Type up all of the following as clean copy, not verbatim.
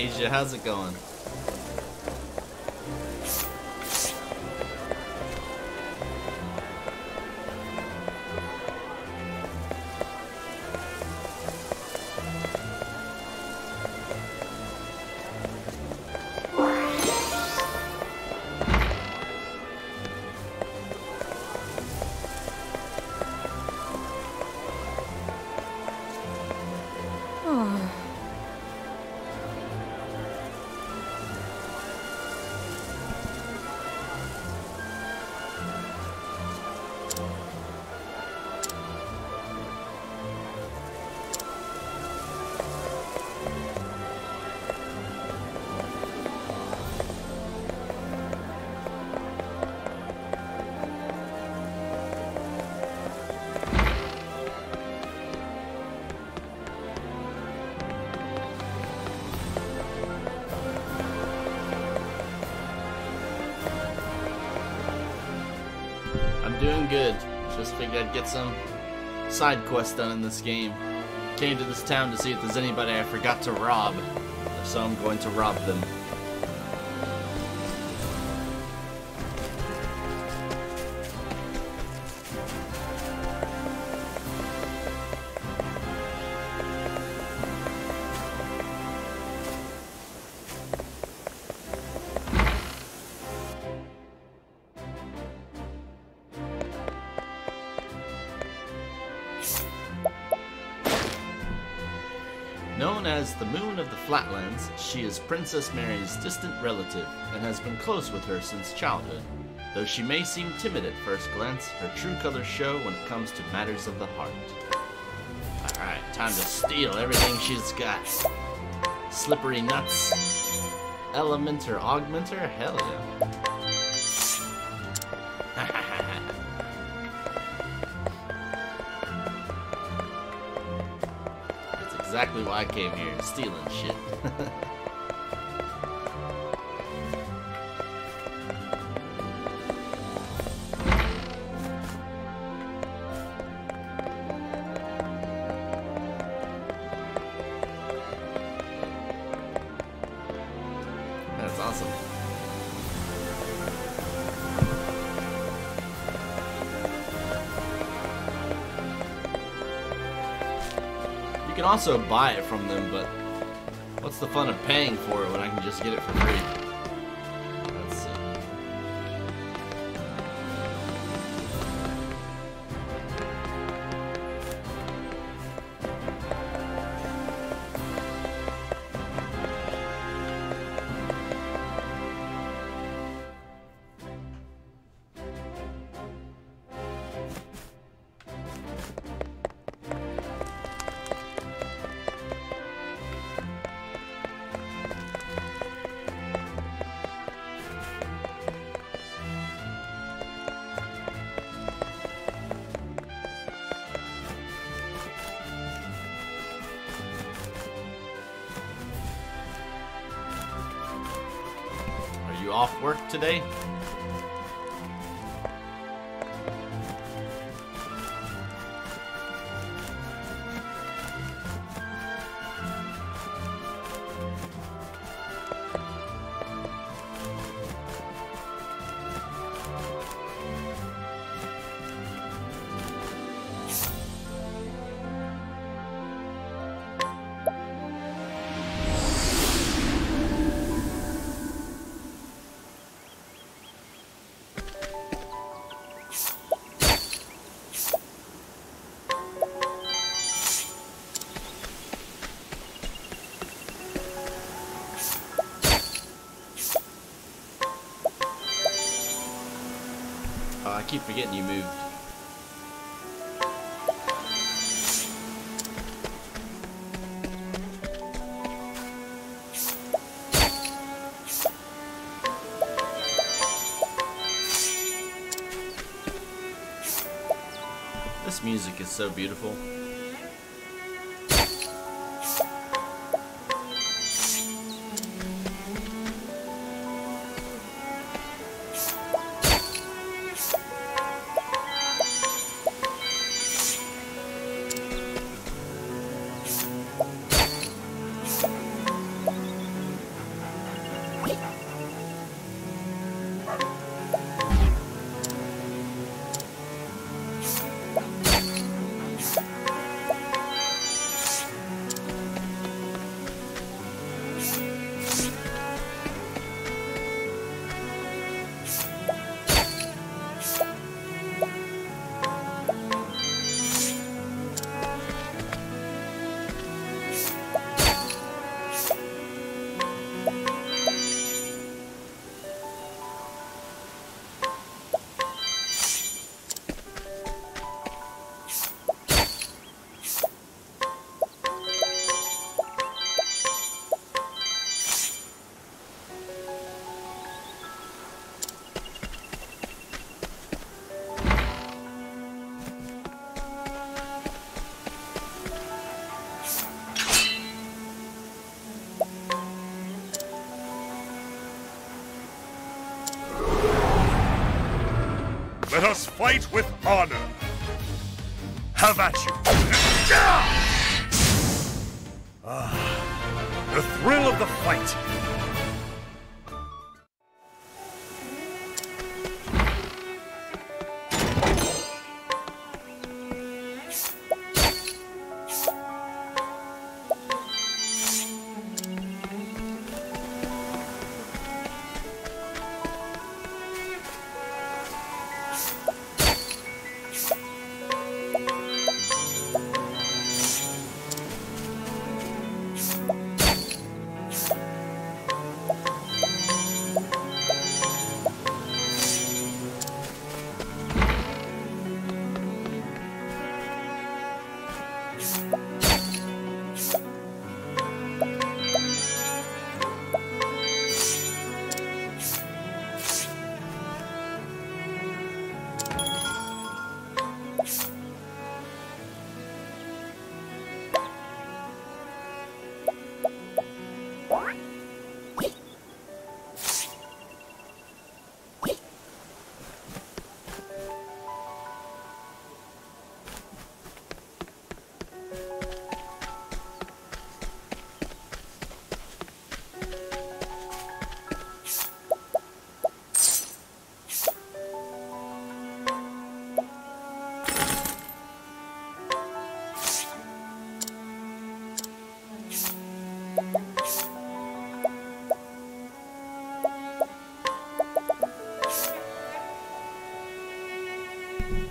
Asia, how's it going? Doing good. Just figured I'd get some side quests done in this game. Came to this town to see if there's anybody I forgot to rob. So I'm going to rob them. Known as the Moon of the Flatlands, she is Princess Mary's distant relative and has been close with her since childhood. Though she may seem timid at first glance, her true colors show when it comes to matters of the heart. Alright, time to steal everything she's got. Slippery nuts. Elementer, augmenter? Hell yeah. Exactly why I came here, stealing shit. That's awesome. You can also buy it from them, but what's the fun of paying for it when I can just get it for free? Let's see. You off work today? I keep forgetting you moved. This music is so beautiful. us fight with honor. Have at you. The thrill of the fight.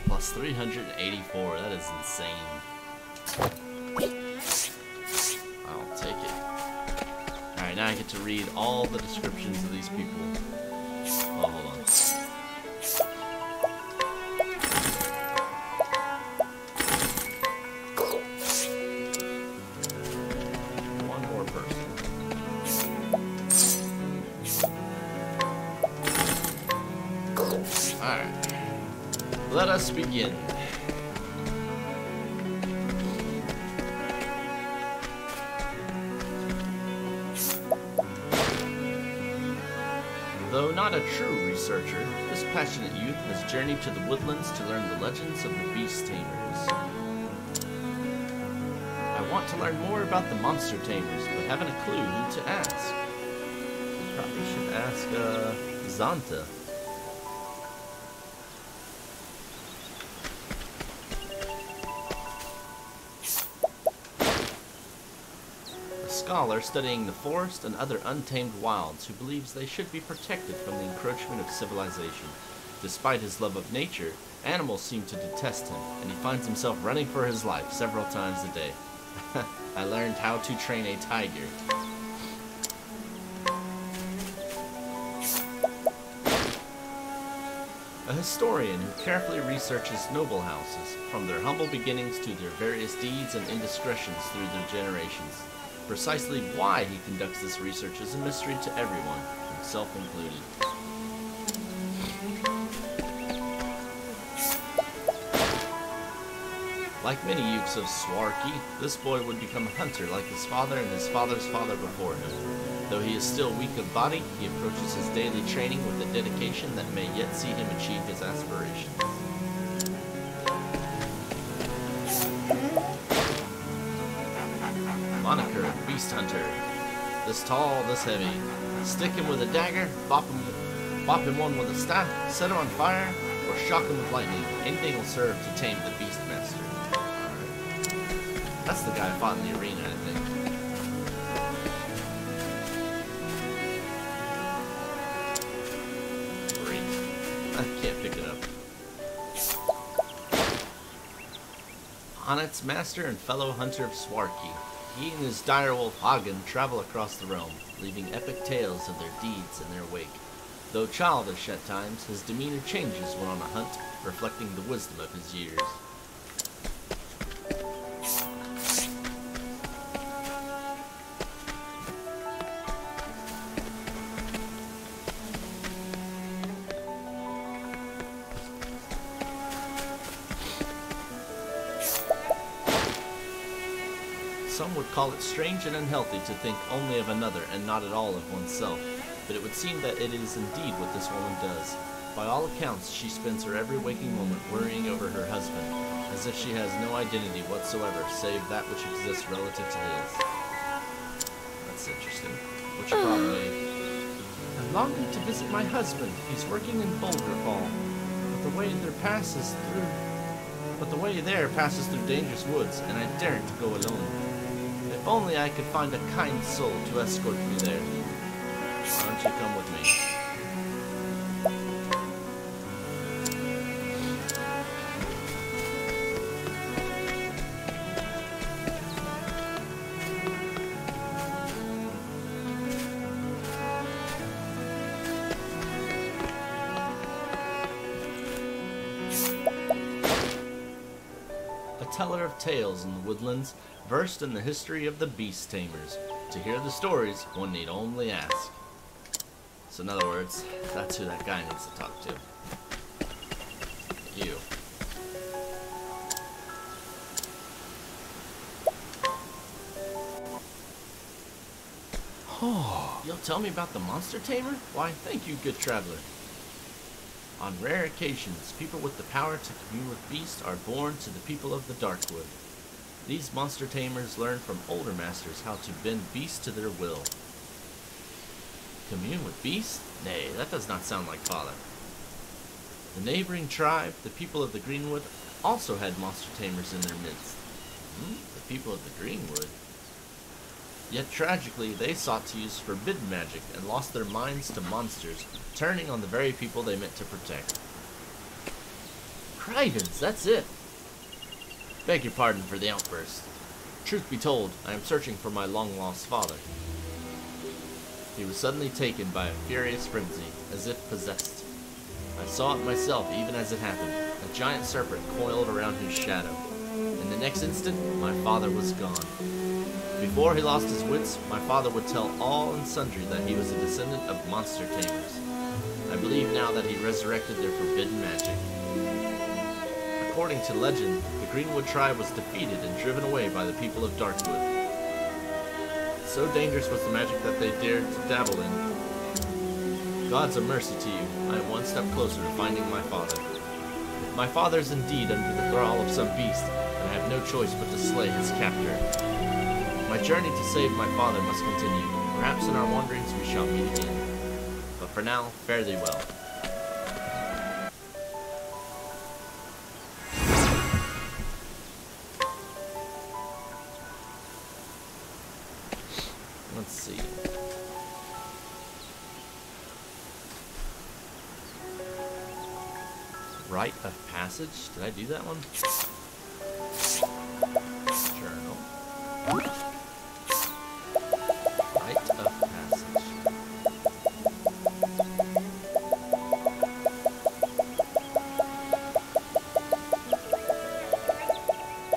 Plus 384, that is insane. I'll take it. Alright, now I get to read all the descriptions of these people. Oh, hold on. One more person. Alright. Let us begin. Though not a true researcher, this passionate youth has journeyed to the woodlands to learn the legends of the beast tamers. I want to learn more about the monster tamers, but haven't a clue who to ask. Probably should ask, Zanta. Scholar studying the forest and other untamed wilds who believes they should be protected from the encroachment of civilization. Despite his love of nature, animals seem to detest him, and he finds himself running for his life several times a day. I learned how to train a tiger. A historian who carefully researches noble houses, from their humble beginnings to their various deeds and indiscretions through their generations. Precisely why he conducts this research is a mystery to everyone, himself included. Like many youths of Swarky, this boy would become a hunter like his father and his father's father before him. Though he is still weak of body, he approaches his daily training with a dedication that may yet see him achieve his aspirations. Moniker, Beast Hunter. This tall, this heavy. Stick him with a dagger, bop him one with a staff, set him on fire, or shock him with lightning. Anything will serve to tame the Beastmaster. Alright. That's the guy I fought in the arena, I think. Great. I can't pick it up. Onet's master and fellow hunter of Swarky. He and his direwolf Hagen travel across the realm, leaving epic tales of their deeds in their wake. Though childish at times, his demeanor changes when on a hunt, reflecting the wisdom of his years. Some would call it strange and unhealthy to think only of another and not at all of oneself, but it would seem that it is indeed what this woman does. By all accounts, she spends her every waking moment worrying over her husband, as if she has no identity whatsoever save that which exists relative to his. That's interesting. What's your problem, lady? I'm longing to visit my husband. He's working in Boulder Fall, but the way there passes through dangerous woods, and I daren't go alone. If only I could find a kind soul to escort me there. Why don't you come with me? Teller of tales in the woodlands, versed in the history of the beast tamers. To hear the stories, one need only ask. So in other words, that's who that guy needs to talk to. You. Oh. You'll tell me about the monster tamer? Why, thank you, good traveler. On rare occasions, people with the power to commune with beasts are born to the people of the Darkwood. These monster tamers learn from older masters how to bend beasts to their will. Commune with beasts? Nay, that does not sound like father. The neighboring tribe, the people of the Greenwood, also had monster tamers in their midst. The people of the Greenwood? Yet tragically, they sought to use forbidden magic and lost their minds to monsters, turning on the very people they meant to protect. Crivens, that's it! Beg your pardon for the outburst. Truth be told, I am searching for my long-lost father. He was suddenly taken by a furious frenzy, as if possessed. I saw it myself even as it happened, a giant serpent coiled around his shadow. In the next instant, my father was gone. Before he lost his wits, my father would tell all and sundry that he was a descendant of monster tamers. I believe now that he resurrected their forbidden magic. According to legend, the Greenwood tribe was defeated and driven away by the people of Darkwood. So dangerous was the magic that they dared to dabble in. God's a mercy to you. I am one step closer to finding my father. My father is indeed under the thrall of some beast, and I have no choice but to slay his captor. My journey to save my father must continue. Perhaps in our wanderings we shall meet again. But for now, fare thee well. Let's see. Rite of passage? Did I do that one? Journal. Rite of passage.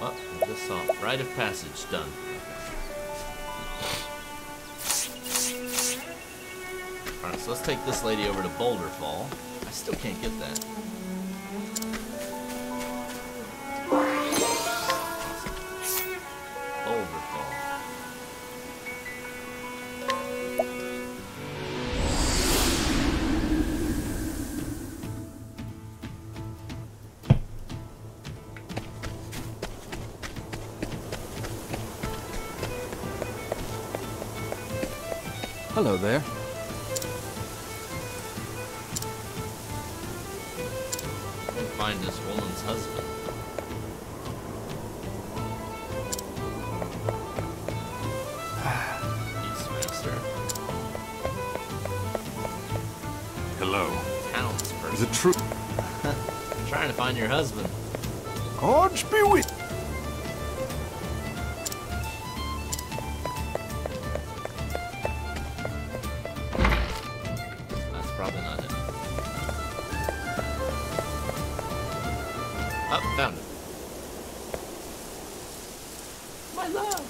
Oh, this off. Rite of passage done. Alright, so let's take this lady over to Boulder Fall. I still can't get that. Boulder Fall. Hello there. Find this woman's husband. Beastmaster. Hello. Townsperson. Is it true? Trying to find your husband. Odds be with. That's probably not it. Oh, found it. My love.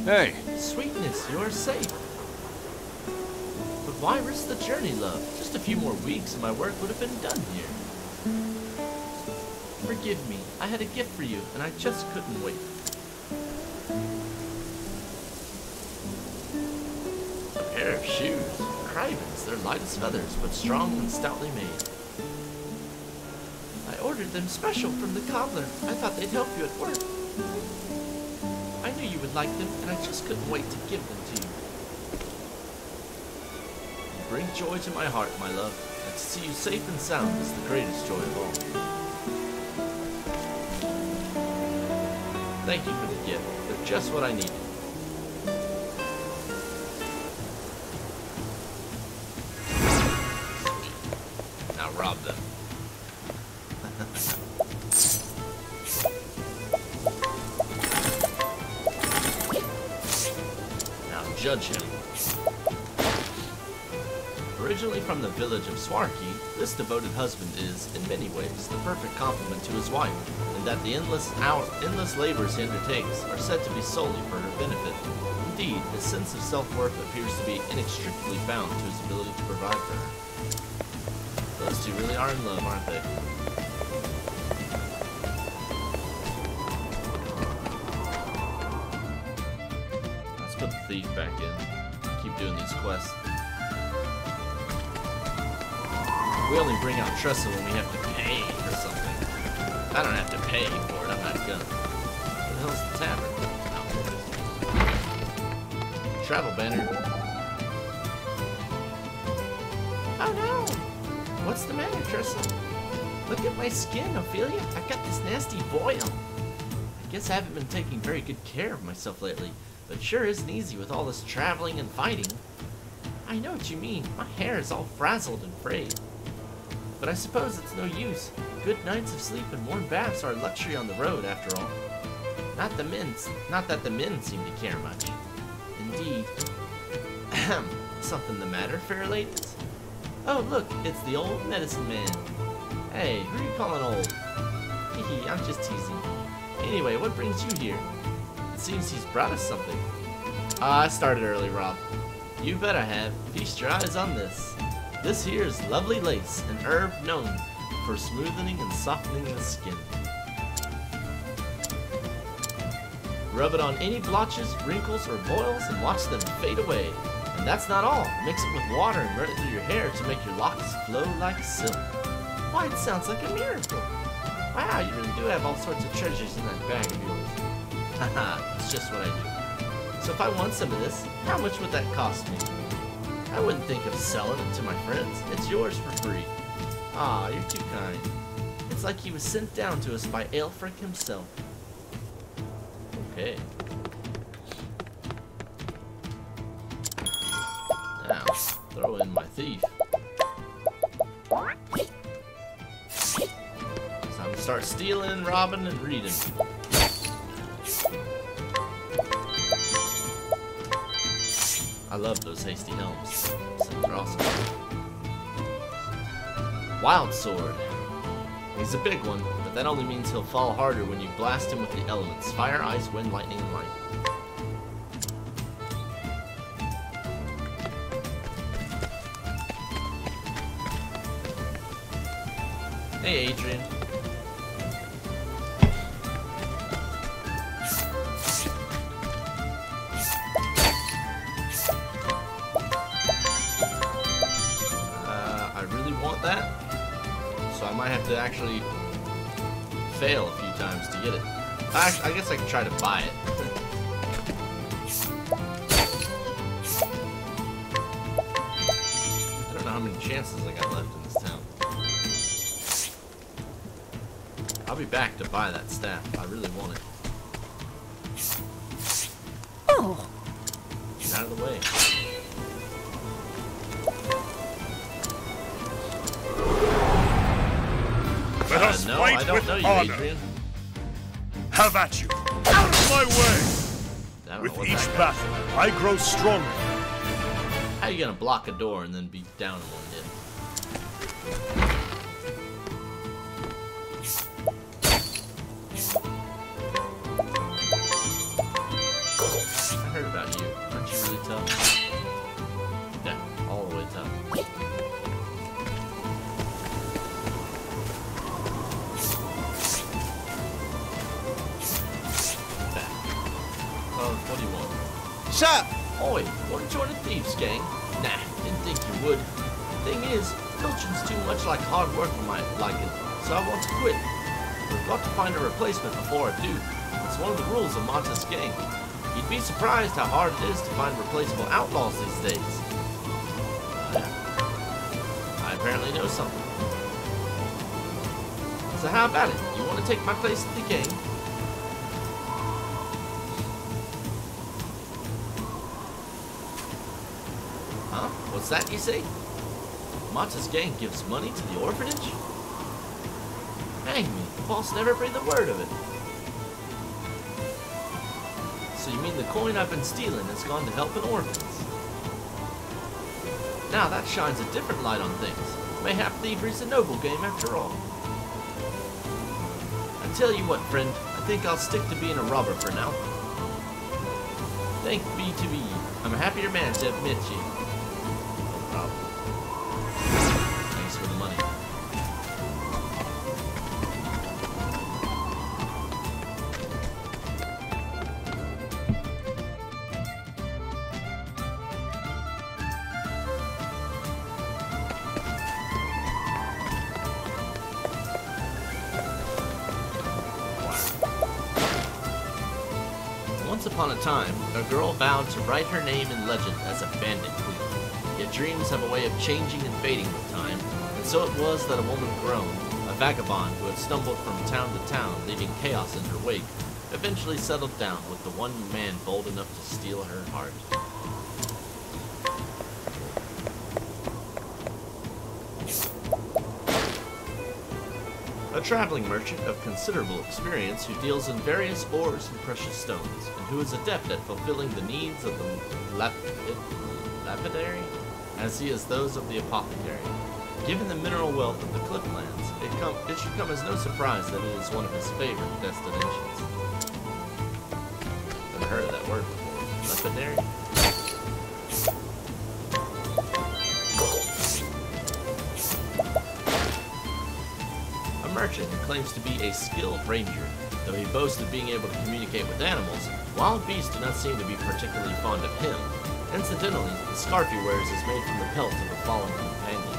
Hey, Sweetness, you are safe. But why risk the journey, love? Just a few more weeks and my work would have been done here. Forgive me. I had a gift for you, and I just couldn't wait. A pair of shoes. crivens. They're light as feathers, but strong and stoutly made. I ordered them special from the cobbler. I thought they'd help you at work. I knew you would like them, and I just couldn't wait to give them to you. You bring joy to my heart, my love, and to see you safe and sound is the greatest joy of all. Thank you for the gift. They're just what I needed. Sweet. Now rob them. Now judge him. Originally from the village of Swarky, this devoted husband is, in many ways, the perfect complement to his wife, and that the endless labors he undertakes are said to be solely for her benefit. Indeed, his sense of self-worth appears to be inextricably bound to his ability to provide for her. Those two really are in love, aren't they? Let's put the thief back in. Keep doing these quests. We only bring out Tressa when we have to pay for something. I don't have to pay for it, I'm not gonna. What the hell's the tavern? Oh. Travel banner. Oh no! What's the matter, Tressa? Look at my skin, Ophelia. I've got this nasty boil. I guess I haven't been taking very good care of myself lately, but it sure isn't easy with all this traveling and fighting. I know what you mean. My hair is all frazzled and frayed. But I suppose it's no use. Good nights of sleep and warm baths are a luxury on the road, after all. Not that the men seem to care much. Indeed. Ahem. Something the matter, fair ladies? Oh, look, it's the old medicine man. Hey, who are you calling old? Hehe, I'm just teasing. Anyway, what brings you here? It seems he's brought us something. I started early, Rob. You bet I have. Feast your eyes on this. This here is lovely lace, an herb known for smoothing and softening the skin. Rub it on any blotches, wrinkles, or boils and watch them fade away. And that's not all. Mix it with water and run it through your hair to make your locks flow like silk. Why, it sounds like a miracle. Wow, you really do have all sorts of treasures in that bag of yours. Haha, it's just what I do. So if I want some of this, how much would that cost me? I wouldn't think of selling it to my friends. It's yours for free. Ah, you're too kind. It's like he was sent down to us by Aelfric himself. Okay. Now, throw in my thief. Time to start stealing, robbing, and reading. I love those hasty helms. They're awesome. Wild Sword. He's a big one, but that only means he'll fall harder when you blast him with the elements. Fire, ice, wind, lightning, and light. Hey, Adrian. That, so I might have to actually fail a few times to get it. I guess I can try to buy it. I don't know how many chances I got left in this town. I'll be back to buy that staff. I really want it. Oh! Get out of the way. Let us no, fight I don't with know you, honor. Adrian. Have at you. Out of my way! I don't With know what each that battle, I grow stronger. How are you gonna block a door and then be down in one hit? I heard about you. Aren't you really tough? Yeah, all the way tough. What do you want? Sup? Oi, want to join a thieves gang? Nah, didn't think you would. Thing is, filching's too much like hard work for my liking, so I want to quit. But I've got to find a replacement before I do. It's one of the rules of Monta's gang. You'd be surprised how hard it is to find replaceable outlaws these days. I apparently know something. So how about it? You want to take my place in the gang? Huh? What's that you say? Monta's gang gives money to the orphanage? Hang me, the boss never breathed a word of it. So you mean the coin I've been stealing has gone to helping orphans? Now that shines a different light on things. Mayhap thievery's a noble game after all. I tell you what, friend, I think I'll stick to being a robber for now. Thank be to be. I'm a happier man to have met you. No problem. Thanks for the money. Once upon a time, a girl vowed to write her name in legend as a bandit queen. Yet dreams have a way of changing and fading with time, and so it was that a woman grown, a vagabond who had stumbled from town to town, leaving chaos in her wake, eventually settled down with the one man bold enough to steal her heart. A traveling merchant of considerable experience who deals in various ores and precious stones, and who is adept at fulfilling the needs of the lapidary as he is those of the apothecary. Given the mineral wealth of the Clifflands, it should come as no surprise that it is one of his favorite destinations. Never heard of that word before. Lapidary? Merchant who claims to be a skilled ranger. Though he boasts of being able to communicate with animals, wild beasts do not seem to be particularly fond of him. Incidentally, the scarf he wears is made from the pelt of a fallen companion.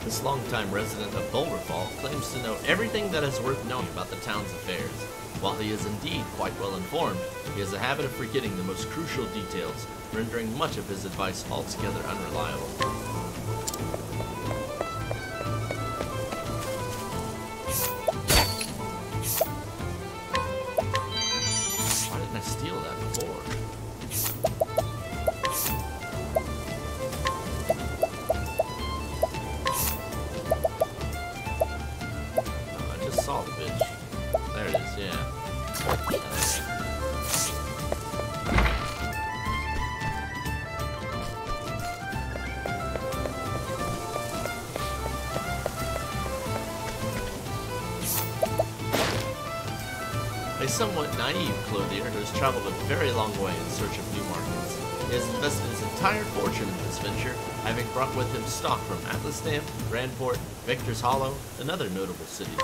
This longtime resident of Boulderfall claims to know everything that is worth knowing about the town's affairs. While he is indeed quite well informed, he has a habit of forgetting the most crucial details, rendering much of his advice altogether unreliable. Why didn't I steal that before? Saw the bitch. There it is, yeah. A somewhat naive clothier who has traveled a very long way in search of new markets. He has invested his entire fortune in this venture, having brought with him stock from Atlasdam, Grandport, Victor's Hollow, and other notable cities.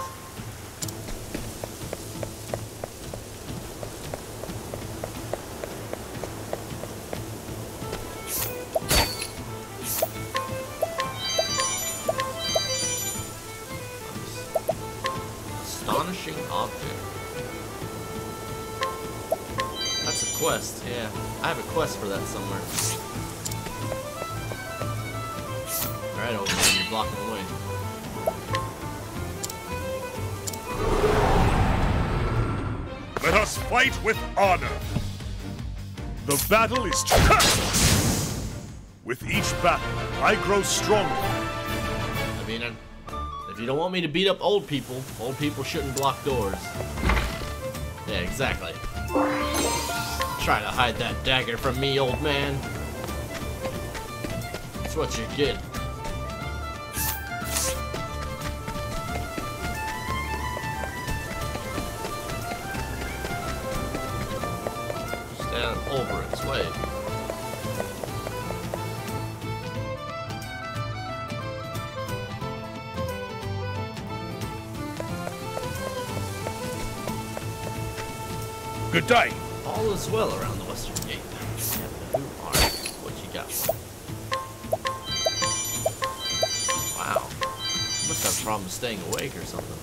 Astonishing object. That's a quest, yeah. I have a quest for that somewhere. Alright, old man, you're blocking the way. Let us fight with honor. The battle is with each battle, I grow stronger. I mean, if you don't want me to beat up old people shouldn't block doors. Yeah, exactly. Try to hide that dagger from me, old man. That's what you get. Stand over its way. Good day. All is well around the western gate. Who are you? What you got? Wow. Must have problems staying awake or something.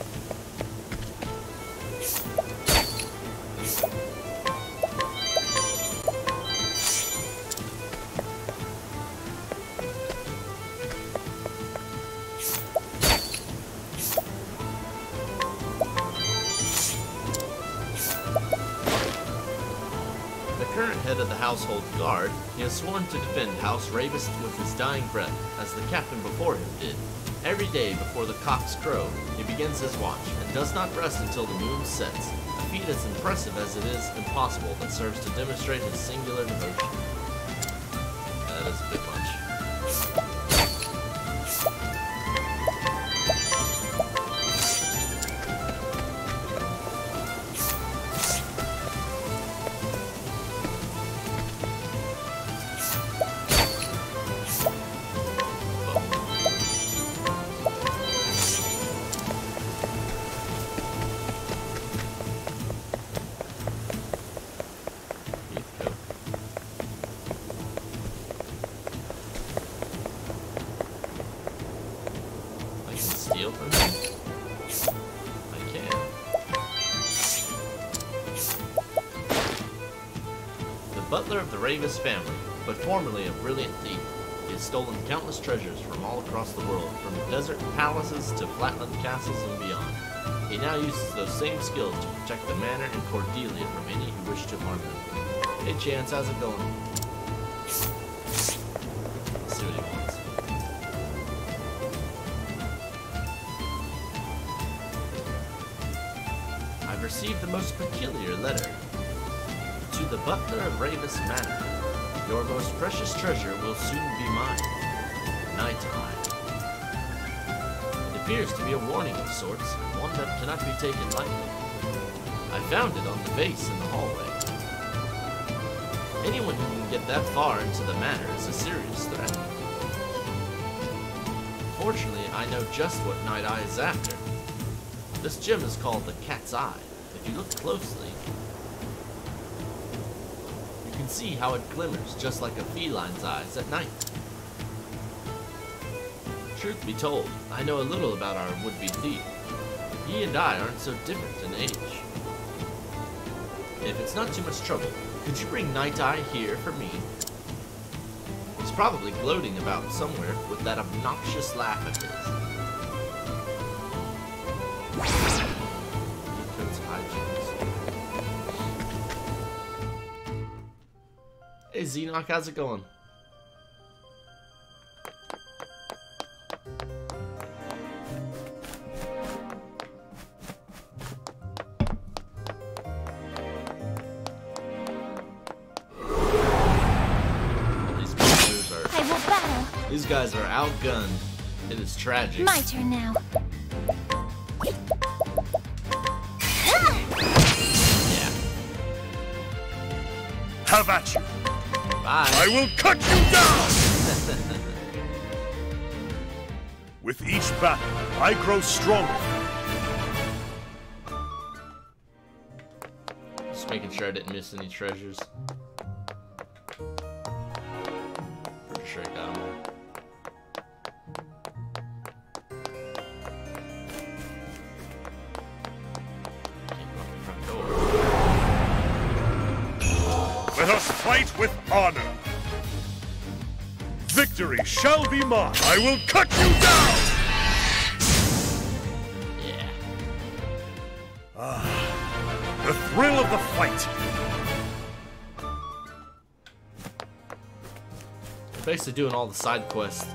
Head of the household guard, he has sworn to defend House Ravis with his dying breath, as the captain before him did. Every day before the cocks crow, he begins his watch, and does not rest until the moon sets, a feat as impressive as it is impossible that serves to demonstrate his singular devotion. That is a bit much. Steal from him? I can. The butler of the Ravis family, but formerly a brilliant thief, he has stolen countless treasures from all across the world, from desert palaces to flatland castles and beyond. He now uses those same skills to protect the manor and Cordelia from any who wish to harm him. Hey Chance, how's it going? Let's see what he wants. I've received the most peculiar letter. To the butler of Ravis Manor, your most precious treasure will soon be mine. Night Eye. It appears to be a warning of sorts, and one that cannot be taken lightly. I found it on the vase in the hallway. Anyone who can get that far into the manor is a serious threat. Fortunately, I know just what Night Eye is after. This gem is called the Cat's Eye. If you look closely, you can see how it glimmers just like a feline's eyes at night. Truth be told, I know a little about our would-be thief. He and I aren't so different in age. If it's not too much trouble, could you bring Night Eye here for me? He's probably gloating about somewhere with that obnoxious laugh of his. Hey Xenoc, how's it going? These guys are outgunned. It is tragic. My turn now. Yeah. Have at you. Bye. I will cut you down! With each battle, I grow stronger. Just making sure I didn't miss any treasures. Pretty sure I got them all. Let us fight with honor. Victory shall be mine. I will cut you down! Yeah. The thrill of the fight. We're basically doing all the side quests.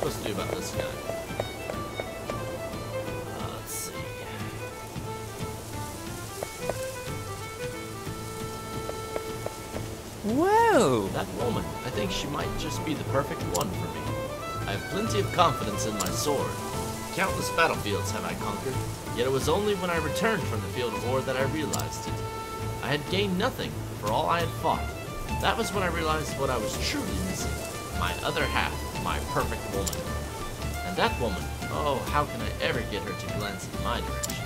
supposed to do about this guy? Let's see. Whoa! That woman, I think she might just be the perfect one for me. I have plenty of confidence in my sword. Countless battlefields have I conquered, yet it was only when I returned from the field of war that I realized it. I had gained nothing for all I had fought. That was when I realized what I was truly missing. My other half, my perfect woman. And that woman, oh, how can I ever get her to glance in my direction?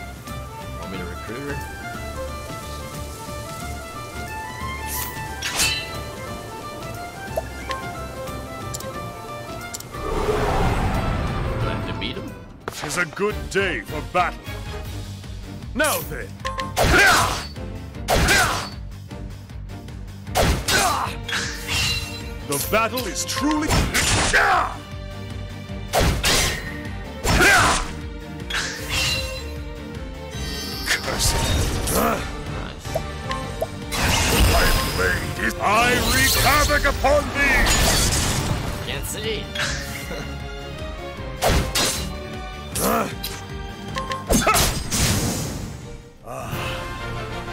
Want me to recruit her? Is a good day for battle. Now then. The battle is truly... Curse it. I wreak havoc upon thee! Can't see.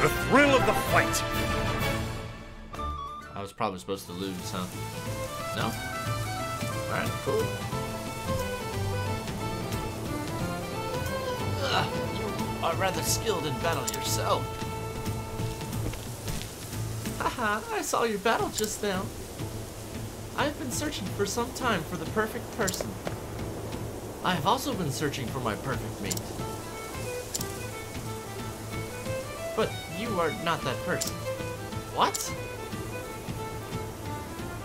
The thrill of the fight. I was probably supposed to lose, huh? No? Alright, cool. You are rather skilled in battle yourself. Haha, I saw your battle just now. I have been searching for some time for the perfect person. I have also been searching for my perfect mate. But you are not that person. What?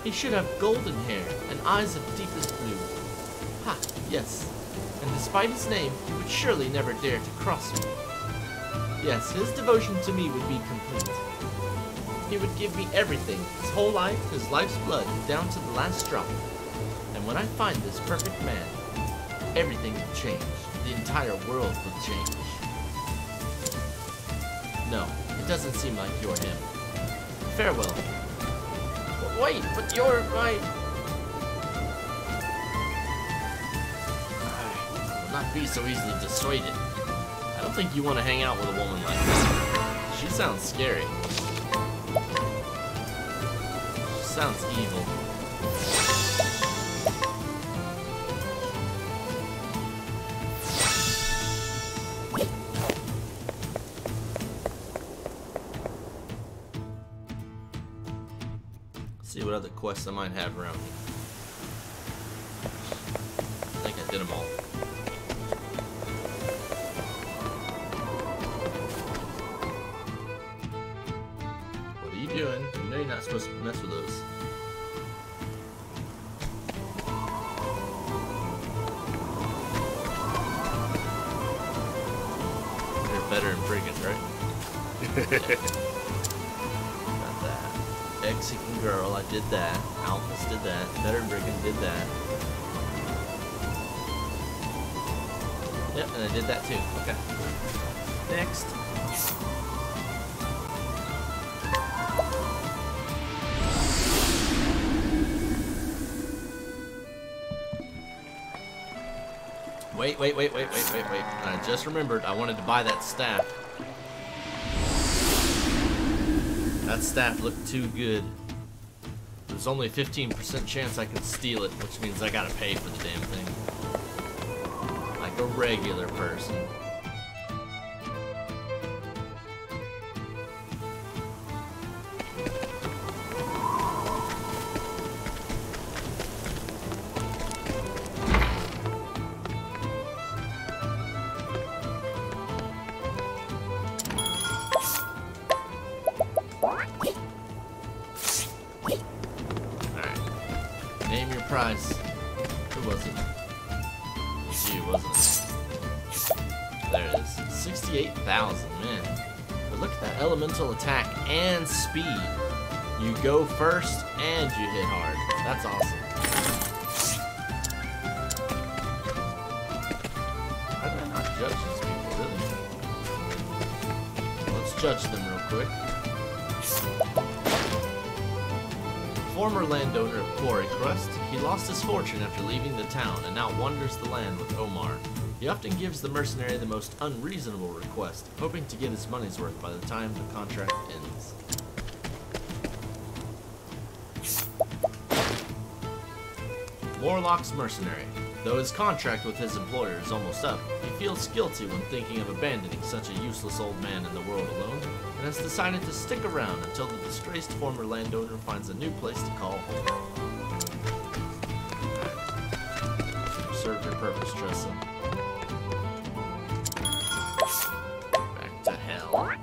He should have golden hair and eyes of deepest blue. Ha, yes. And despite his name, he would surely never dare to cross me. Yes, his devotion to me would be complete. He would give me everything, his whole life, his life's blood, down to the last drop. And when I find this perfect man, everything will change. The entire world will change. No, it doesn't seem like you're him. Farewell. Wait, but you're my... I will not be so easily dissuaded. I don't think you want to hang out with a woman like this. She sounds scary. She sounds evil. See what other quests I might have around here. I think I did them all. What are you doing? You know you're not supposed to mess with those. You're better in brigands, right? Mexican girl, I did that. Alphas did that. Better Brigand did that. Yep, and I did that too. Okay. Next. Wait. I just remembered I wanted to buy that staff. That staff looked too good. There's only a 15% chance I can steal it, which means I gotta pay for the damn thing. Like a regular person. Price. Who was it? You, wasn't it? There it is. 68,000, man. But look at that elemental attack and speed. You go first and you hit hard. That's awesome. How did I not judge these people, really? Let's judge them real quick. former landowner of Quarry Crest, he lost his fortune after leaving the town and now wanders the land with Omar. He often gives the mercenary the most unreasonable request, hoping to get his money's worth by the time the contract ends. Morlock's mercenary. Though his contract with his employer is almost up, he feels guilty when thinking of abandoning such a useless old man in the world alone, and has decided to stick around until the disgraced former landowner finds a new place to call home. Serve your purpose, Tressa. Back to hell.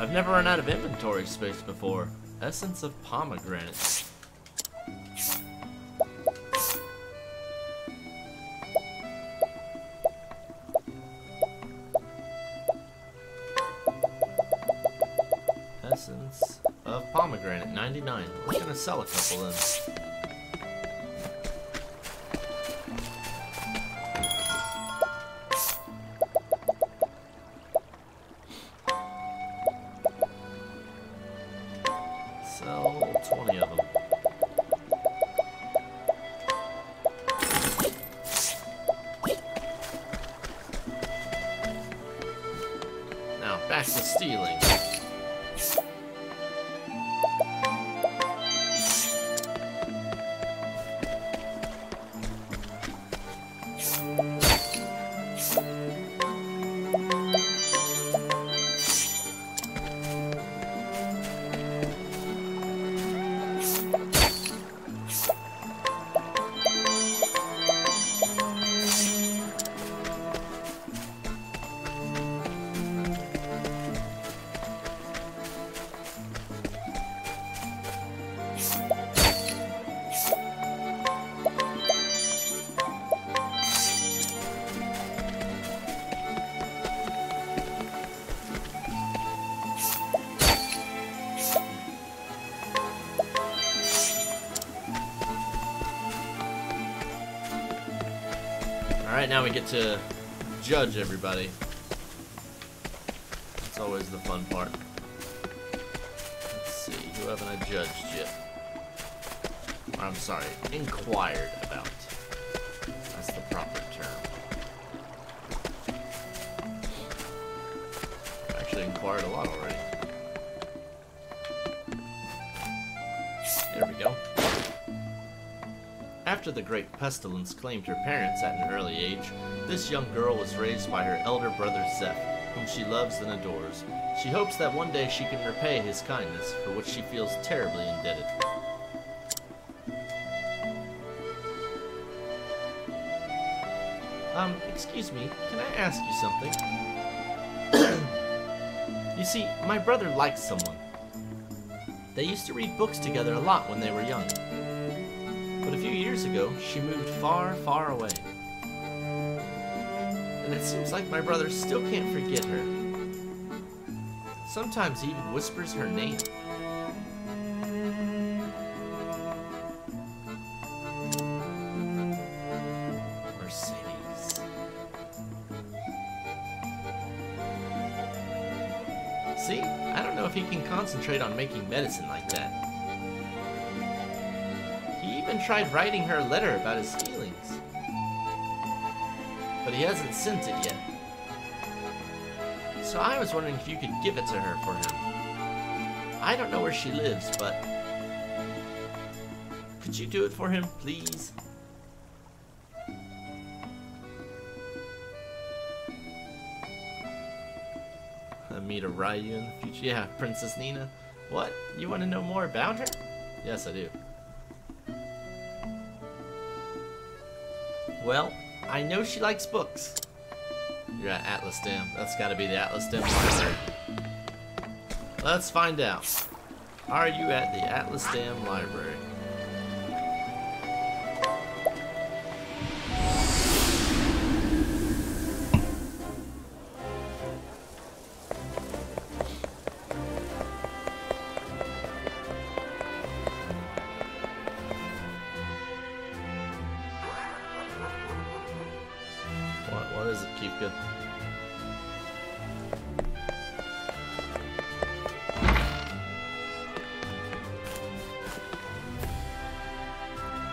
I've never run out of inventory space before. Essence of pomegranate. Essence of pomegranate, 99. We're gonna sell a couple then. Sell 20 of them. Now, back to stealing. Alright, now we get to judge everybody. That's always the fun part. Let's see, who haven't I judged yet? Or, I'm sorry, inquired about. That's the proper term. I've actually inquired a lot already. There we go. After the Great Pestilence claimed her parents at an early age, this young girl was raised by her elder brother Zeph, whom she loves and adores. She hopes that one day she can repay his kindness, for which she feels terribly indebted. Excuse me, can I ask you something? You see, my brother likes someone. They used to read books together a lot when they were young. But a few years ago, she moved far, far away. And it seems like my brother still can't forget her. Sometimes he even whispers her name. Mercedes. See? I don't know if he can concentrate on making medicine like that. He even tried writing her a letter about his feelings. But he hasn't sent it yet. So I was wondering if you could give it to her for him. I don't know where she lives, but could you do it for him, please? Meet a Ryu in the future. Yeah, Princess Nina. What? You want to know more about her? Yes, I do. Well, I know she likes books. You're at Atlas Dam. That's got to be the Atlas Dam Library. Let's find out. Are you at the Atlas Dam Library? What is it, Kipka?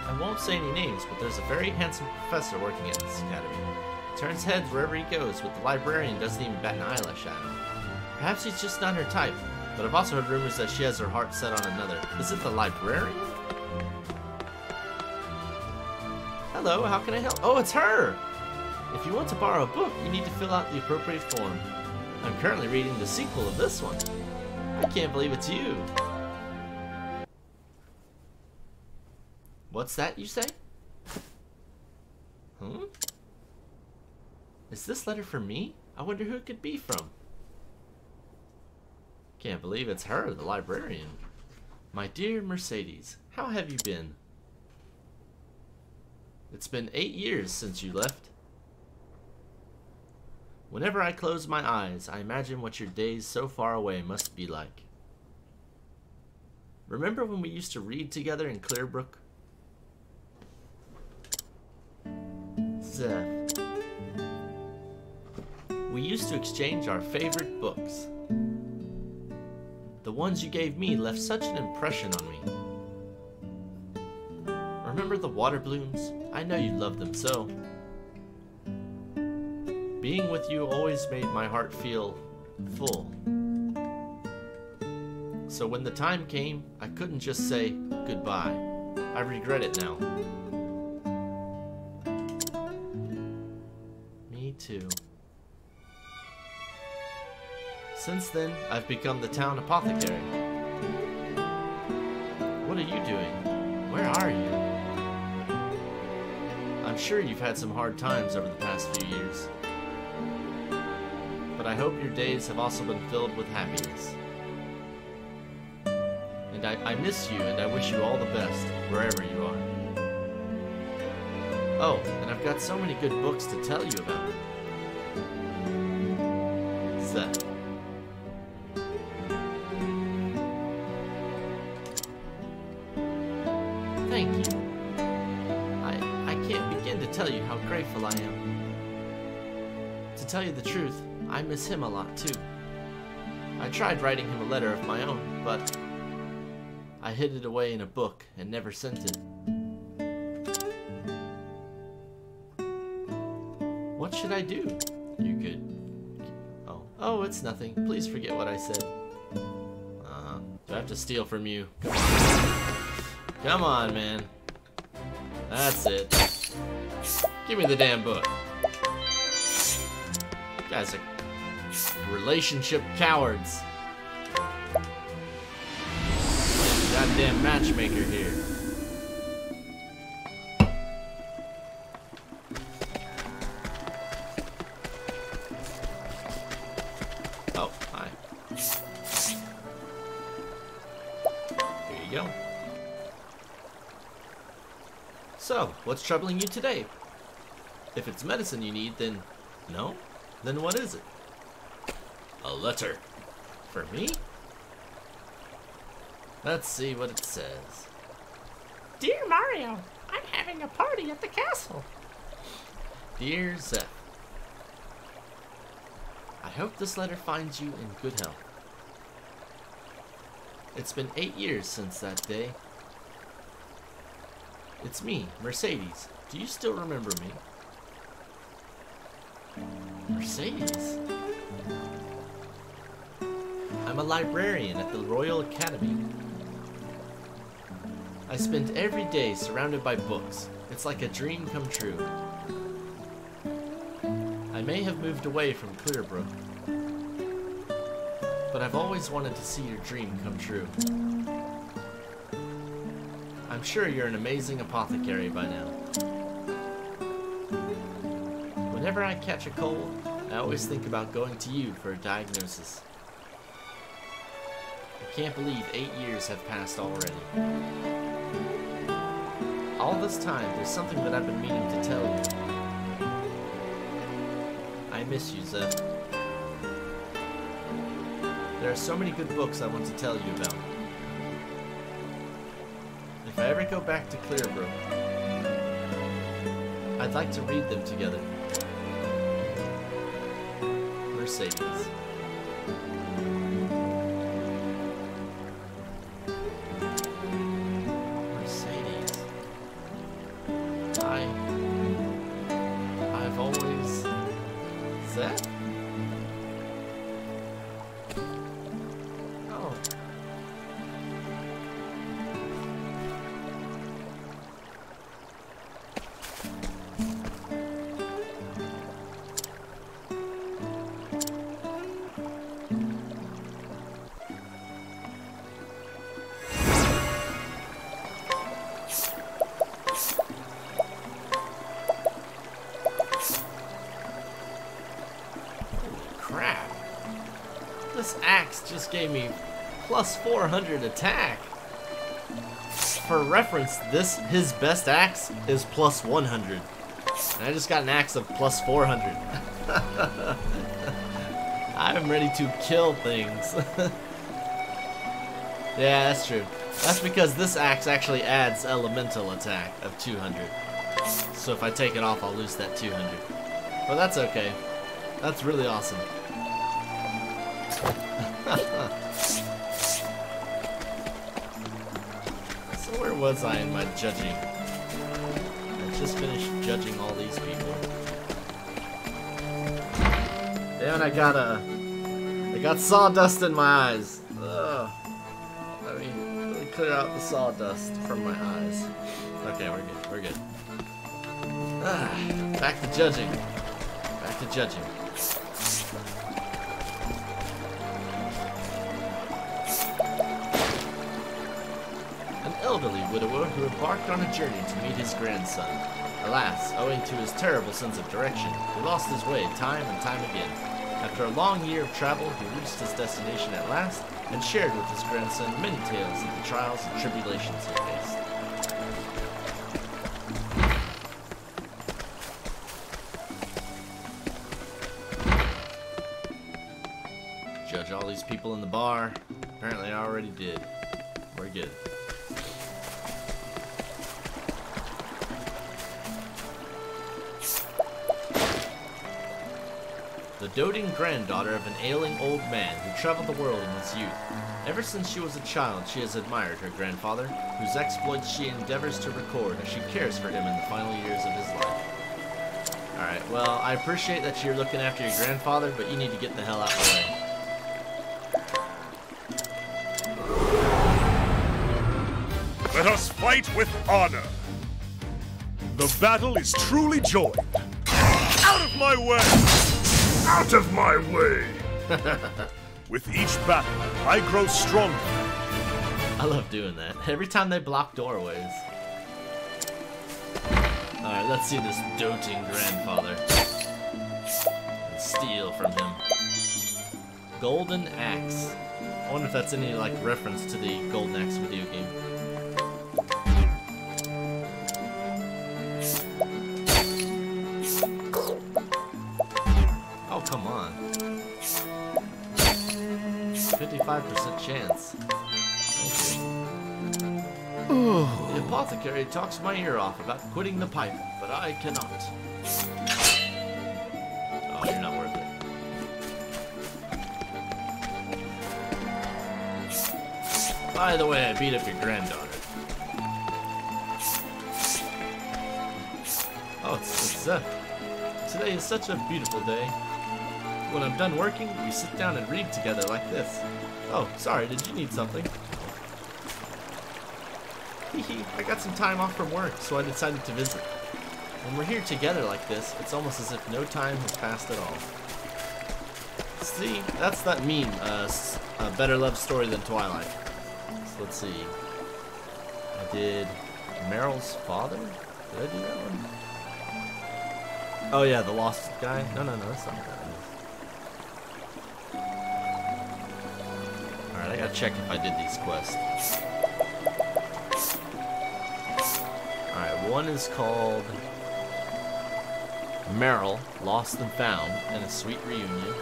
I won't say any names, but there's a very handsome professor working at this academy. He turns heads wherever he goes, but the librarian doesn't even bat an eyelash at him. Perhaps he's just not her type, but I've also heard rumors that she has her heart set on another. Is it the librarian? Hello, how can I help? Oh, it's her! If you want to borrow a book, you need to fill out the appropriate form. I'm currently reading the sequel of this one. I can't believe it's you. What's that, you say? Huh? Is this letter for me? I wonder who it could be from. Can't believe it's her, the librarian. My dear Mercedes, how have you been? It's been 8 years since you left. Whenever I close my eyes, I imagine what your days so far away must be like. Remember when we used to read together in Clearbrook? Zeph. We used to exchange our favorite books. The ones you gave me left such an impression on me. Remember the water blooms? I know you loved them so. Being with you always made my heart feel full. So when the time came, I couldn't just say goodbye. I regret it now. Me too. Since then, I've become the town apothecary. What are you doing? Where are you? I'm sure you've had some hard times over the past few years. But I hope your days have also been filled with happiness. And I miss you, and I wish you all the best, wherever you are. Oh, and I've got so many good books to tell you about. Zeph. Thank you. I can't begin to to tell you how grateful I am. To tell you the truth, I miss him a lot too. I tried writing him a letter of my own, but I hid it away in a book and never sent it. What should I do? You could... Oh, it's nothing. Please forget what I said. Do I have to steal from you? Come on. Come on, man. That's it. Give me the damn book. You guys are relationship cowards. Goddamn matchmaker here. Oh, hi. Here you go. So, what's troubling you today? If it's medicine you need, then no? Then what is it? A letter. For me? Let's see what it says. Dear Mario, I'm having a party at the castle. Dear Zeph, I hope this letter finds you in good health. It's been 8 years since that day. It's me, Mercedes. Do you still remember me? Mercedes? I'm a librarian at the Royal Academy. I spend every day surrounded by books. It's like a dream come true. I may have moved away from Clearbrook, but I've always wanted to see your dream come true. I'm sure you're an amazing apothecary by now. Whenever I catch a cold, I always think about going to you for a diagnosis. I can't believe 8 years have passed already. All this time, there's something that I've been meaning to tell you. I miss you, Zeph. There are so many good books I want to tell you about. If I ever go back to Clearbrook, I'd like to read them together. Mercedes. I've always... Zeph? Oh. Crap. This axe just gave me plus 400 attack. For reference, his best axe is plus 100. And I just got an axe of plus 400. I'm ready to kill things. Yeah, that's true. That's because this axe actually adds elemental attack of 200. So if I take it off, I'll lose that 200. But that's okay. That's really awesome. So where was I in my judging? I just finished judging all these people. Yeah, and I got sawdust in my eyes. Ugh. Let me really clear out the sawdust from my eyes. Okay, we're good. We're good. Back to judging. Back to judging. An elderly widower who embarked on a journey to meet his grandson. Alas, owing to his terrible sense of direction, he lost his way time and time again. After a long year of travel, he reached his destination at last and shared with his grandson many tales of the trials and tribulations he faced. Judge all these people in the bar. Apparently I already did. We're good. the doting granddaughter of an ailing old man who traveled the world in his youth. Ever since she was a child, she has admired her grandfather, whose exploits she endeavors to record as she cares for him in the final years of his life. Alright, well, I appreciate that you're looking after your grandfather, but you need to get the hell out of the way. Let us fight with honor. The battle is truly joined. Out of my way! Out of my way! With each battle, I grow stronger. I love doing that. Every time they block doorways. Alright, let's see this doting grandfather. And steal from him. Golden Axe. I wonder if that's any, like, reference to the Golden Axe video game. Oh, come on. 55% chance. Thank you. The apothecary talks my ear off about quitting the pipe, but I cannot. Oh, you're not worth it. By the way, I beat up your granddaughter. Oh, it's today is such a beautiful day. When I'm done working, we sit down and read together like this. Oh, sorry, did you need something? Hehe, I got some time off from work, so I decided to visit. When we're here together like this, it's almost as if no time has passed at all. See, that's that meme, a better love story than Twilight. So let's see. I did Meryl's father? Did I do that one? Oh yeah, the lost guy? No, that's not that. Alright, I gotta check if I did these quests. Alright, one is called Meryl, Lost and Found, and a Sweet Reunion.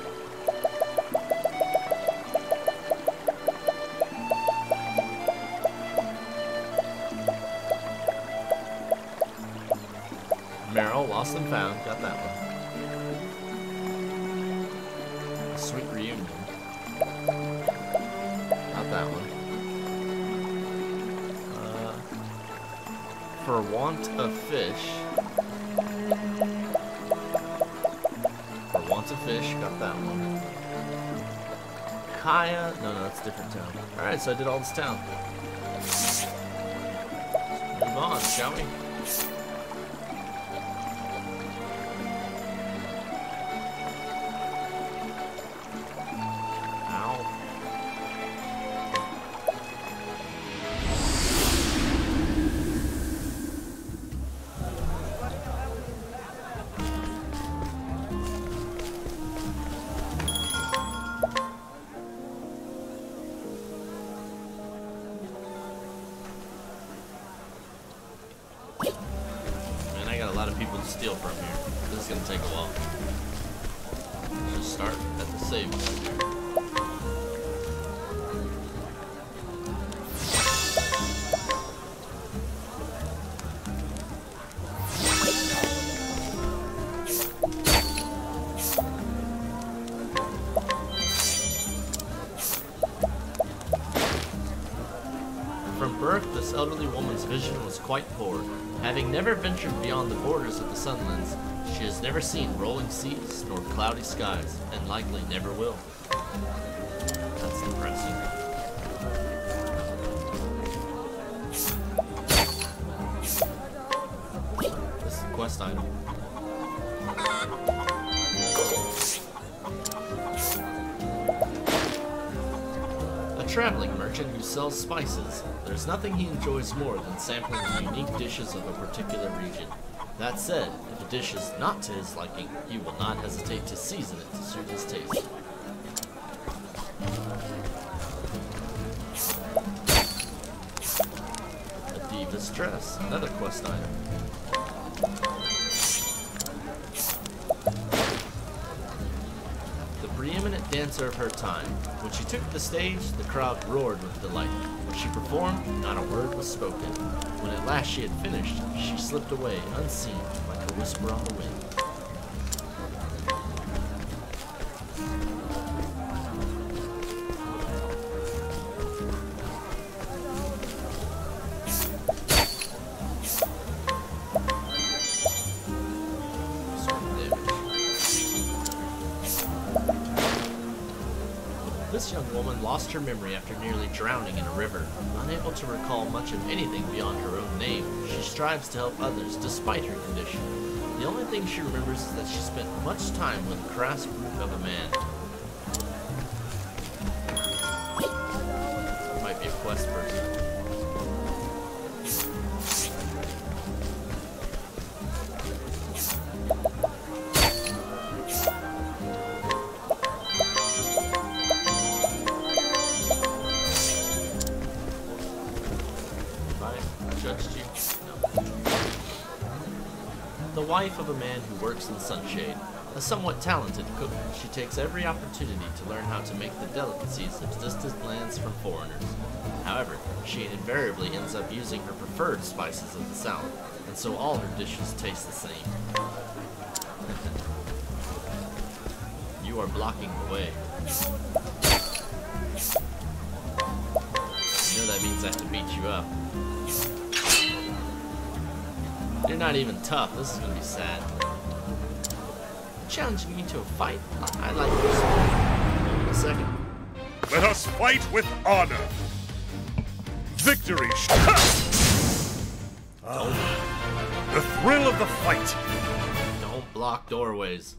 Meryl, Lost and Found, got that one. A Sweet Reunion. Got that one. For Want of Fish. For Want of Fish, got that one. Kaya, no, that's a different town. Alright, so I did all this town. Move on, shall we? People to steal from here. This is gonna take a while. Let's just start at the save point here. From birth, this elderly woman's vision was quite poor. Having never ventured beyond the borders of the Sunlands, she has never seen rolling seas nor cloudy skies, and likely never will. That's depressing. This is a quest item. A traveling merchant who sells spices. There's nothing he enjoys more than sampling the unique dishes of a particular region. That said, if a dish is not to his liking, he will not hesitate to season it to suit his taste. A diva's dress, another quest item. The preeminent dancer of her time. When she took the stage, the crowd roared with delight. When she performed, not a word was spoken. When at last she had finished, she slipped away unseen, like a whisper on the wind. swing damage. This young woman lost her memory after nearly drowning in a river. Unable to recall much of anything beyond her own name, she strives to help others despite her condition. The only thing she remembers is that she spent much time with the crass brute of a man. Might be a quest person. The wife of a man who works in Sunshade, a somewhat talented cook, she takes every opportunity to learn how to make the delicacies of distant lands from foreigners. However, she invariably ends up using her preferred spices of the South, and so all her dishes taste the same. You are blocking the way. You know that means I have to beat you up. You're not even tough. This is gonna be sad. Challenging me to a fight? I like this. Hold on a second. Let us fight with honor. Victory! The thrill of the fight. Don't block doorways.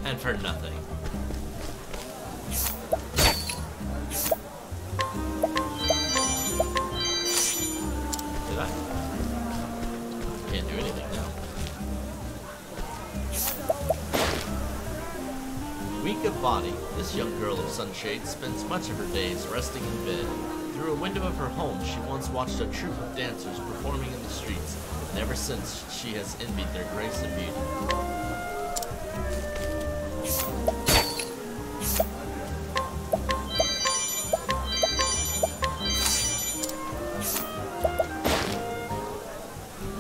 And for nothing. Can't do anything now. Weak of body, this young girl of Sunshade spends much of her days resting in bed. Through a window of her home, she once watched a troupe of dancers performing in the streets, and ever since she has envied their grace and beauty.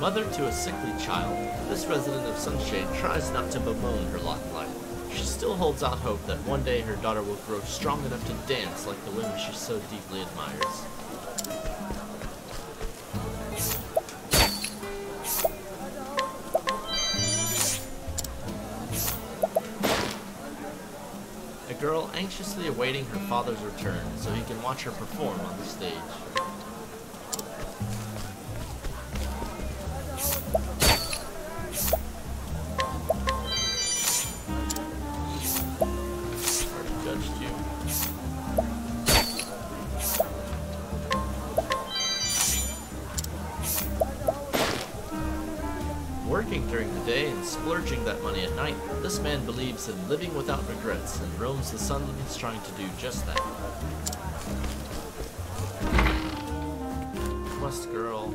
Mother to a sickly child, this resident of Sunshade tries not to bemoan her lot in life. She still holds out hope that one day her daughter will grow strong enough to dance like the women she so deeply admires. A girl anxiously awaiting her father's return so he can watch her perform on the stage. Working during the day and splurging that money at night, this man believes in living without regrets and roams the sunlands trying to do just that. Quest girl.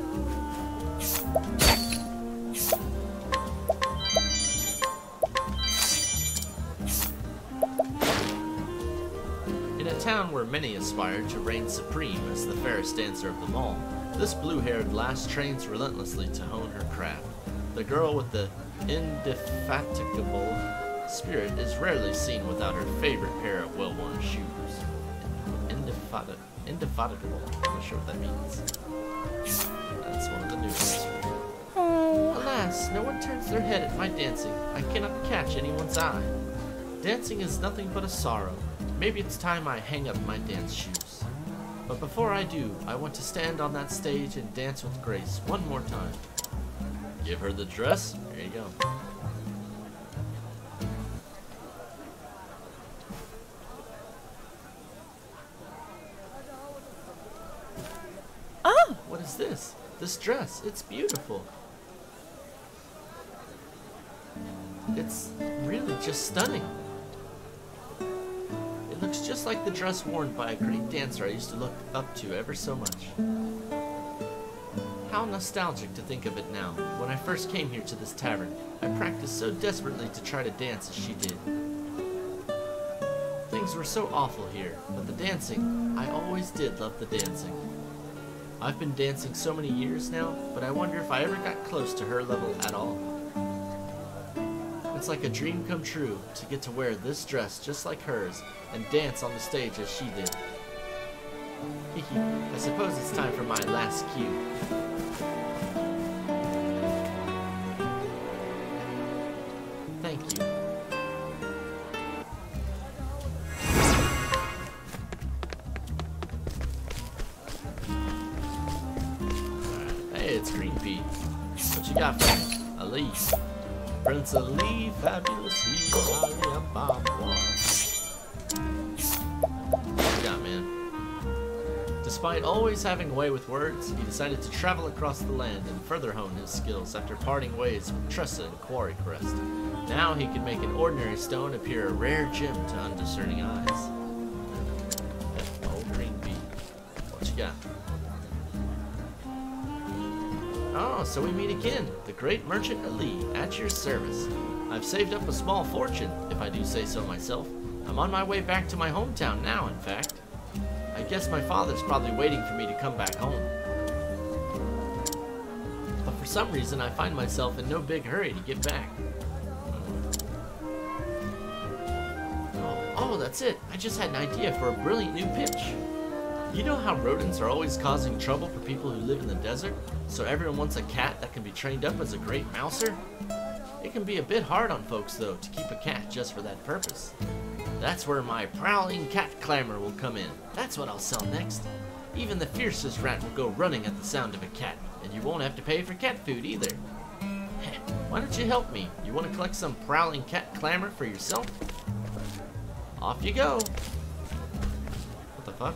In a town where many aspire to reign supreme as the fairest dancer of them all, this blue-haired lass trains relentlessly to hone her craft. The girl with the indefatigable spirit is rarely seen without her favorite pair of well-worn shoes. Indefatigable. I'm not sure what that means. That's one of the new ones. Oh, alas, no one turns their head at my dancing. I cannot catch anyone's eye. Dancing is nothing but a sorrow. Maybe it's time I hang up my dance shoes. But before I do, I want to stand on that stage and dance with grace one more time. Give her the dress. There you go. Oh! What is this? This dress. It's beautiful. It's really just stunning. It looks just like the dress worn by a great dancer I used to look up to ever so much. How nostalgic to think of it now. When I first came here to this tavern, I practiced so desperately to try to dance as she did. Things were so awful here, but the dancing, I always did love the dancing. I've been dancing so many years now, but I wonder if I ever got close to her level at all. It's like a dream come true to get to wear this dress just like hers and dance on the stage as she did. I suppose it's time for my last cue. green pea. What you got for me? Ali. Prince Ali, fabulous he, Ali Ababa. What you got, man? Despite always having a way with words, he decided to travel across the land and further hone his skills after parting ways with Tressa and Quarry Crest. Now he can make an ordinary stone appear a rare gem to undiscerning eyes. Old green pea. What you got? Oh, so we meet again. The great merchant Ali, at your service. I've saved up a small fortune, if I do say so myself. I'm on my way back to my hometown now, in fact. I guess my father's probably waiting for me to come back home. But for some reason, I find myself in no big hurry to get back. Oh, that's it. I just had an idea for a brilliant new pitch. You know how rodents are always causing trouble for people who live in the desert? So everyone wants a cat that can be trained up as a great mouser? It can be a bit hard on folks, though, to keep a cat just for that purpose. That's where my prowling cat clamor will come in. That's what I'll sell next. Even the fiercest rat will go running at the sound of a cat, and you won't have to pay for cat food either. Why don't you help me? You want to collect some prowling cat clamor for yourself? Off you go. What the fuck?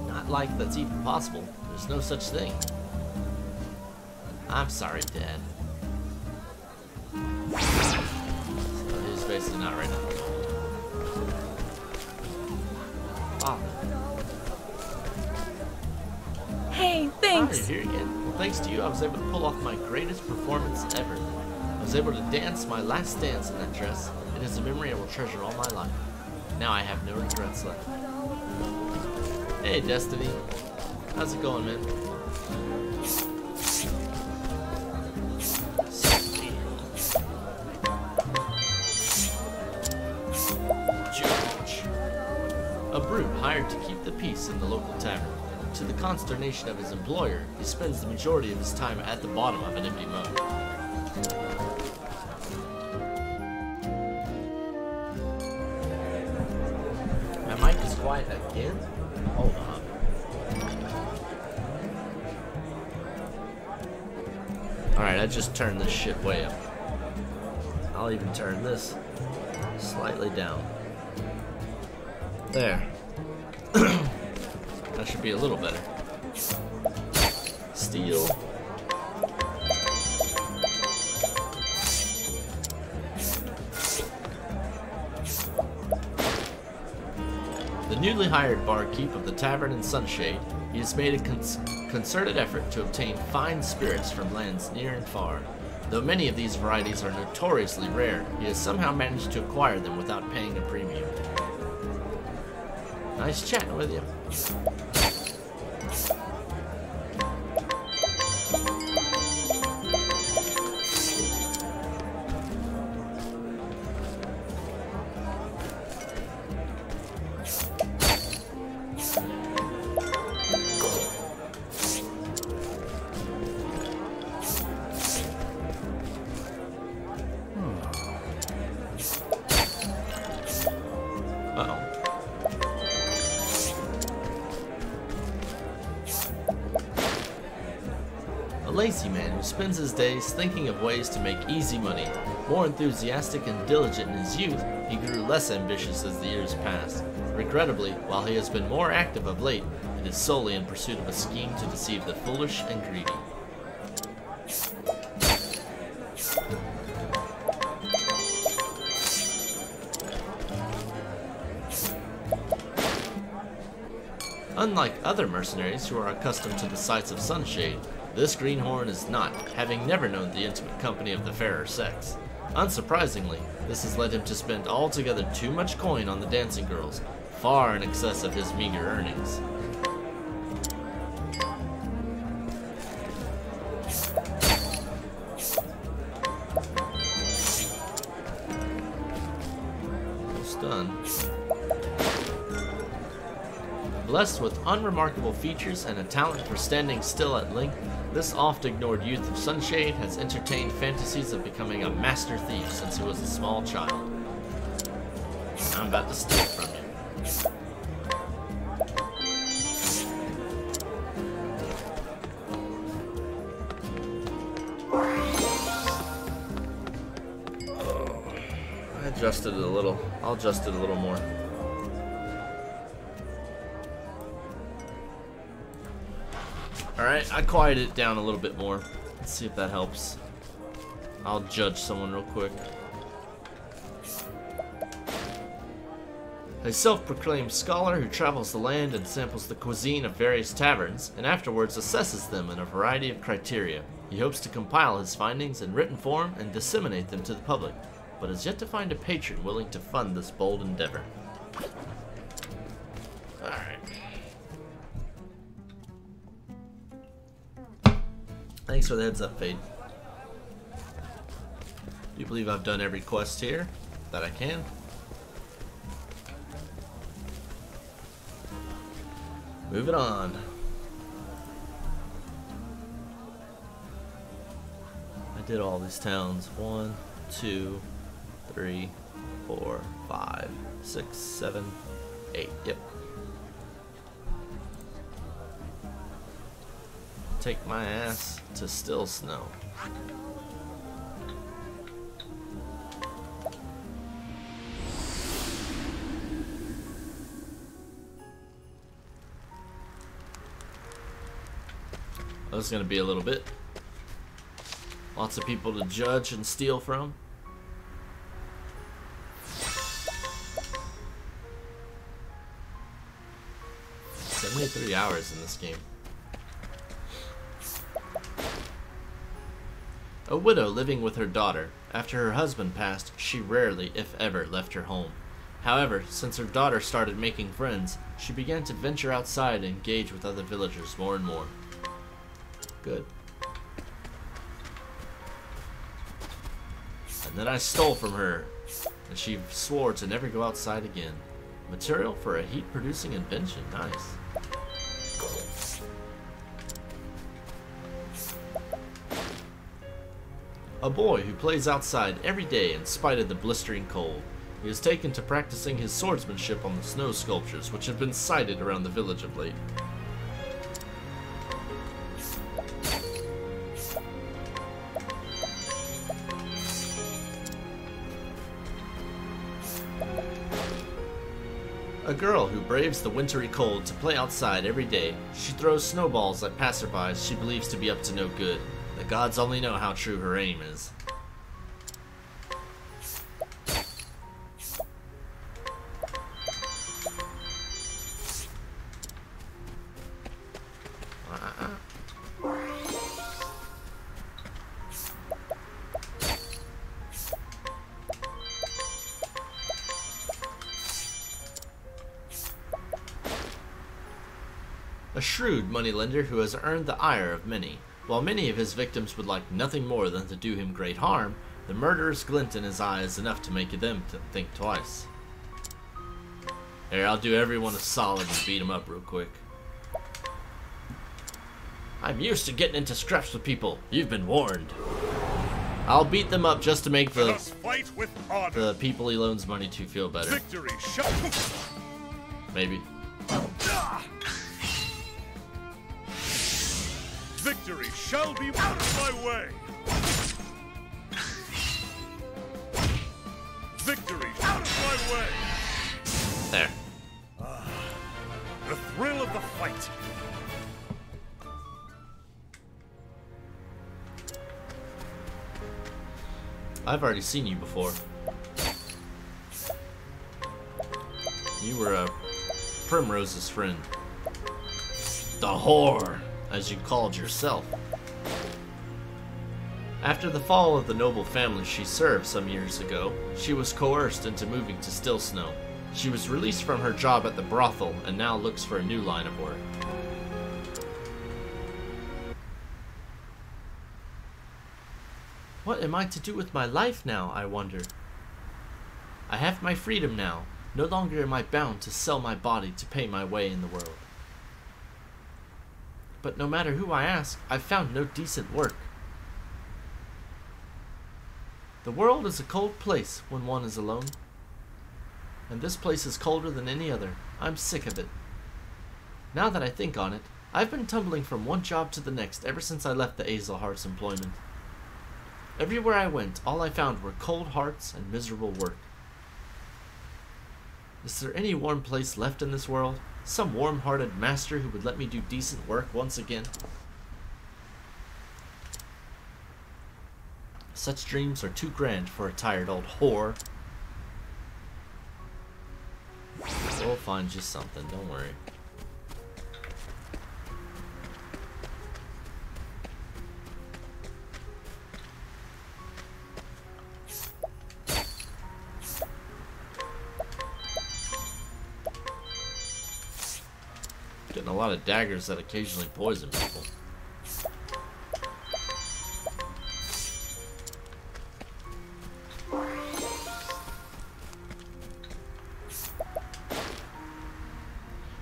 Not like that's even possible. There's no such thing. I'm sorry, Dad. So he's basically not right now. Father. Hey, thanks. Hi, you're here again. Well, thanks to you, I was able to pull off my greatest performance ever. I was able to dance my last dance in that dress. It is a memory I will treasure all my life. Now I have no regrets left. Hey, Destiny. How's it going, man? A brute hired to keep the peace in the local tavern. To the consternation of his employer, he spends the majority of his time at the bottom of an empty mug. My mic is quiet again? Hold on. Alright, I just turned this shit way up. I'll even turn this slightly down. There. That should be a little better. Steel. The newly hired barkeep of the tavern in Sunshade, he has made a concerted effort to obtain fine spirits from lands near and far. Though many of these varieties are notoriously rare, he has somehow managed to acquire them without paying a premium. Nice chatting with you. Uh-oh. A lazy man who spends his days thinking of ways to make easy money. More enthusiastic and diligent in his youth, he grew less ambitious as the years passed. Regrettably, while he has been more active of late, it is solely in pursuit of a scheme to deceive the foolish and greedy. Unlike other mercenaries who are accustomed to the sights of Sunshade, this greenhorn is not, having never known the intimate company of the fairer sex. Unsurprisingly, this has led him to spend altogether too much coin on the dancing girls, far in excess of his meager earnings. Almost done. Blessed with unremarkable features and a talent for standing still at length, this oft-ignored youth of Sunshade has entertained fantasies of becoming a master thief since he was a small child. I'm about to steal from you. adjusted it a little. I'll adjust it a little more. Alright, I quieted it down a little bit more. Let's see if that helps. I'll judge someone real quick. A self-proclaimed scholar who travels the land and samples the cuisine of various taverns, and afterwards assesses them in a variety of criteria. He hopes to compile his findings in written form and disseminate them to the public, but has yet to find a patron willing to fund this bold endeavor. Alright. Thanks for the heads up, Fade. Do you believe I've done every quest here that I can? Moving on. I did all these towns. 1, 2, 3, 4, 5, 6, 7, 8. Yep. Take my ass to Still Snow. This is going to be a little bit. Lots of people to judge and steal from. 73 hours in this game. A widow living with her daughter. After her husband passed, she rarely, if ever, left her home. However, since her daughter started making friends, she began to venture outside and engage with other villagers more and more. Good. And then I stole from her, and she swore to never go outside again. Material for a heat-producing invention. Nice. A boy who plays outside every day in spite of the blistering cold. He is taken to practicing his swordsmanship on the snow sculptures, which have been sighted around the village of late. A girl who braves the wintry cold to play outside every day. She throws snowballs at passersby she believes to be up to no good. The gods only know how true her aim is. A shrewd moneylender who has earned the ire of many. While many of his victims would like nothing more than to do him great harm, the murderer's glint in his eye is enough to make them think twice. Here, I'll do everyone a solid and beat him up real quick. I'm used to getting into scraps with people. You've been warned. I'll beat them up just to make the people he loans money to feel better. Victory Maybe. Victory shall be out of my way. Victory out of my way. There. The thrill of the fight. I've already seen you before. You were Primrose's friend. The whore, as you called yourself. After the fall of the noble family she served some years ago, she was coerced into moving to Still Snow. She was released from her job at the brothel and now looks for a new line of work. What am I to do with my life now, I wonder? I have my freedom now. No longer am I bound to sell my body to pay my way in the world. But no matter who I ask, I've found no decent work. The world is a cold place when one is alone. And this place is colder than any other. I'm sick of it. Now that I think on it, I've been tumbling from one job to the next ever since I left the Azelhart's employment. Everywhere I went, all I found were cold hearts and miserable work. Is there any warm place left in this world? Some warm-hearted master who would let me do decent work once again? Such dreams are too grand for a tired old whore. We'll find you something, don't worry. Getting a lot of daggers that occasionally poison people.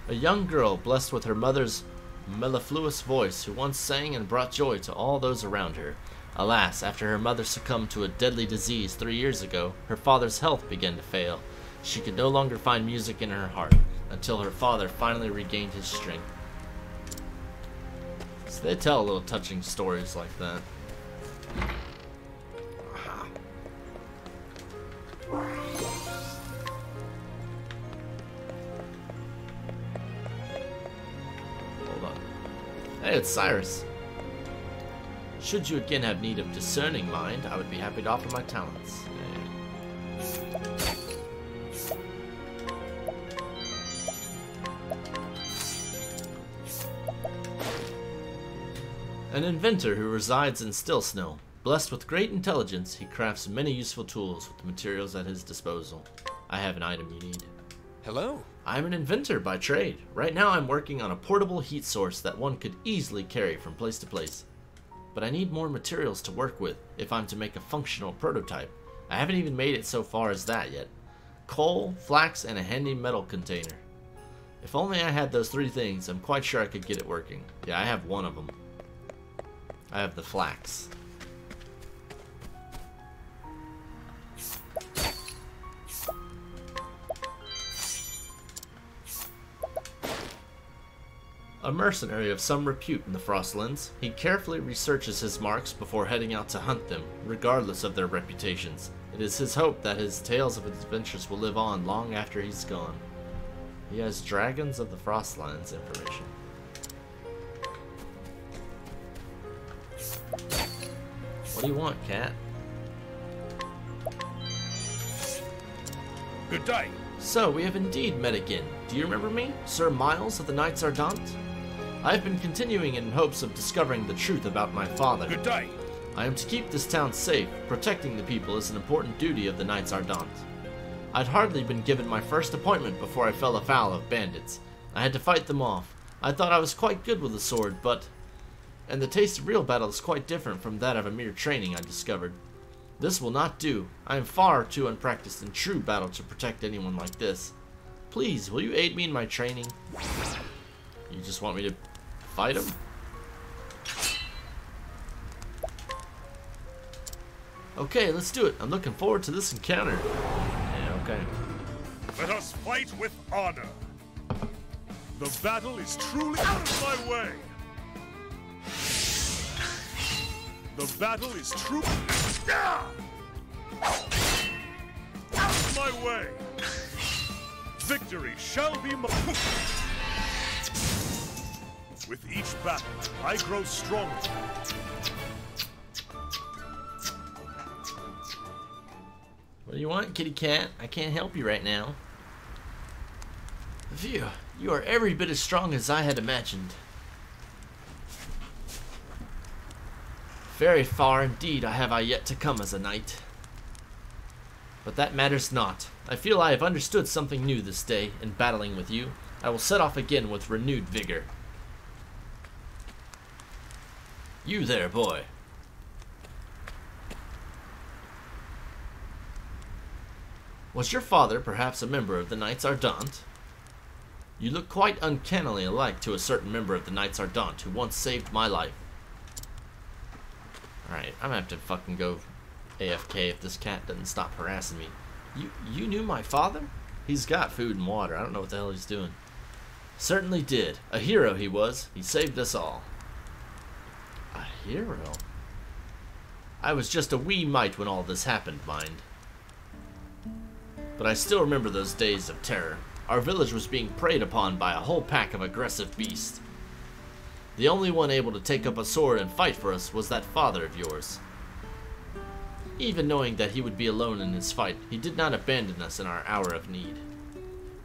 A young girl blessed with her mother's mellifluous voice who once sang and brought joy to all those around her. Alas, after her mother succumbed to a deadly disease 3 years ago, her father's health began to fail. She could no longer find music in her heart until her father finally regained his strength. So they tell little touching stories like that. Hey, it's Cyrus. Should you again have need of discerning mind, I would be happy to offer my talents. An inventor who resides in Still Snow. Blessed with great intelligence, he crafts many useful tools with the materials at his disposal. I have an item you need. Hello. I'm an inventor by trade. Right now I'm working on a portable heat source that one could easily carry from place to place. But I need more materials to work with if I'm to make a functional prototype. I haven't even made it so far as that yet. Coal, flax, and a handy metal container. If only I had those 3 things, I'm quite sure I could get it working. Yeah, I have one of them. I have the flax. A mercenary of some repute in the Frostlands, he carefully researches his marks before heading out to hunt them, regardless of their reputations. It is his hope that his tales of adventures will live on long after he's gone. He has Dragons of the Frostlands information. What do you want, cat? Good day. So, we have indeed met again. Do you remember me? Sir Miles of the Knights Ardent? I have been continuing in hopes of discovering the truth about my father. Good day. I am to keep this town safe. Protecting the people is an important duty of the Knights Ardent. I'd hardly been given my first appointment before I fell afoul of bandits. I had to fight them off. I thought I was quite good with a sword, but... And the taste of real battle is quite different from that of a mere training, I discovered. This will not do. I am far too unpracticed in true battle to protect anyone like this. Please, will you aid me in my training? You just want me to fight him? Okay, let's do it. I'm looking forward to this encounter. Yeah, okay. Let us fight with honor. The battle is truly out of my way. The battle is true. Out of my way. Victory shall be mine. With each battle, I grow stronger. What do you want, kitty cat? I can't help you right now. Phew, you are every bit as strong as I had imagined. Very far indeed have I yet to come as a knight. But that matters not. I feel I have understood something new this day in battling with you. I will set off again with renewed vigor. You there, boy. Was your father perhaps a member of the Knights Ardent? You look quite uncannily alike to a certain member of the Knights Ardent who once saved my life. Alright, I'm gonna have to fucking go AFK if this cat doesn't stop harassing me. You knew my father? He's got food and water. I don't know what the hell he's doing. Certainly did. A hero he was. He saved us all. A hero? I was just a wee mite when all this happened, mind. but I still remember those days of terror. Our village was being preyed upon by a whole pack of aggressive beasts. The only one able to take up a sword and fight for us was that father of yours. Even knowing that he would be alone in his fight, he did not abandon us in our hour of need.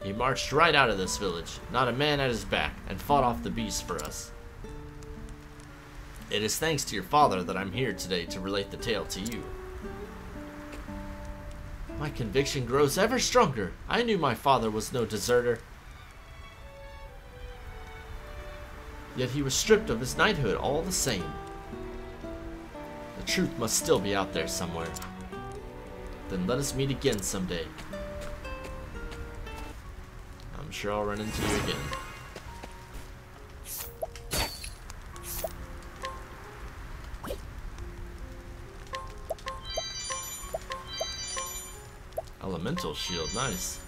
He marched right out of this village, not a man at his back, and fought off the beasts for us. It is thanks to your father that I'm here today to relate the tale to you. My conviction grows ever stronger. I knew my father was no deserter. Yet he was stripped of his knighthood all the same. The truth must still be out there somewhere. Then let us meet again someday. I'm sure I'll run into you again. Elemental shield, nice.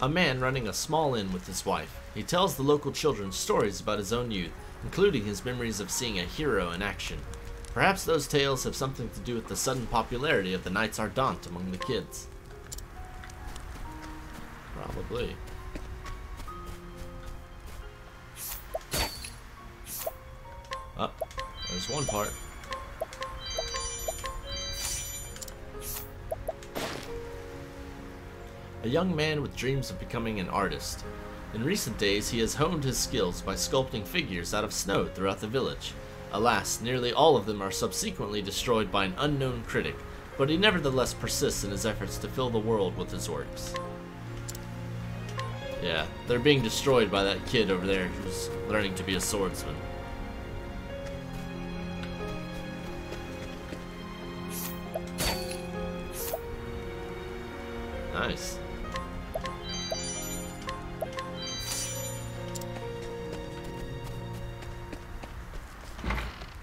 A man running a small inn with his wife. He tells the local children stories about his own youth, including his memories of seeing a hero in action. Perhaps those tales have something to do with the sudden popularity of the Knights Ardent among the kids. Probably. Oh, there's one part. A young man with dreams of becoming an artist. In recent days, he has honed his skills by sculpting figures out of snow throughout the village. Alas, nearly all of them are subsequently destroyed by an unknown critic, but he nevertheless persists in his efforts to fill the world with his works. Yeah, they're being destroyed by that kid over there who's learning to be a swordsman. Nice.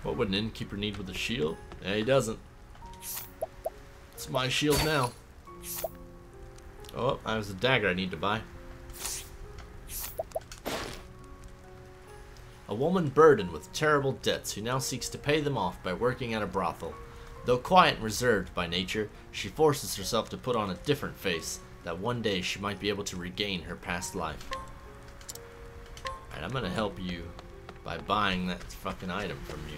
What would an innkeeper need with a shield? Yeah, he doesn't. It's my shield now. Oh, there's a dagger I need to buy. A woman burdened with terrible debts who now seeks to pay them off by working at a brothel. Though quiet and reserved by nature, she forces herself to put on a different face, that one day she might be able to regain her past life. Alright, I'm gonna help you by buying that fucking item from you.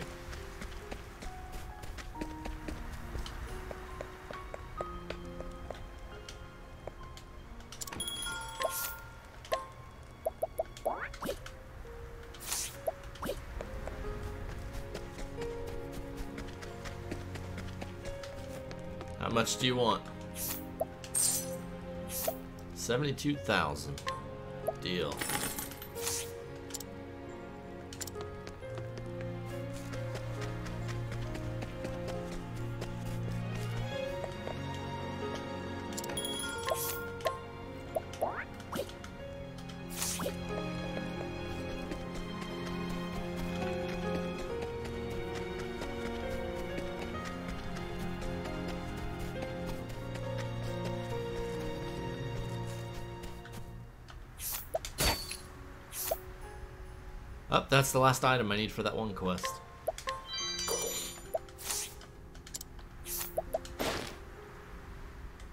How much do you want? 72,000. Deal. Oh, that's the last item I need for that one quest.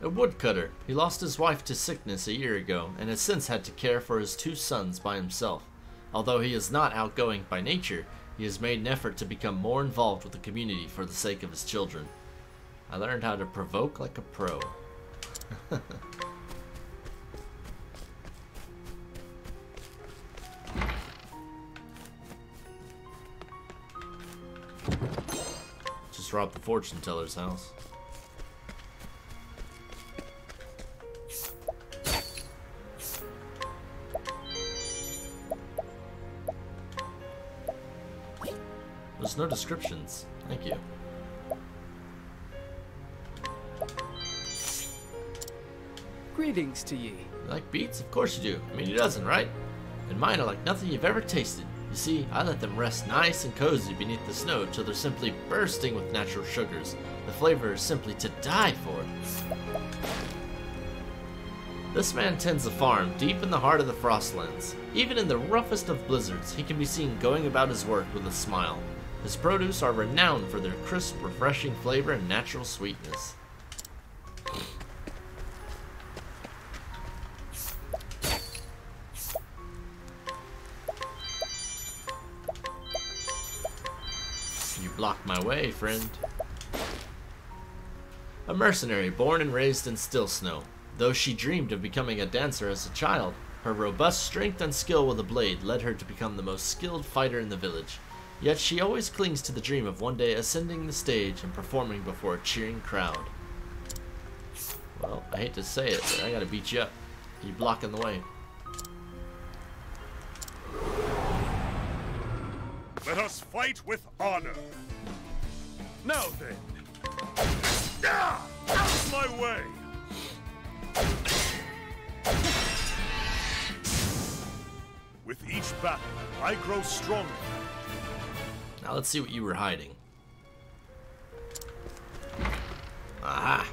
A woodcutter. He lost his wife to sickness a year ago and has since had to care for his 2 sons by himself. Although he is not outgoing by nature, he has made an effort to become more involved with the community for the sake of his children. I learned how to provoke like a pro. Just robbed the fortune teller's house. There's no descriptions. Thank you. Greetings to ye. You like beets? Of course you do. I mean, who doesn't, right? And mine are like nothing you've ever tasted. You see, I let them rest nice and cozy beneath the snow till they're simply bursting with natural sugars. The flavor is simply to die for. This man tends a farm deep in the heart of the Frostlands. Even in the roughest of blizzards, he can be seen going about his work with a smile. His produce are renowned for their crisp, refreshing flavor and natural sweetness. You blocked my way, friend. A mercenary born and raised in Still Snow. Though she dreamed of becoming a dancer as a child, her robust strength and skill with a blade led her to become the most skilled fighter in the village. Yet she always clings to the dream of one day ascending the stage and performing before a cheering crowd. Well, I hate to say it, but I gotta beat you up. You blocking the way. Let us fight with honor. Now then. Ah! Out of my way! With each battle, I grow stronger. Now let's see what you were hiding. Aha!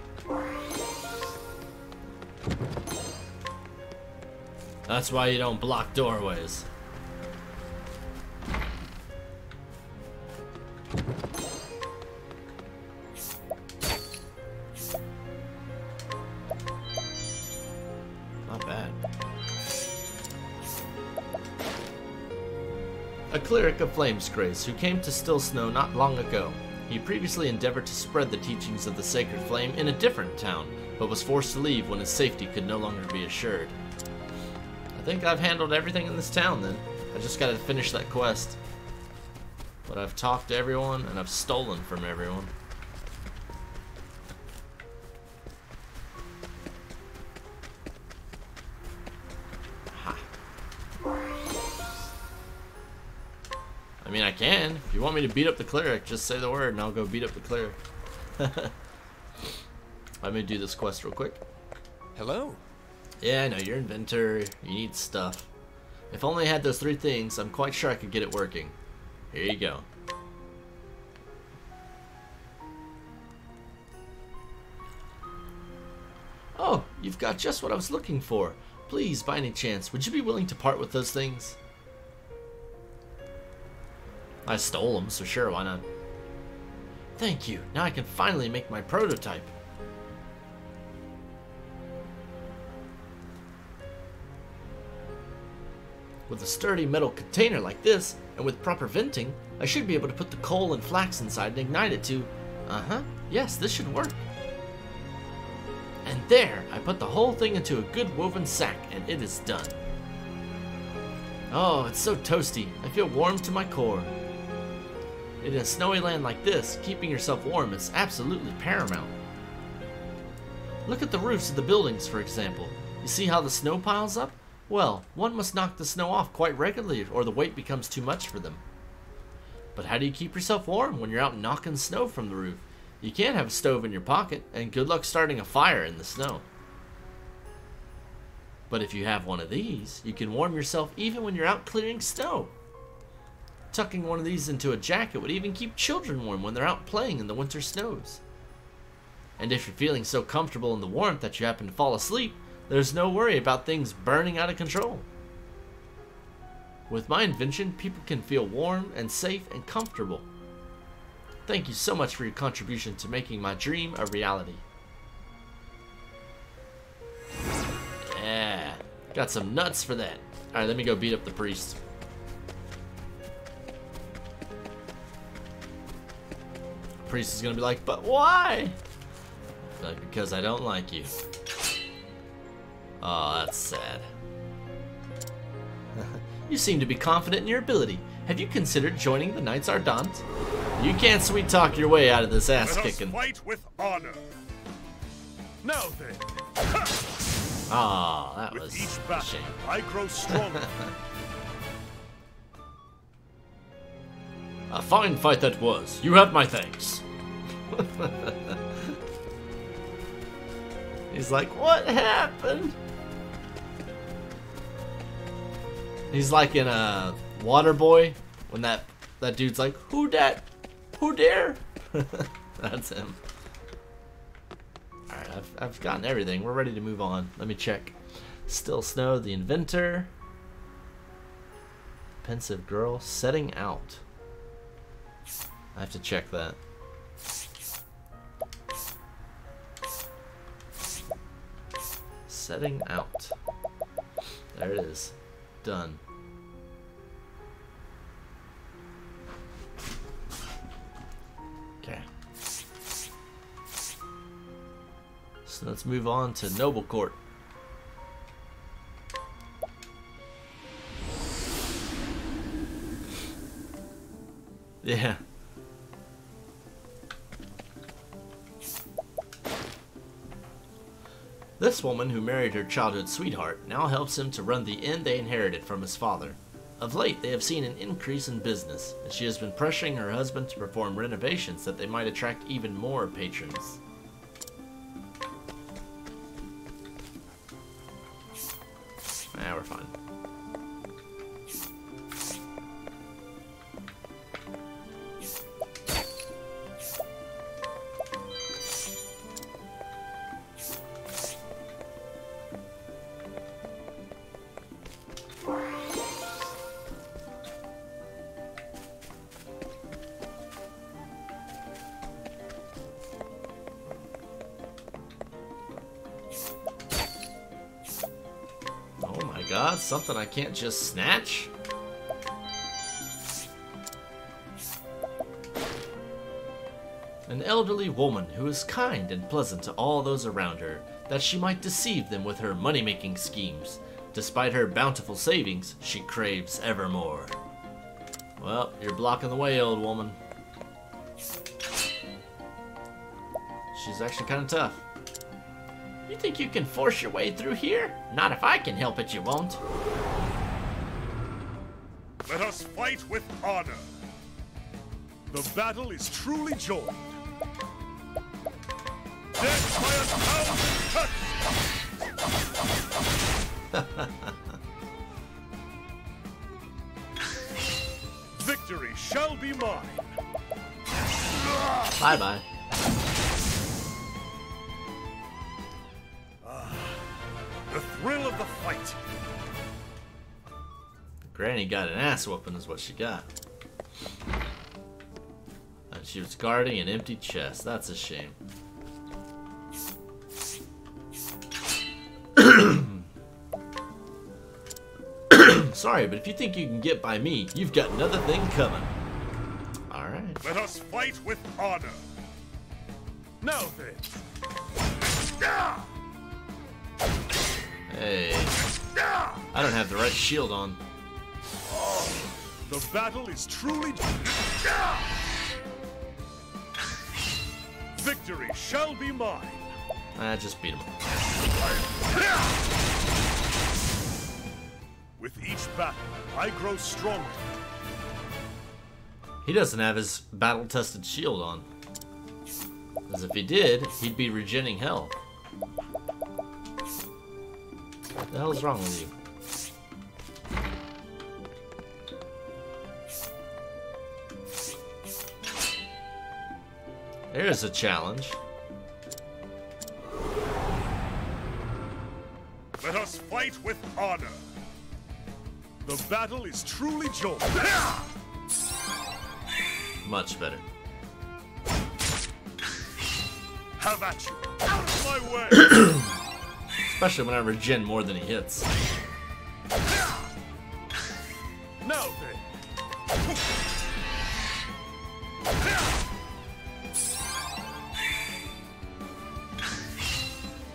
That's why you don't block doorways. Not bad. A cleric of Flame's Grace who came to Still Snow not long ago. He previously endeavored to spread the teachings of the Sacred Flame in a different town, but was forced to leave when his safety could no longer be assured. I think I've handled everything in this town then. I just gotta finish that quest. But I've talked to everyone and I've stolen from everyone. Ha. I mean, I can. If you want me to beat up the cleric, just say the word and I'll go beat up the cleric. Let me do this quest real quick. Hello. Yeah, I know, you're an inventor, you need stuff. If only I had those 3 things, I'm quite sure I could get it working. Here you go. Oh, you've got just what I was looking for. Please, by any chance, would you be willing to part with those things? I stole them, so sure, why not? Thank you. Now I can finally make my prototype. With a sturdy metal container like this, and with proper venting, I should be able to put the coal and flax inside and ignite it to... yes, this should work. And there, I put the whole thing into a good woven sack, and it is done. Oh, it's so toasty. I feel warm to my core. In a snowy land like this, keeping yourself warm is absolutely paramount. Look at the roofs of the buildings, for example. You see how the snow piles up? Well, one must knock the snow off quite regularly or the weight becomes too much for them. But how do you keep yourself warm when you're out knocking snow from the roof? You can't have a stove in your pocket, and good luck starting a fire in the snow. But if you have one of these, you can warm yourself even when you're out clearing snow. Tucking one of these into a jacket would even keep children warm when they're out playing in the winter snows. And if you're feeling so comfortable in the warmth that you happen to fall asleep, there's no worry about things burning out of control. With my invention, people can feel warm and safe and comfortable. Thank you so much for your contribution to making my dream a reality. Yeah, got some nuts for that. Alright, let me go beat up the priest. The priest is gonna be like, but why? Like, because I don't like you. Oh, that's sad. You seem to be confident in your ability. Have you considered joining the Knights Ardent? You can't sweet talk your way out of this ass kicking. Let us fight with honor. Now then. Ah, that With was each a battle, shame. I grow stronger. A fine fight that was. You have my thanks. He's like, what happened? He's like in a Waterboy when that dude's like, who dat? Who dare? That's him. Alright, I've gotten everything. We're ready to move on. Let me check. Still Snow, the inventor. Pensive girl, setting out. I have to check that. Setting out. There it is. Done. Okay. So let's move on to Noble Court. Yeah. This woman, who married her childhood sweetheart, now helps him to run the inn they inherited from his father. Of late, they have seen an increase in business, and she has been pressuring her husband to perform renovations that they might attract even more patrons. Ah, we're fine. God, something I can't just snatch? An elderly woman who is kind and pleasant to all those around her, that she might deceive them with her money-making schemes. Despite her bountiful savings, she craves ever more. Well, you're blocking the way, old woman. She's actually kind of tough. You think you can force your way through here? Not if I can help it, you won't. Let us fight with honor. The battle is truly joined. Death by 1,000 cuts! Victory shall be mine. Bye-bye. The thrill of the fight. Granny got an ass whooping is what she got. And she was guarding an empty chest. That's a shame. Sorry, but if you think you can get by me, you've got another thing coming. Alright. Let us fight with honor. Now then. Hey. I don't have the right shield on. The battle is truly... Victory shall be mine. I just beat him. With each battle, I grow stronger. He doesn't have his battle-tested shield on. Because if he did, he'd be regenning hell. What the hell is wrong with you? There's a challenge. Let us fight with honor. The battle is truly joined. Much better. Have at you. Out of my way. Especially when I regen more than he hits. Now then.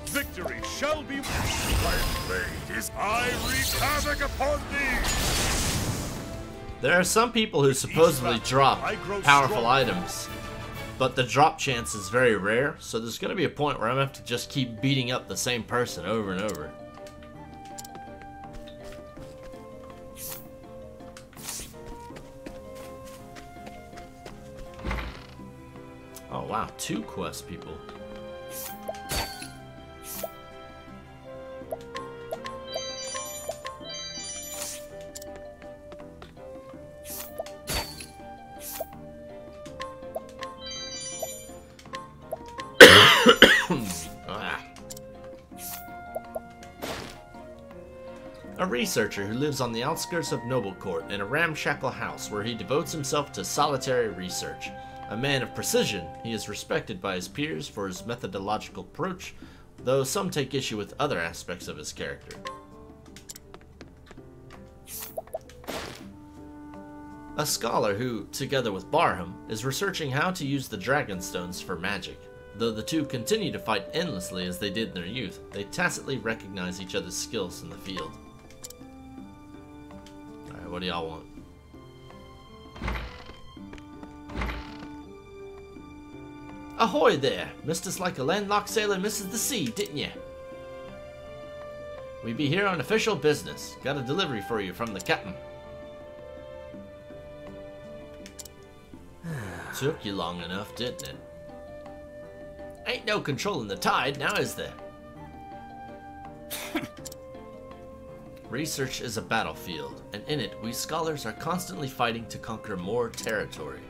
Victory shall be my blade is I wreak havoc upon thee. There are some people who supposedly drop powerful items, but the drop chance is very rare, so there's going to be a point where I'm going to have to just keep beating up the same person over and over. Oh wow, 2 quest people. A researcher who lives on the outskirts of Noblecourt in a ramshackle house where he devotes himself to solitary research. A man of precision, he is respected by his peers for his methodological approach, though some take issue with other aspects of his character. A scholar who, together with Barham, is researching how to use the Dragonstones for magic. Though the two continue to fight endlessly as they did in their youth, they tacitly recognize each other's skills in the field. Alright, what do y'all want? Ahoy there! Missed us like a landlocked sailor misses the sea, didn't ya? We be here on official business. Got a delivery for you from the captain. Took you long enough, didn't it? Ain't no controlling the tide, now is there? Research is a battlefield, and in it, we scholars are constantly fighting to conquer more territory.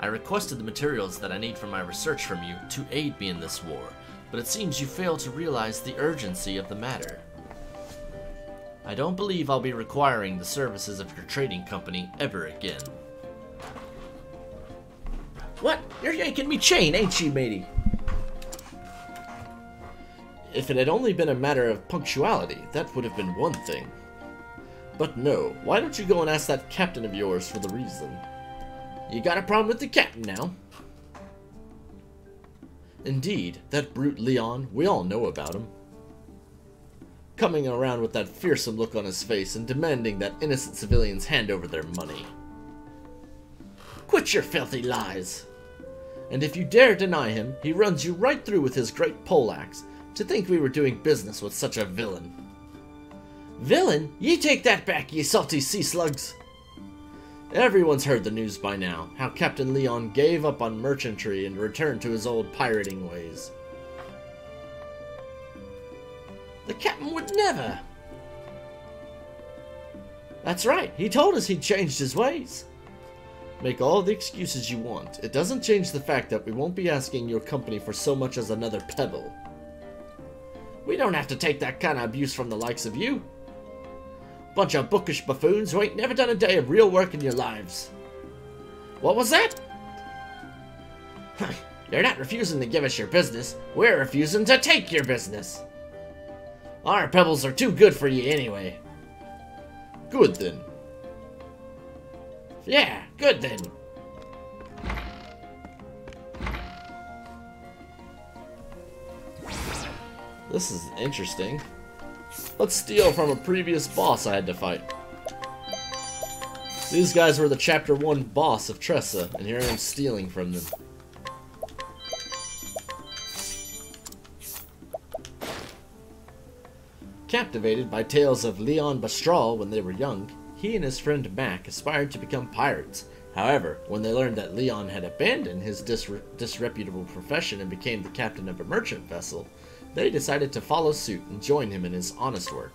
I requested the materials that I need for my research from you to aid me in this war, but it seems you fail to realize the urgency of the matter. I don't believe I'll be requiring the services of your trading company ever again. What? You're yanking me chain, ain't you, matey? If it had only been a matter of punctuality, that would have been one thing. But no, why don't you go and ask that captain of yours for the reason? You got a problem with the captain now? Indeed, that brute Leon, we all know about him. Coming around with that fearsome look on his face and demanding that innocent civilians hand over their money. Quit your filthy lies! And if you dare deny him, he runs you right through with his great poleaxe. To think we were doing business with such a villain. Villain? Ye take that back, ye salty sea slugs! Everyone's heard the news by now, how Captain Leon gave up on merchantry and returned to his old pirating ways. The captain would never! That's right, he told us he'd changed his ways. Make all the excuses you want. It doesn't change the fact that we won't be asking your company for so much as another pebble. We don't have to take that kind of abuse from the likes of you. Bunch of bookish buffoons who ain't never done a day of real work in your lives. What was that? You're not refusing to give us your business. We're refusing to take your business. Our pebbles are too good for you anyway. Good then. Yeah, good then. This is interesting. Let's steal from a previous boss I had to fight. These guys were the Chapter 1 boss of Tressa, and here I am stealing from them. Captivated by tales of Leon Bastral when they were young, he and his friend Mac aspired to become pirates. However, when they learned that Leon had abandoned his disreputable profession and became the captain of a merchant vessel, they decided to follow suit and join him in his honest work.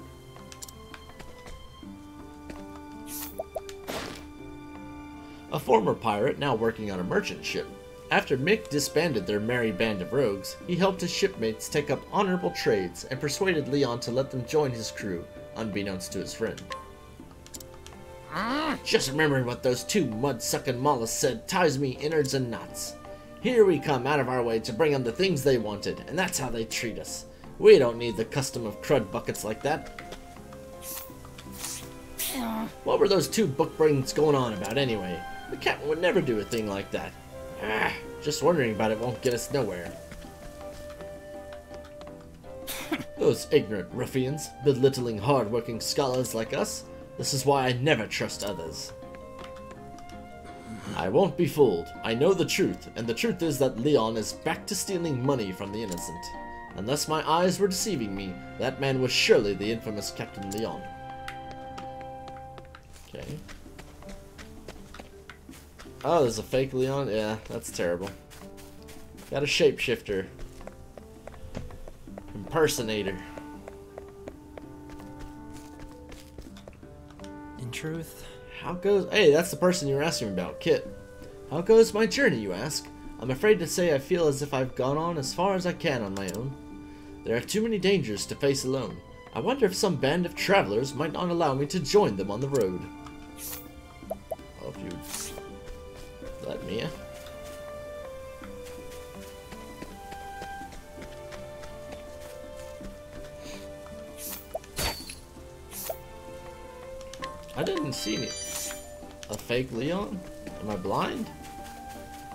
A former pirate now working on a merchant ship. After Mick disbanded their merry band of rogues, he helped his shipmates take up honorable trades and persuaded Leon to let them join his crew, unbeknownst to his friend. Just remembering what those two mud-sucking mollusks said ties me innards and knots. Here we come out of our way to bring them the things they wanted, and that's how they treat us. We don't need the custom of crud buckets like that. What were those two bookbrains going on about anyway? The captain would never do a thing like that. Just wondering about it won't get us nowhere. Those ignorant ruffians, belittling hard-working scholars like us. This is why I never trust others. I won't be fooled. I know the truth, and the truth is that Leon is back to stealing money from the innocent. Unless my eyes were deceiving me, that man was surely the infamous Captain Leon. Okay. Oh, there's a fake Leon? Yeah, that's terrible. Got a shapeshifter. Impersonator. In truth, How goes... Hey, that's the person you were asking about, Kit. How goes my journey, you ask? I'm afraid to say I feel as if I've gone on as far as I can on my own. There are too many dangers to face alone. I wonder if some band of travelers might not allow me to join them on the road. Well, if you'd let me. I didn't see a fake Leon. Am I blind?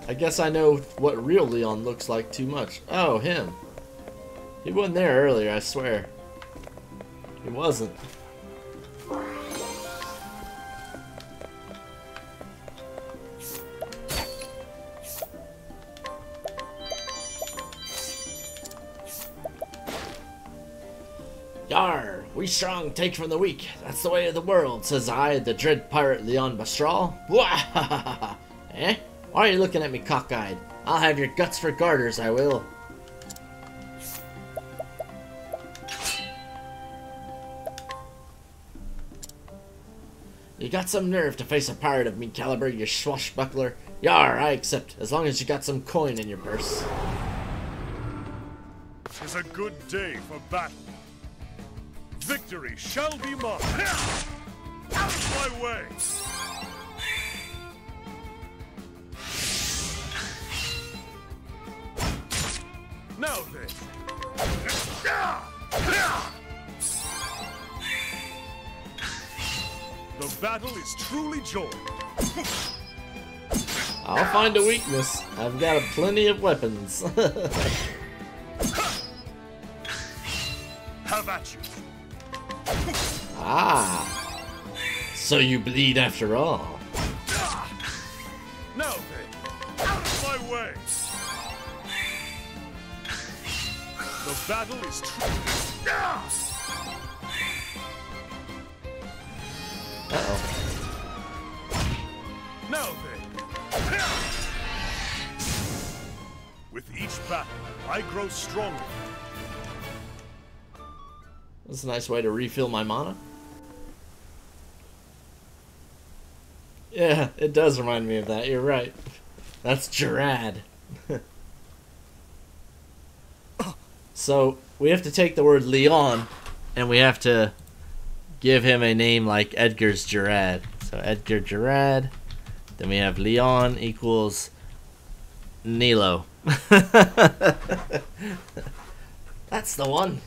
I guess I know what real Leon looks like too much. Oh, him. He wasn't there earlier, I swear. He wasn't. Yar! We strong take from the weak. That's the way of the world, says I, the dread pirate Leon Bastral. Wahahaha! Eh? Why are you looking at me cockeyed? I'll have your guts for garters, I will. You got some nerve to face a pirate of me caliber, you swashbuckler. Yar, I accept, as long as you got some coin in your purse. 'Tis a good day for battle. Victory shall be mine. Out of my way! Now then. The battle is truly joined. I'll find a weakness. I've got plenty of weapons. Have at you. Ah. So you bleed after all. Now then. Out of my way. The battle is true. Uh-oh. Now then. With each battle, I grow stronger. That's a nice way to refill my mana. Yeah, it does remind me of that. You're right. That's Gerard. So, we have to take the word Leon, and we have to give him a name like Edgar's Gerard. So, Edgar Gerard. Then we have Leon equals Nilo. That's the one.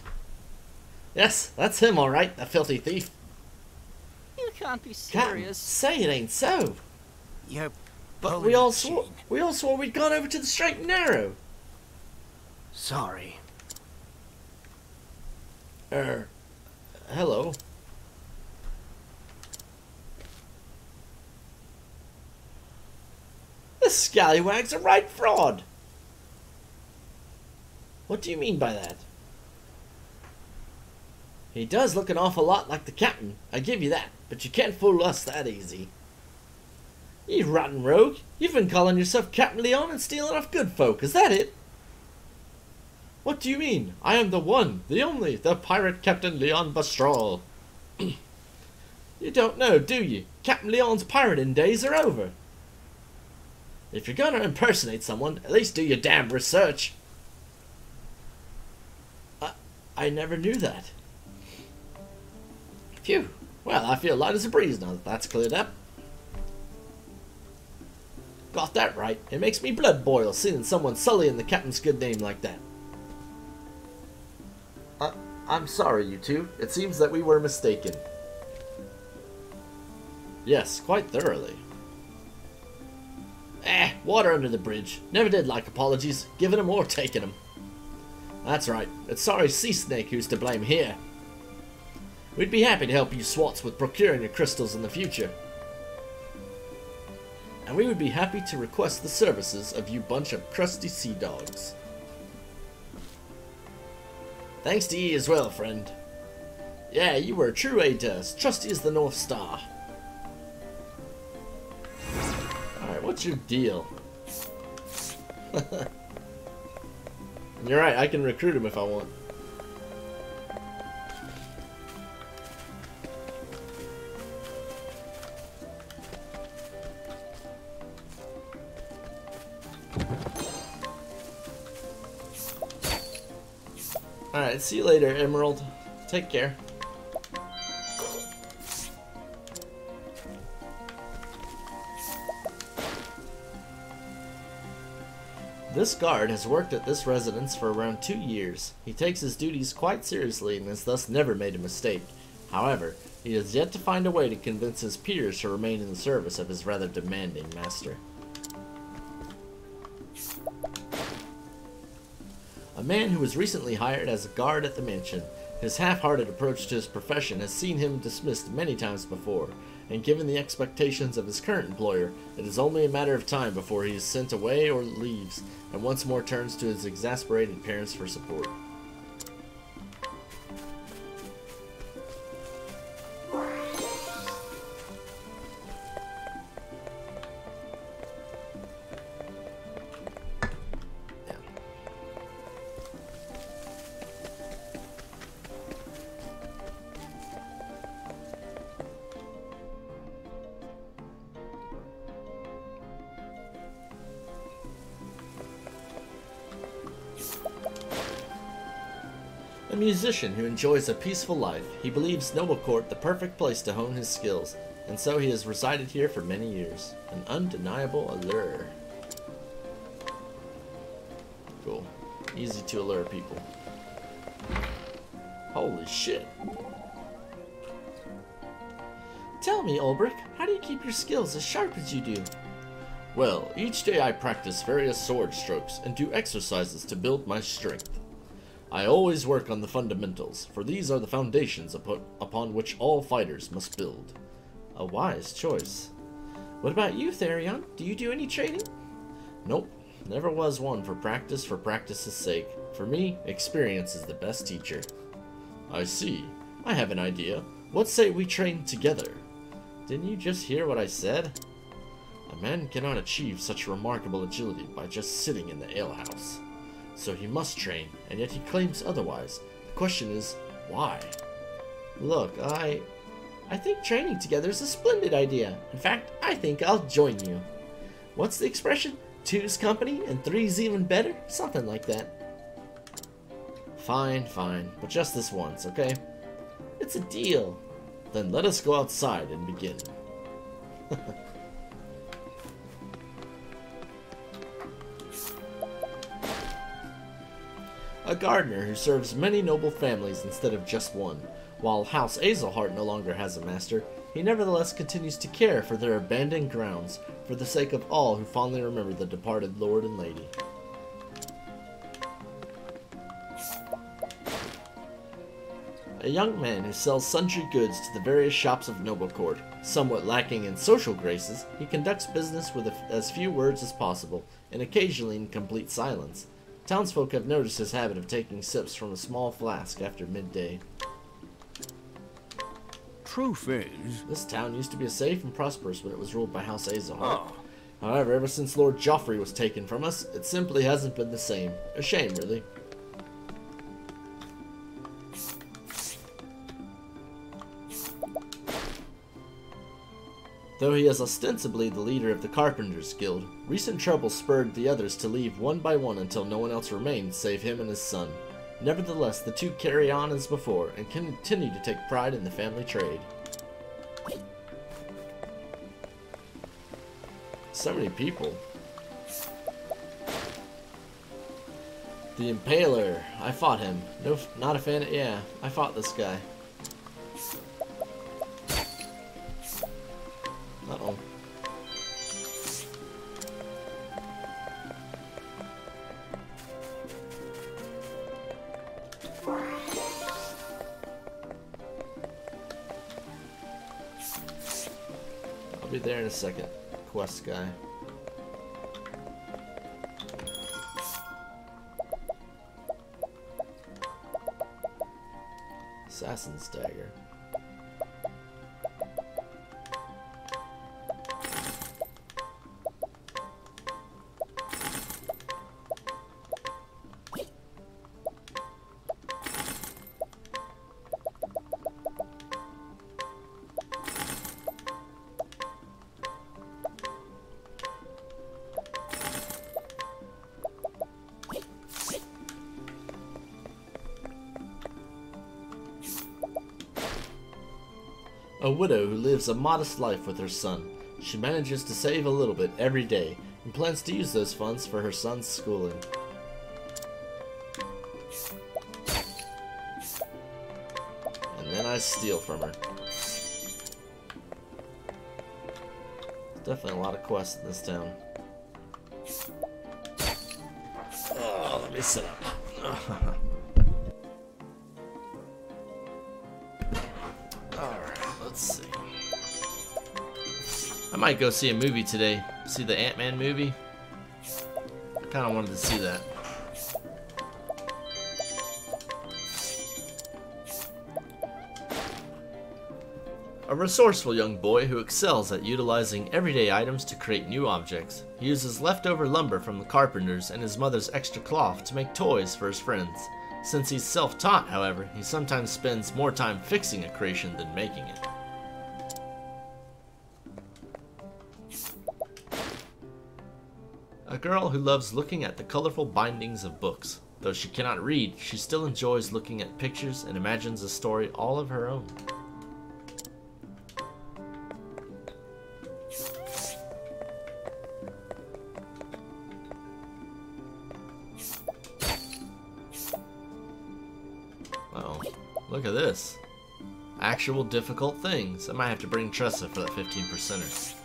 Yes, that's him, all right, the filthy thief. You can't be Captain, serious. say it ain't so. You're But we all swore we'd gone over to the straight and narrow. sorry. Hello. This scallywag's a right fraud. What do you mean by that? He does look an awful lot like the captain, I give you that, but you can't fool us that easy. You rotten rogue, you've been calling yourself Captain Leon and stealing off good folk, is that it? What do you mean? I am the one, the only, the pirate Captain Leon Bastral. You don't know, do you? Captain Leon's pirating days are over. If you're gonna impersonate someone, at least do your damn research. I never knew that. Phew. Well, I feel light as a breeze now that that's cleared up. Got that right. It makes me blood boil seeing someone sullying the captain's good name like that. I'm sorry, you two. It seems that we were mistaken. Yes, quite thoroughly. Water under the bridge. Never did like apologies, giving them or taking them. That's right. It's sorry Sea Snake who's to blame here. We'd be happy to help you swats with procuring your crystals in the future. And we would be happy to request the services of you bunch of crusty sea dogs. Thanks to ye as well, friend. Yeah, you were a true aid to us, trusty as the North Star. Alright, what's your deal? You're right, I can recruit him if I want. Alright, see you later, Emerald. Take care. This guard has worked at this residence for around 2 years. He takes his duties quite seriously and has thus never made a mistake. However, he has yet to find a way to convince his peers to remain in the service of his rather demanding master. A man who was recently hired as a guard at the mansion. His half-hearted approach to his profession has seen him dismissed many times before, and given the expectations of his current employer, it is only a matter of time before he is sent away or leaves, and once more turns to his exasperated parents for support. A musician who enjoys a peaceful life, he believes Noble Court the perfect place to hone his skills, and so he has resided here for many years. An undeniable allure. Cool. Easy to allure people. Holy shit. Tell me, Ulbrich, how do you keep your skills as sharp as you do? Well, each day I practice various sword strokes and do exercises to build my strength. I always work on the fundamentals, for these are the foundations upon which all fighters must build. A wise choice. What about you, Therion? Do you do any training? Nope. Never was one for practice's sake. For me, experience is the best teacher. I see. I have an idea. What say we train together? Didn't you just hear what I said? A man cannot achieve such remarkable agility by just sitting in the alehouse. So he must train, and yet he claims otherwise. The question is, why? Look, I think training together is a splendid idea. In fact, I think I'll join you. What's the expression? Two's company and three's even better? Something like that. Fine, fine, but just this once, okay? It's a deal. Then let us go outside and begin. A gardener who serves many noble families instead of just one. While House Azelhart no longer has a master, he nevertheless continues to care for their abandoned grounds, for the sake of all who fondly remember the departed lord and lady. A young man who sells sundry goods to the various shops of Noble Court. Somewhat lacking in social graces, he conducts business with as few words as possible, and occasionally in complete silence. Townsfolk have noticed his habit of taking sips from a small flask after midday. Truth is, this town used to be safe and prosperous when it was ruled by House Azelhart. However, ever since Lord Joffrey was taken from us, it simply hasn't been the same. A shame, really. Though he is ostensibly the leader of the Carpenters Guild, recent trouble spurred the others to leave one by one until no one else remained save him and his son. Nevertheless, the two carry on as before and continue to take pride in the family trade. So many people. The Impaler. I fought him. No, not a fan. Yeah, I fought this guy. Uh-oh. I'll be there in a second. Quest guy. Assassin's Dagger. A widow who lives a modest life with her son. She manages to save a little bit every day and plans to use those funds for her son's schooling. And then I steal from her. Definitely a lot of quests in this town. Oh, let me sit up. Alright, let's see. I might go see a movie today. See the Ant-Man movie? I kinda wanted to see that. A resourceful young boy who excels at utilizing everyday items to create new objects. He uses leftover lumber from the carpenters and his mother's extra cloth to make toys for his friends. Since he's self-taught, however, he sometimes spends more time fixing a creation than making it. A girl who loves looking at the colorful bindings of books. Though she cannot read, she still enjoys looking at pictures and imagines a story all of her own. Uh-oh. Look at this. Actual difficult things. I might have to bring Tressa for that 15%er.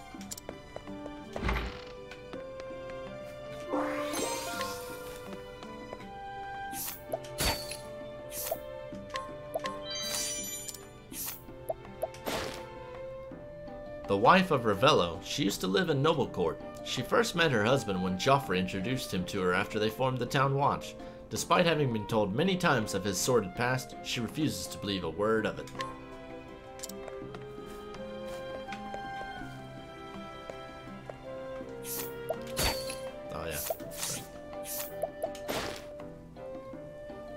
The wife of Ravello, she used to live in Noble Court. She first met her husband when Joffrey introduced him to her after they formed the town watch. Despite having been told many times of his sordid past, she refuses to believe a word of it. Oh yeah.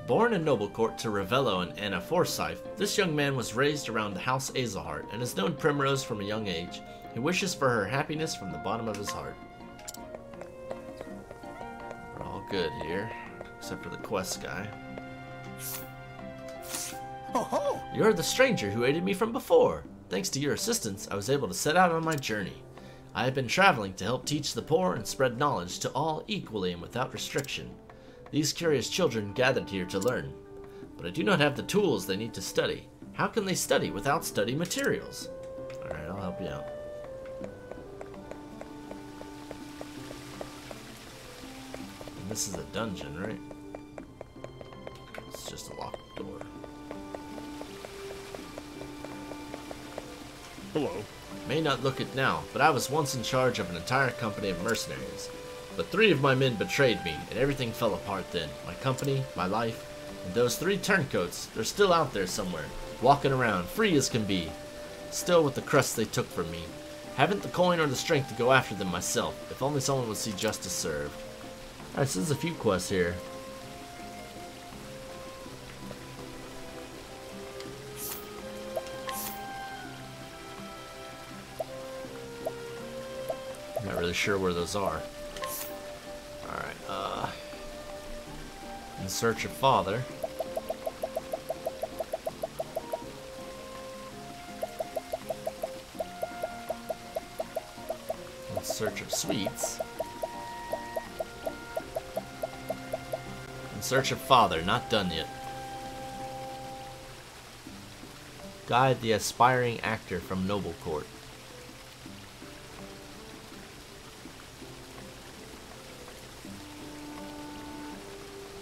Born in Noble Court to Ravello and Anna Forsyth, this young man was raised around the House Azelhart and has known Primrose from a young age. He wishes for her happiness from the bottom of his heart. We're all good here, except for the quest guy. Oh, You're the stranger who aided me from before. Thanks to your assistance, I was able to set out on my journey. I have been traveling to help teach the poor and spread knowledge to all equally and without restriction. These curious children gathered here to learn, but I do not have the tools they need to study. How can they study without study materials? Alright, I'll help you out. And this is a dungeon, right? It's just a locked door. Hello. May not look it now, but I was once in charge of an entire company of mercenaries. But 3 of my men betrayed me, and everything fell apart then. My company, my life, and those 3 turncoats, they're still out there somewhere, walking around, free as can be. Still with the crust they took from me. Haven't the coin or the strength to go after them myself. If only someone would see justice served. Alright, so there's a few quests here. I'm not really sure where those are. Alright, in search of father. In search of sweets. In search of father, not done yet. Guide the aspiring actor from Noble Court.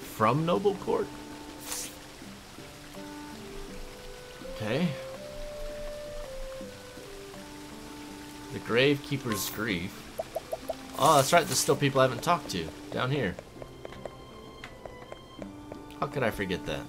From Noble Court? Okay. The Gravekeeper's Grief. Oh, that's right, there's still people I haven't talked to. Down here. How could I forget that?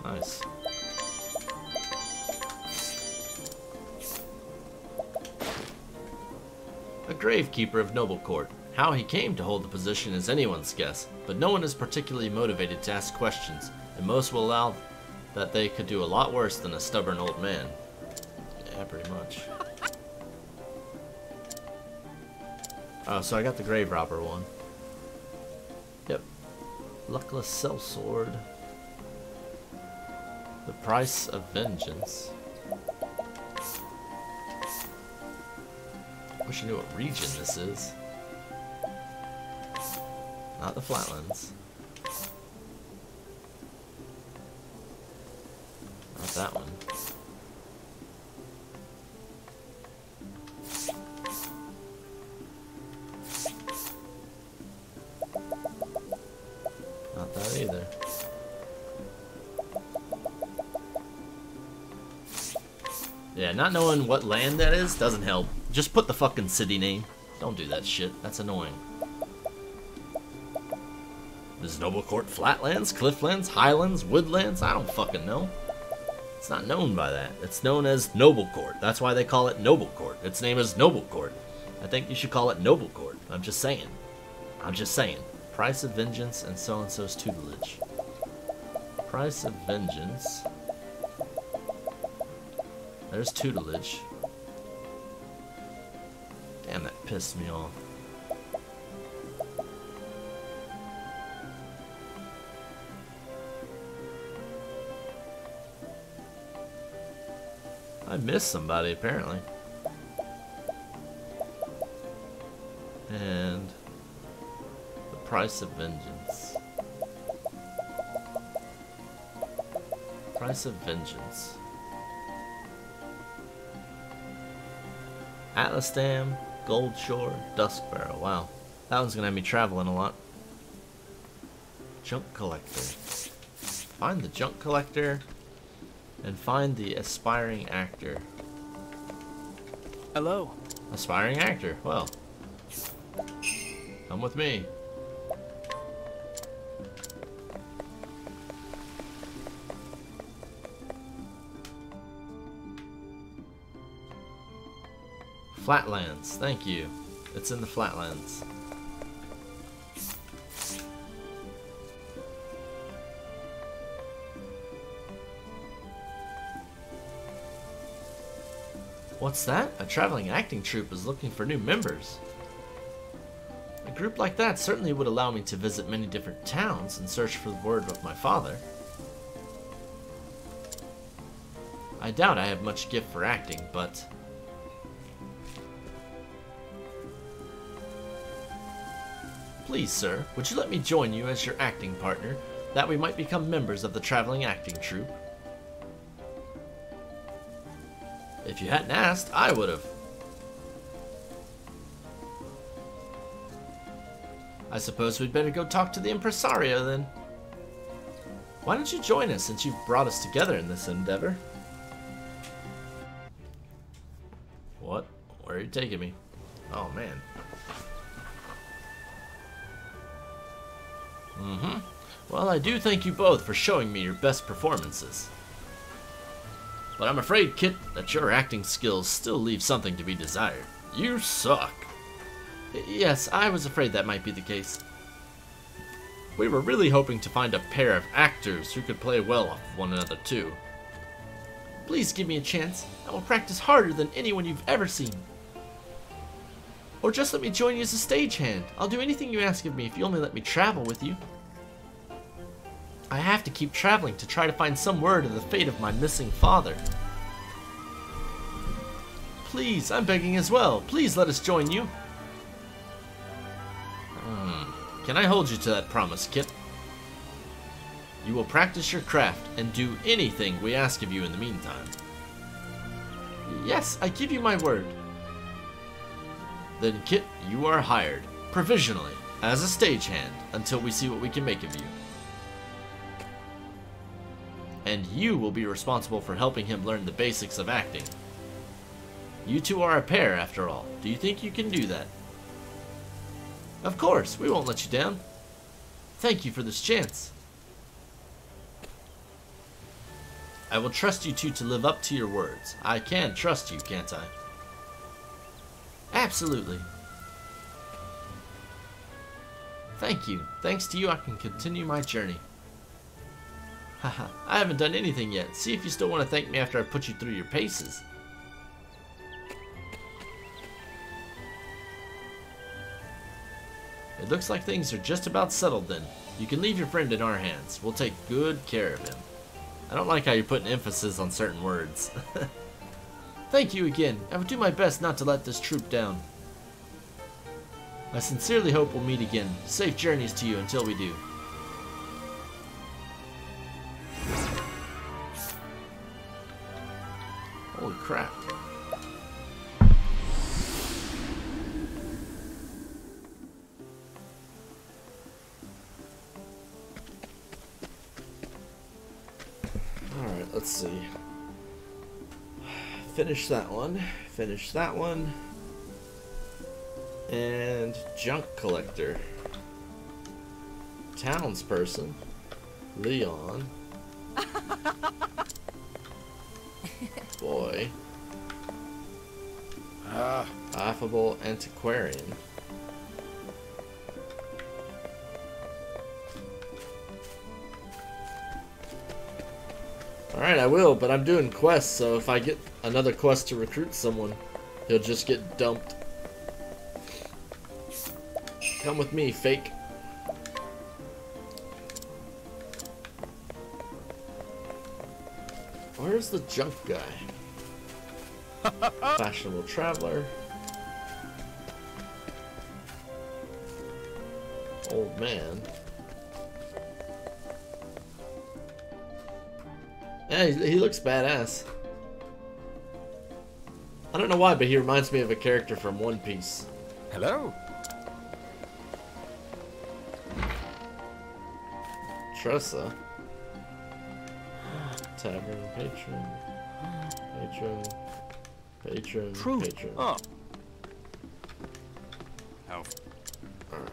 Nice. A Gravekeeper of Noble Court. How he came to hold the position is anyone's guess, but no one is particularly motivated to ask questions, and most will allow that they could do a lot worse than a stubborn old man. Yeah, pretty much. Oh, so I got the grave robber one. Yep. Luckless sellsword. The price of vengeance. Wish I knew what region this is. Not the Flatlands. Not that one. Not that either. Yeah, not knowing what land that is doesn't help. Just put the fucking city name. Don't do that shit. That's annoying. Is Noblecourt Flatlands, Clifflands, Highlands, Woodlands? I don't fucking know. It's not known by that. It's known as Noblecourt. That's why they call it Noblecourt. Its name is Noblecourt. I think you should call it Noblecourt. I'm just saying. I'm just saying. Price of vengeance and so-and-so's tutelage. Price of vengeance. There's tutelage. Damn, that pissed me off. I missed somebody, apparently. And the price of vengeance. Price of vengeance. Atlas Dam, Gold Shore, Dusk Barrow. Wow, that one's gonna have me traveling a lot. Junk collector. Find the junk collector. And find the aspiring actor. Hello. Aspiring actor. Well, come with me. Flatlands. Thank you. It's in the Flatlands. What's that? A traveling acting troupe is looking for new members. A group like that certainly would allow me to visit many different towns and search for the word of my father. I doubt I have much gift for acting, but... Please, sir, would you let me join you as your acting partner, that we might become members of the traveling acting troupe? If you hadn't asked, I would have. I suppose we'd better go talk to the impresario then. Why don't you join us since you've brought us together in this endeavor? What? Where are you taking me? Oh, man. Well, I do thank you both for showing me your best performances. But I'm afraid, Kit, that your acting skills still leave something to be desired. You suck. Yes, I was afraid that might be the case. We were really hoping to find a pair of actors who could play well off of one another, too. Please give me a chance. I will practice harder than anyone you've ever seen. Or just let me join you as a stagehand. I'll do anything you ask of me if you only let me travel with you. I have to keep traveling to try to find some word of the fate of my missing father. Please, I'm begging as well. Please let us join you. Can I hold you to that promise, Kit? You will practice your craft and do anything we ask of you in the meantime. Yes, I give you my word. Then, Kit, you are hired, provisionally, as a stagehand, until we see what we can make of you. And you will be responsible for helping him learn the basics of acting. You two are a pair, after all. Do you think you can do that? Of course, we won't let you down. Thank you for this chance. I will trust you two to live up to your words. I can trust you, can't I? Absolutely. Thank you. Thanks to you, I can continue my journey. Haha, I haven't done anything yet. See if you still want to thank me after I put you through your paces. It looks like things are just about settled then. You can leave your friend in our hands. We'll take good care of him. I don't like how you're putting emphasis on certain words. Thank you again. I will do my best not to let this troop down. I sincerely hope we'll meet again. Safe journeys to you until we do. Holy crap. Alright, let's see. Finish that one. Finish that one. And junk collector. Townsperson. Leon. Boy. Affable antiquarian. Alright, I will, but I'm doing quests, so if I get another quest to recruit someone, he'll just get dumped. Come with me, fake. Where's the junk guy? Fashionable traveler. Old man. Yeah, he looks badass. I don't know why, but he reminds me of a character from One Piece. Hello. Tressa. Tavern patron. Patron. True. Patron. Oh. How? Alright.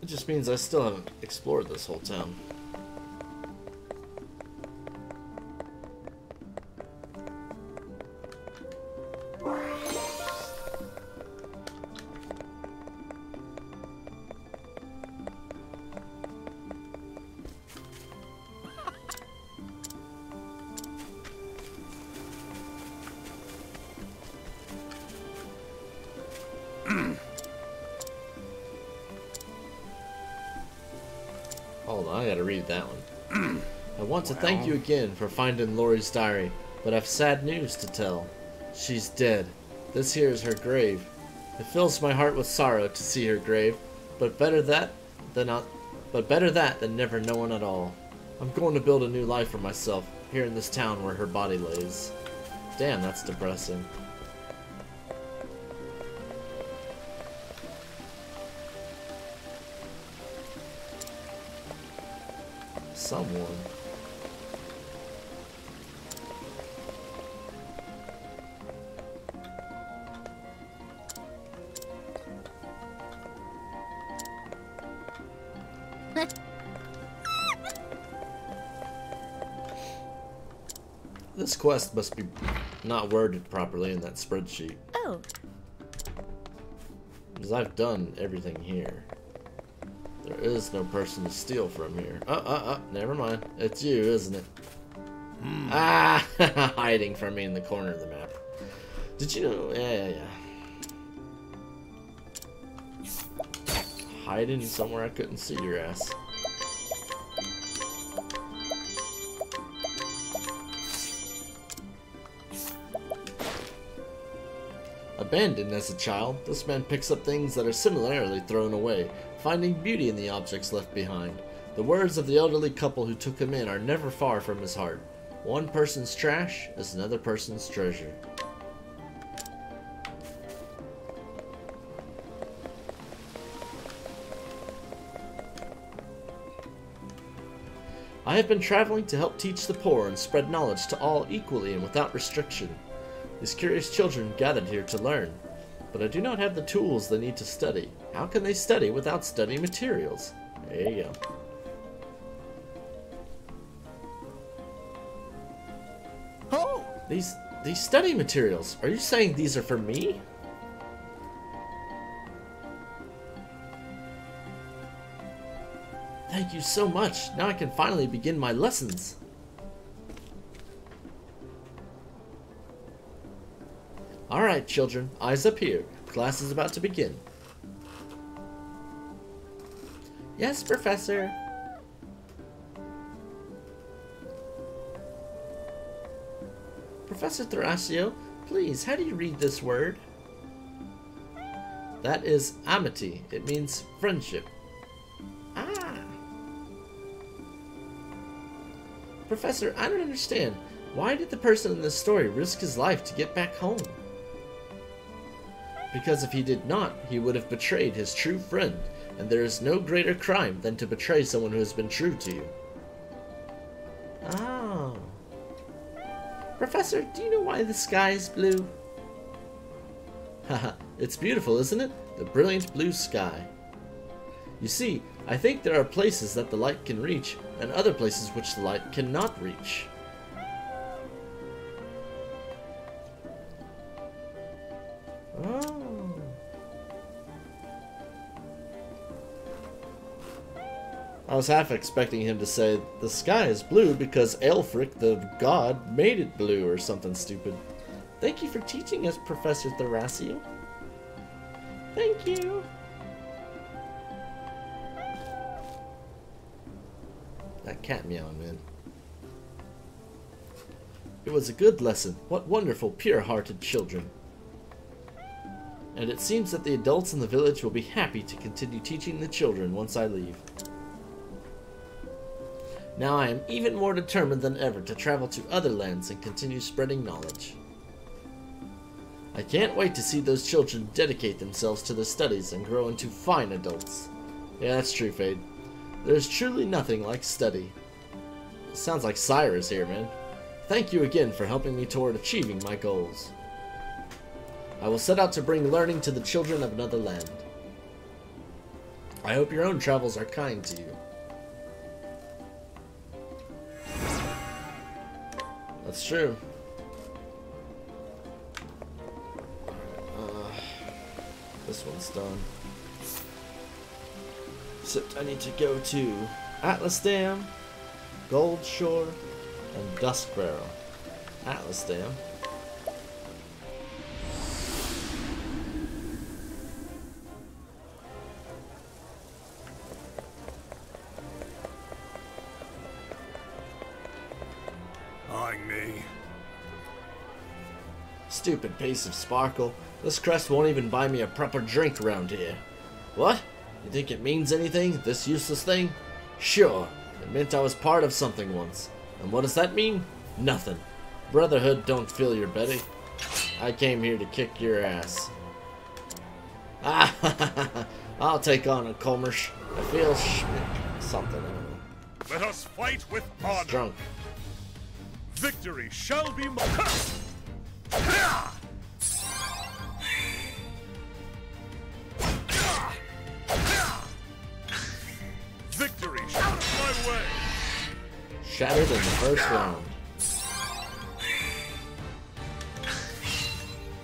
It just means I still haven't explored this whole town. Hold on, I gotta read that one. I want to thank you again for finding Lori's diary, but I've sad news to tell. She's dead. This here is her grave. It fills my heart with sorrow to see her grave, but better that than never knowing at all. I'm going to build a new life for myself here in this town where her body lays. Damn, that's depressing. Someone. This quest must be not worded properly in that spreadsheet. Oh. Because I've done everything here. There is no person to steal from here. Never mind. It's you, isn't it? Ah, hiding from me in the corner of the map. Did you know? Yeah. Hiding somewhere I couldn't see your ass. Abandoned as a child, this man picks up things that are similarly thrown away, finding beauty in the objects left behind. The words of the elderly couple who took him in are never far from his heart. One person's trash is another person's treasure. I have been traveling to help teach the poor and spread knowledge to all equally and without restriction. These curious children gathered here to learn, but I do not have the tools they need to study. How can they study without study materials? There you go. Oh! These study materials, are you saying these are for me? Thank you so much. Now I can finally begin my lessons. Alright, children. Eyes up here. Class is about to begin. Yes, Professor. Professor Thrasio, please, how do you read this word? That is amity. It means friendship. Ah. Professor, I don't understand. Why did the person in this story risk his life to get back home? Because if he did not, he would have betrayed his true friend, and there is no greater crime than to betray someone who has been true to you. Oh. Professor, do you know why the sky is blue? Haha, it's beautiful, isn't it? The brilliant blue sky. You see, I think there are places that the light can reach, and other places which the light cannot reach. Oh. I was half expecting him to say, the sky is blue because Aelfric, the god, made it blue or something stupid. Thank you for teaching us, Professor Thrasio. Thank you. That cat meowing, man. It was a good lesson. What wonderful, pure-hearted children. And it seems that the adults in the village will be happy to continue teaching the children once I leave. Now I am even more determined than ever to travel to other lands and continue spreading knowledge. I can't wait to see those children dedicate themselves to their studies and grow into fine adults. Yeah, that's true, Fade. There's truly nothing like study. Sounds like Cyrus here, man. Thank you again for helping me toward achieving my goals. I will set out to bring learning to the children of another land. I hope your own travels are kind to you. That's true. This one's done. Except I need to go to Atlas Dam, Gold Shore, and Dusk Barrel. Atlas Dam. Eyeing me. Stupid piece of sparkle. This crest won't even buy me a proper drink around here. What? You think it means anything, this useless thing? Sure, it meant I was part of something once. And what does that mean? Nothing. Brotherhood don't fill your belly. I came here to kick your ass. Ah, I'll take on a Commersh. I feel something. I don't know. Let us fight with honor. He's drunk. Victory shall be mine. Victory out of my way. Shattered in the first round.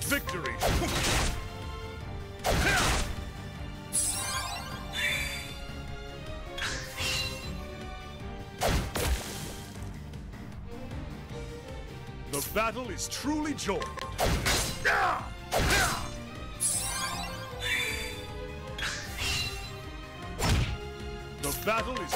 Victory. The battle is truly joined. The battle is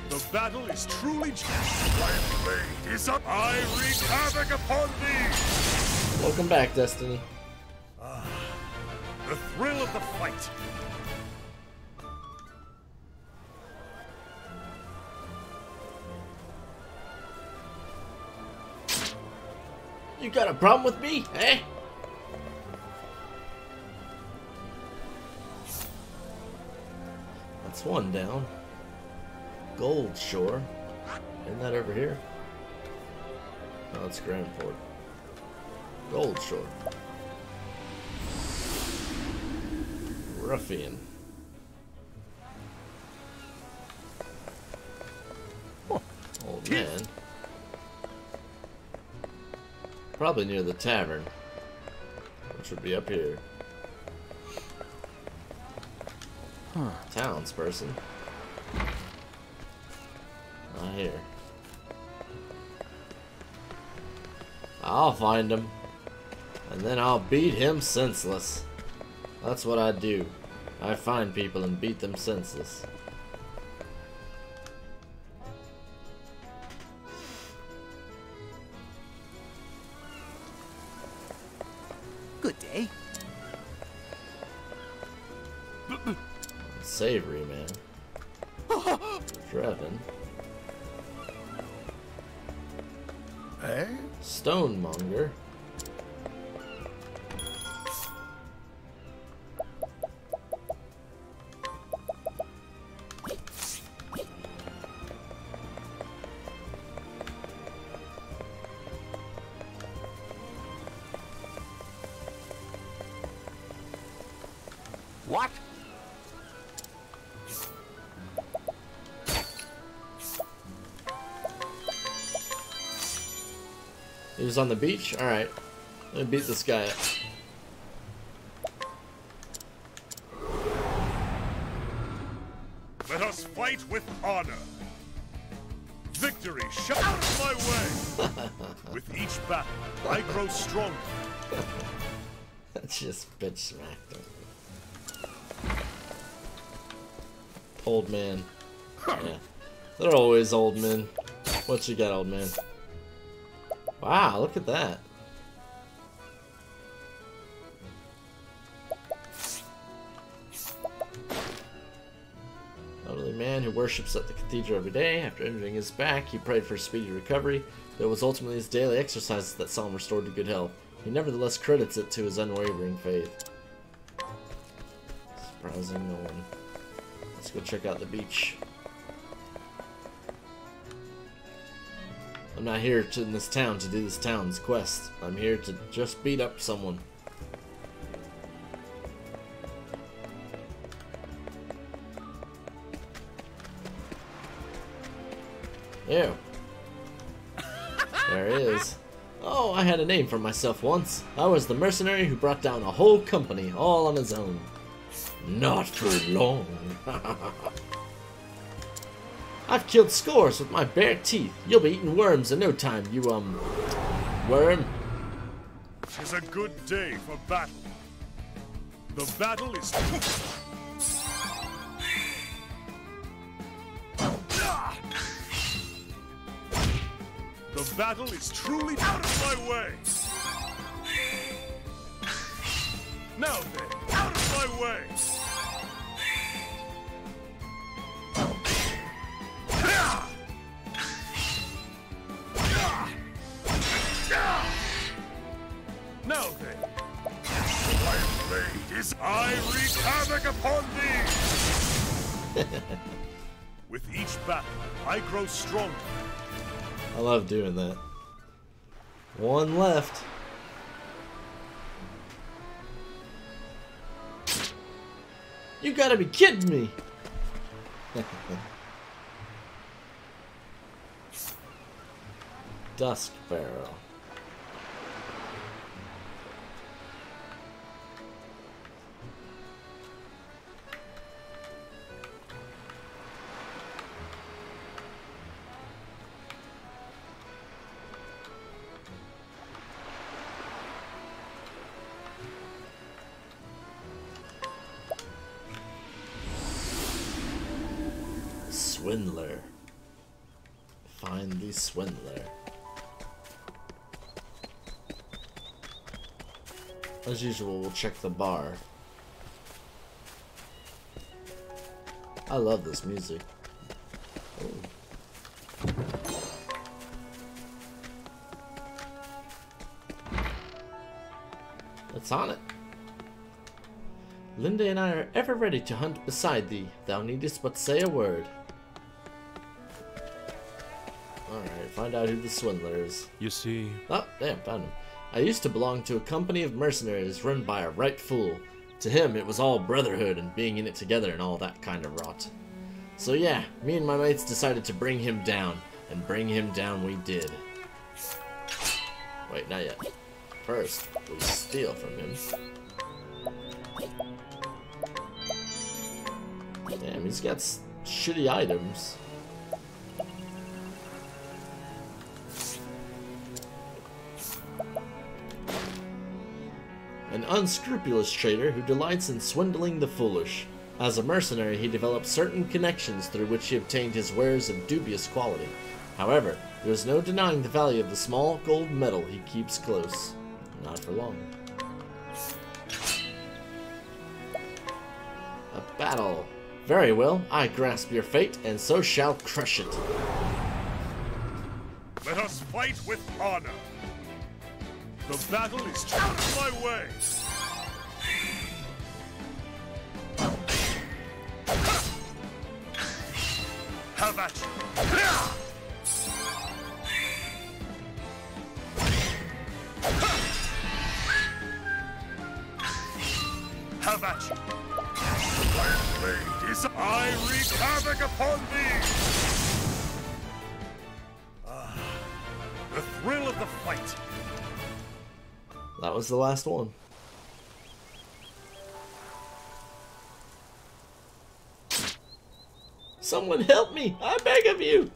The battle is truly my blade is up. I wreak havoc upon thee. Welcome back, Destiny. The thrill of the fight. You got a problem with me, eh? That's one down. Gold Shore. Isn't that over here? No, it's Grandport. Gold Shore. Ruffian. Old man. Probably near the tavern, which would be up here. Huh. Townsperson. Not here. I'll find him, and then I'll beat him senseless. That's what I do. I find people and beat them senseless. Good day. Savory, man. Trevin. Eh? Stonemonger. What? He was on the beach? Alright. Let me beat this guy up. Let us fight with honor. Victory shall out of my way. With each battle, I grow stronger. That's just bitch smacked him. Old man. Yeah. They're always old men. What you got, old man? Wow, look at that. Elderly man who worships at the cathedral every day. After injuring his back, he prayed for a speedy recovery, but it was ultimately his daily exercises that saw him restored to good health. He nevertheless credits it to his unwavering faith. Surprising no one. Let's go check out the beach. I'm not here in this town to do this town's quest. I'm here to just beat up someone. Ew. There he is. Oh, I had a name for myself once. I was the mercenary who brought down a whole company all on his own. Not for long. I've killed scores with my bare teeth. You'll be eating worms in no time, you, worm. 'Tis a good day for battle. The battle is The battle is truly out of my way. Now then, out of my way. Now then, my blade is I wreak havoc upon thee. With each battle, I grow stronger. I love doing that. One left. You gotta be kidding me! Dusk Barrel. Swindler. Find the swindler. As usual, we'll check the bar. I love this music. Oh. What's on it? Linda and I are ever ready to hunt beside thee. Thou needest but say a word. Alright, find out who the swindler is. You see, Oh, damn, found him. I used to belong to a company of mercenaries run by a right fool. To him, it was all brotherhood and being in it together and all that kind of rot. So yeah, me and my mates decided to bring him down, and bring him down we did. Wait, not yet. First, we steal from him. Damn, he's got shitty items. An unscrupulous trader who delights in swindling the foolish. As a mercenary, he developed certain connections through which he obtained his wares of dubious quality. However, there is no denying the value of the small gold medal he keeps close. Not for long. A battle. Very well, I grasp your fate, and so shall crush it. Let us fight with honor. The battle is out of my way. Have at you. Have at you. I wreak havoc upon thee. The thrill of the fight. That was the last one. Someone help me! I beg of you!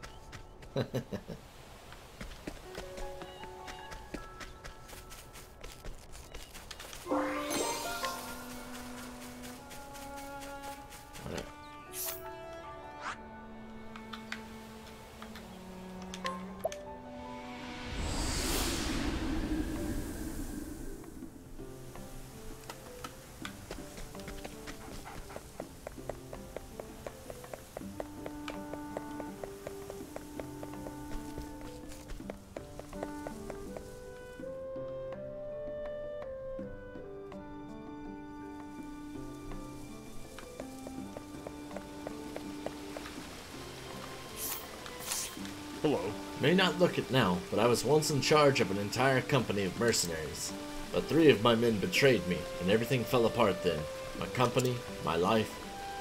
Hello. May not look it now, but I was once in charge of an entire company of mercenaries. But 3 of my men betrayed me, and everything fell apart then. My company, my life,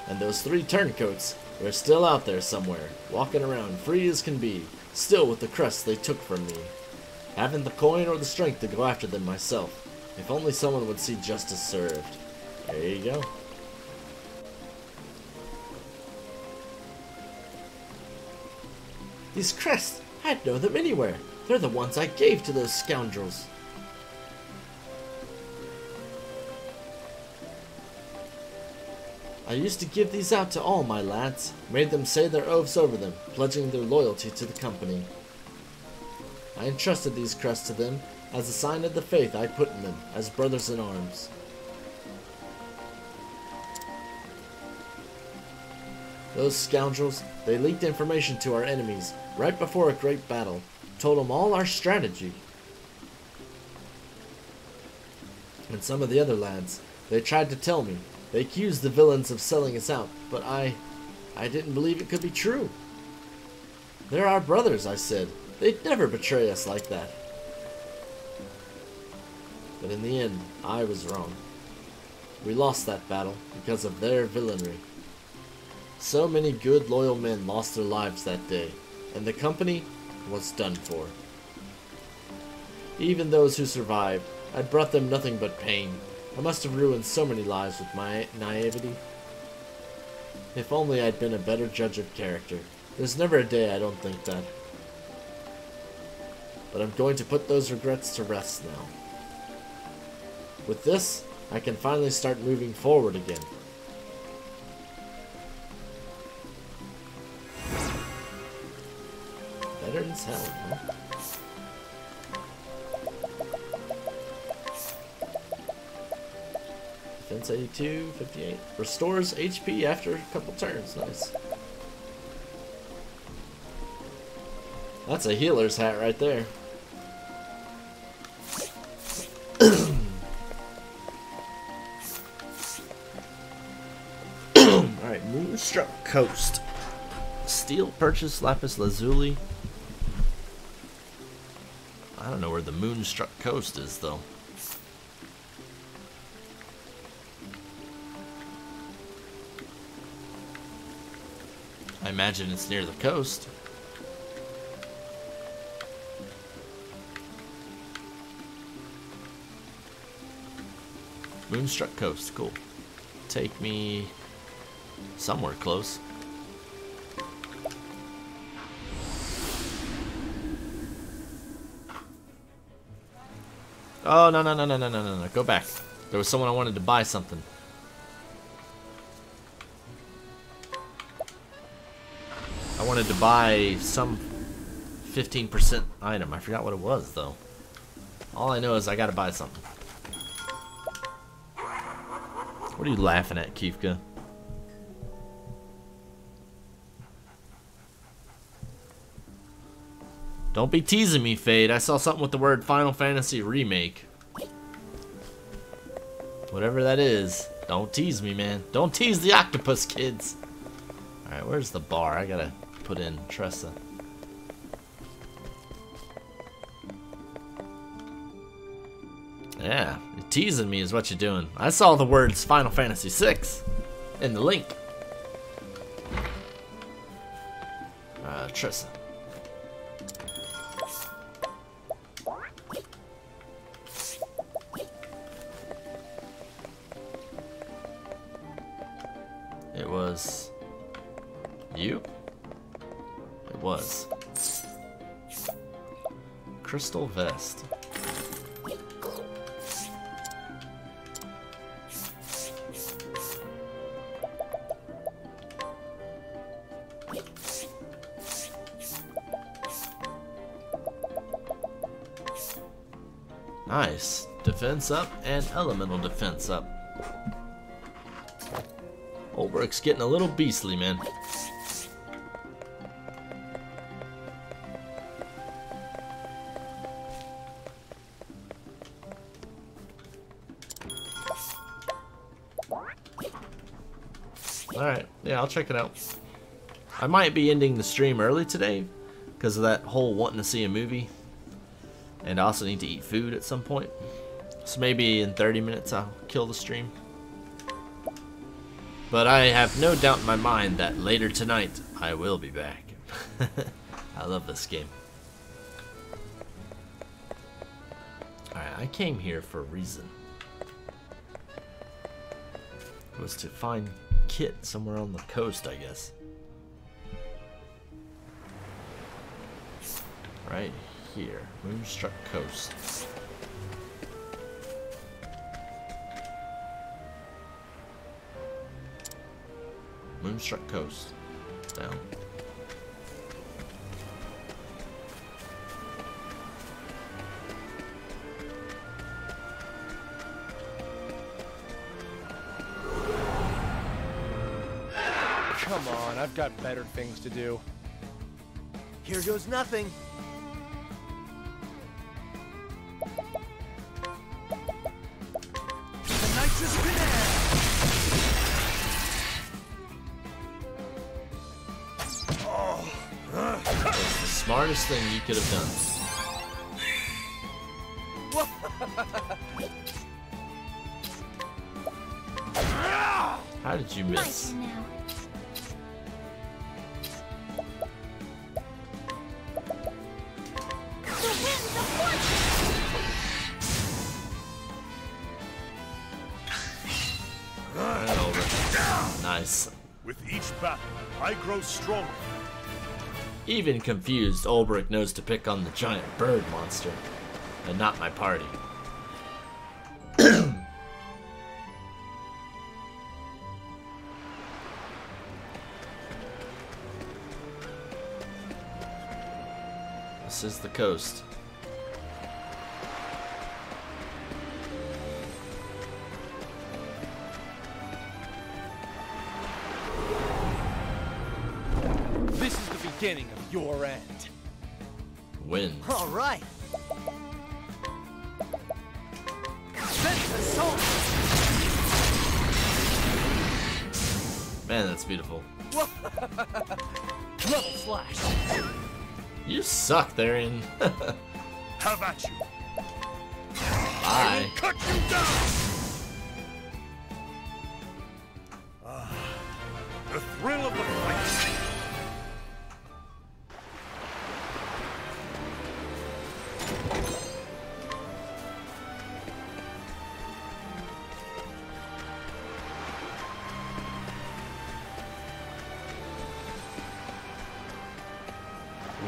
and those 3 turncoats were still out there somewhere, walking around free as can be, still with the crust they took from me. Haven't the coin or the strength to go after them myself. If only someone would see justice served. There you go. These crests, I'd know them anywhere. They're the ones I gave to those scoundrels. I used to give these out to all my lads, made them say their oaths over them, pledging their loyalty to the company. I entrusted these crests to them as a sign of the faith I put in them, as brothers in arms. Those scoundrels, they leaked information to our enemies right before a great battle, told them all our strategy. And some of the other lads, they tried to tell me. They accused the villains of selling us out, but I didn't believe it could be true. They're our brothers, I said. They'd never betray us like that. But in the end, I was wrong. We lost that battle because of their villainy. So many good, loyal men lost their lives that day, and the company was done for. Even those who survived, I'd brought them nothing but pain. I must have ruined so many lives with my naivety. If only I'd been a better judge of character. There's never a day I don't think that. But I'm going to put those regrets to rest now. With this, I can finally start moving forward again. Veterans Hell, huh? Defense 82, 58. Restores HP after a couple turns. Nice. That's a healer's hat right there. Alright, Moonstruck Coast. Steel purchase lapis lazuli. I don't know where the Moonstruck Coast is, though. I imagine it's near the coast. Moonstruck Coast, cool. Take me somewhere close. Oh, no, no, no, no, no, no, no, no. Go back. There was someone I wanted to buy something. I wanted to buy some 15% item. I forgot what it was, though. All I know is I gotta buy something. What are you laughing at, Kifka? Don't be teasing me, Fade. I saw something with the word Final Fantasy Remake. Whatever that is. Don't tease me, man. Don't tease the octopus, kids. Alright, where's the bar? I gotta put in Tressa. Yeah, you're teasing me is what you're doing. I saw the words Final Fantasy VI in the link. Tressa. It was you? It was. Crystal vest. Nice. Defense up and elemental defense up. Olbrick's getting a little beastly, man. Alright, yeah, I'll check it out. I might be ending the stream early today because of that whole wanting to see a movie. And I also need to eat food at some point. So maybe in 30 minutes I'll kill the stream. But I have no doubt in my mind that later tonight I will be back. I love this game. Alright, I came here for a reason. It was to find Kit somewhere on the coast, I guess. Right here, Moonstruck Coast. Moonstruck Coast. Down. Come on, I've got better things to do. Here goes nothing. The nitrous grenade. That's the smartest thing you could have done. How did you miss? Nice. With each battle, I grow stronger. Even confused, Olbrich knows to pick on the giant bird monster, and not my party. This is the coast. This is the beginning of your end. Wind. All right. Sense assault. Man, that's beautiful. Level slash. You suck, Therian. Have at you. Bye. Cut you down. The thrill of the fight.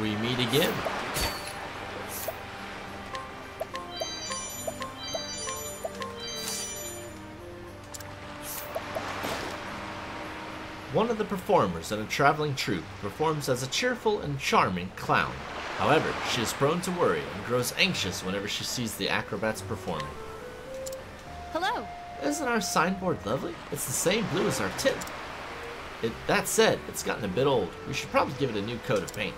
we meet again. One of the performers in a traveling troupe performs as a cheerful and charming clown. However, she is prone to worry and grows anxious whenever she sees the acrobats performing. Hello. Isn't our signboard lovely? It's the same blue as our tip. That said, it's gotten a bit old. We should probably give it a new coat of paint.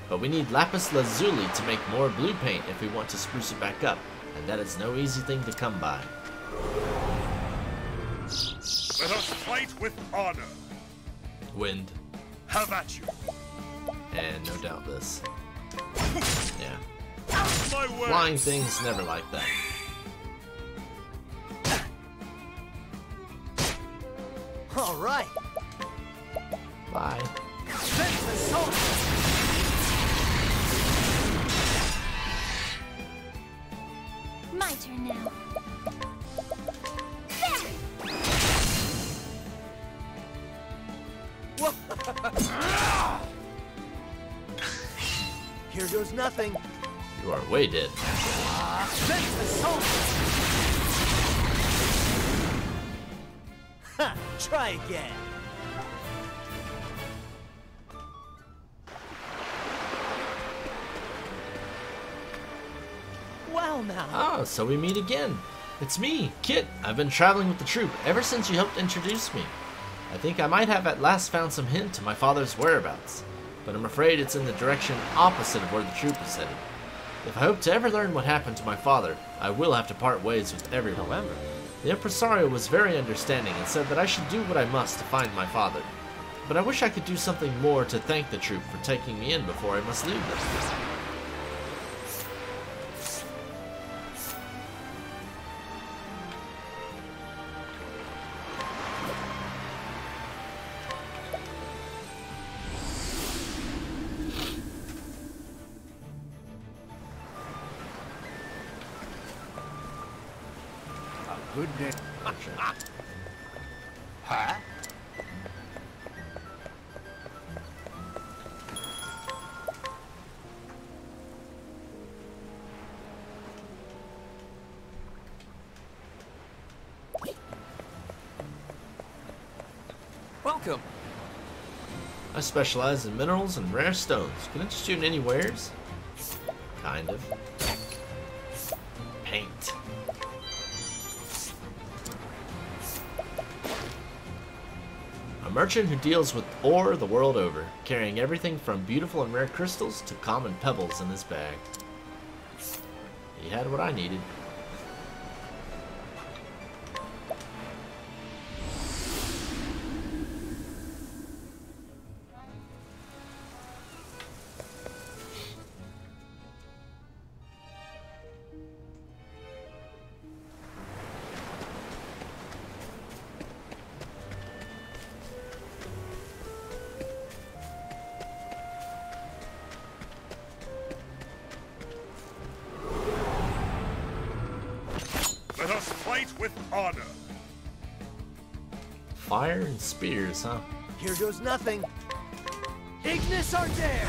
But we need lapis lazuli to make more blue paint if we want to spruce it back up, and that is no easy thing to come by. Let us fight with honor. Wind. Have at you. And no doubt this. Yeah. Out of my way. Flying things never like that. All right. Bye. Sense assault. My turn now. Here goes nothing. You are way dead. Sense assault. Ha! Try again. Well now. Ah, so we meet again. It's me, Kit. I've been traveling with the troupe ever since you helped introduce me. I think I might have at last found some hint to my father's whereabouts, but I'm afraid it's in the direction opposite of where the troupe is headed. If I hope to ever learn what happened to my father, I will have to part ways with everyone. However, the impresario was very understanding and said that I should do what I must to find my father. But I wish I could do something more to thank the troupe for taking me in before I must leave them. Good day. Huh? Welcome. I specialize in minerals and rare stones. Can I interest you in any wares? Kind of. Paint. A merchant who deals with ore the world over, carrying everything from beautiful and rare crystals to common pebbles in his bag. He had what I needed. Let us fight with honor. Fire and spears, huh? Here goes nothing. Ignis Ardere!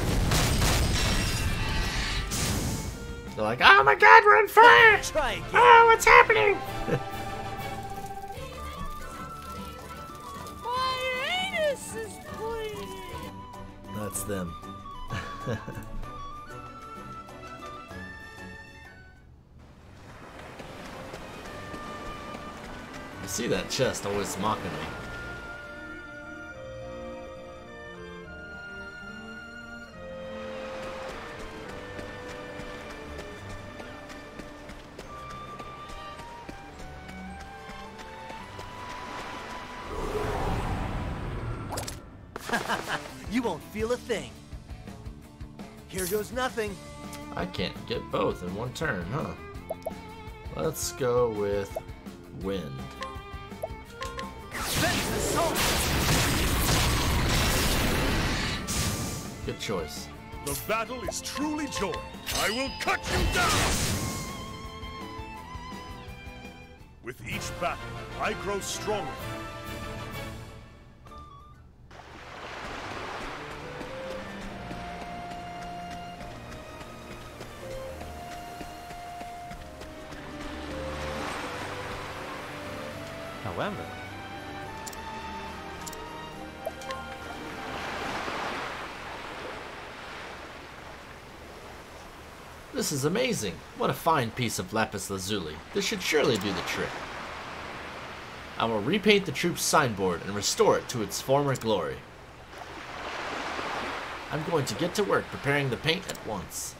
They're like, oh my god, we're on fire! Try again. Oh, what's happening? My anus is bleeding. That's them. You see that chest always mocking me. You won't feel a thing. Here goes nothing. I can't get both in one turn, huh? Let's go with wind. Sense assault! Good choice. The battle is truly joined. I will cut you down! With each battle, I grow stronger. However, This is amazing. What a fine piece of lapis lazuli. This should surely do the trick. I will repaint the troop's signboard and restore it to its former glory. I'm going to get to work preparing the paint at once.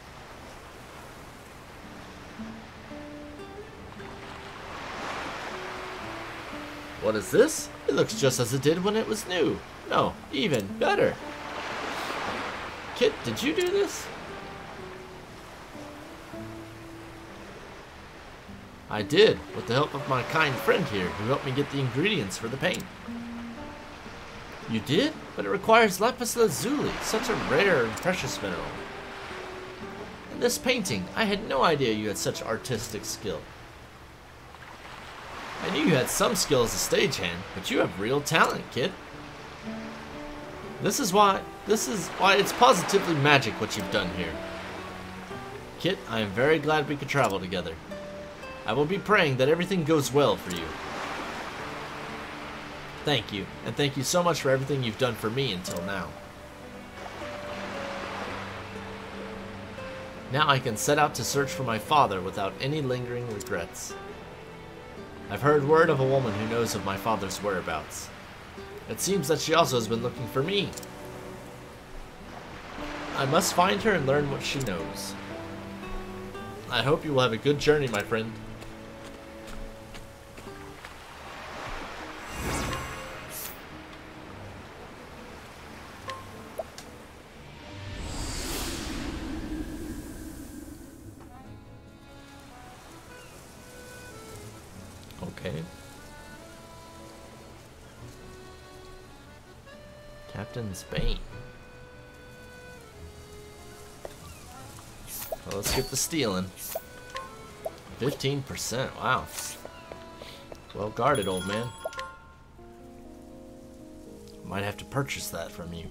What is this? It looks just as it did when it was new. No, even better. Kit, did you do this? I did, with the help of my kind friend here, who helped me get the ingredients for the paint. You did? But it requires lapis lazuli, such a rare and precious mineral. In this painting, I had no idea you had such artistic skill. I knew you had some skill as a stagehand, but you have real talent, kid. This is why it's positively magic what you've done here. Kit, I am very glad we could travel together. I will be praying that everything goes well for you. Thank you, and thank you so much for everything you've done for me until now. Now I can set out to search for my father without any lingering regrets. I've heard word of a woman who knows of my father's whereabouts. It seems that she also has been looking for me. I must find her and learn what she knows. I hope you will have a good journey, my friend. Okay. Captain Spain. Well, let's get the stealing. 15%, wow. Well guarded, old man. Might have to purchase that from you.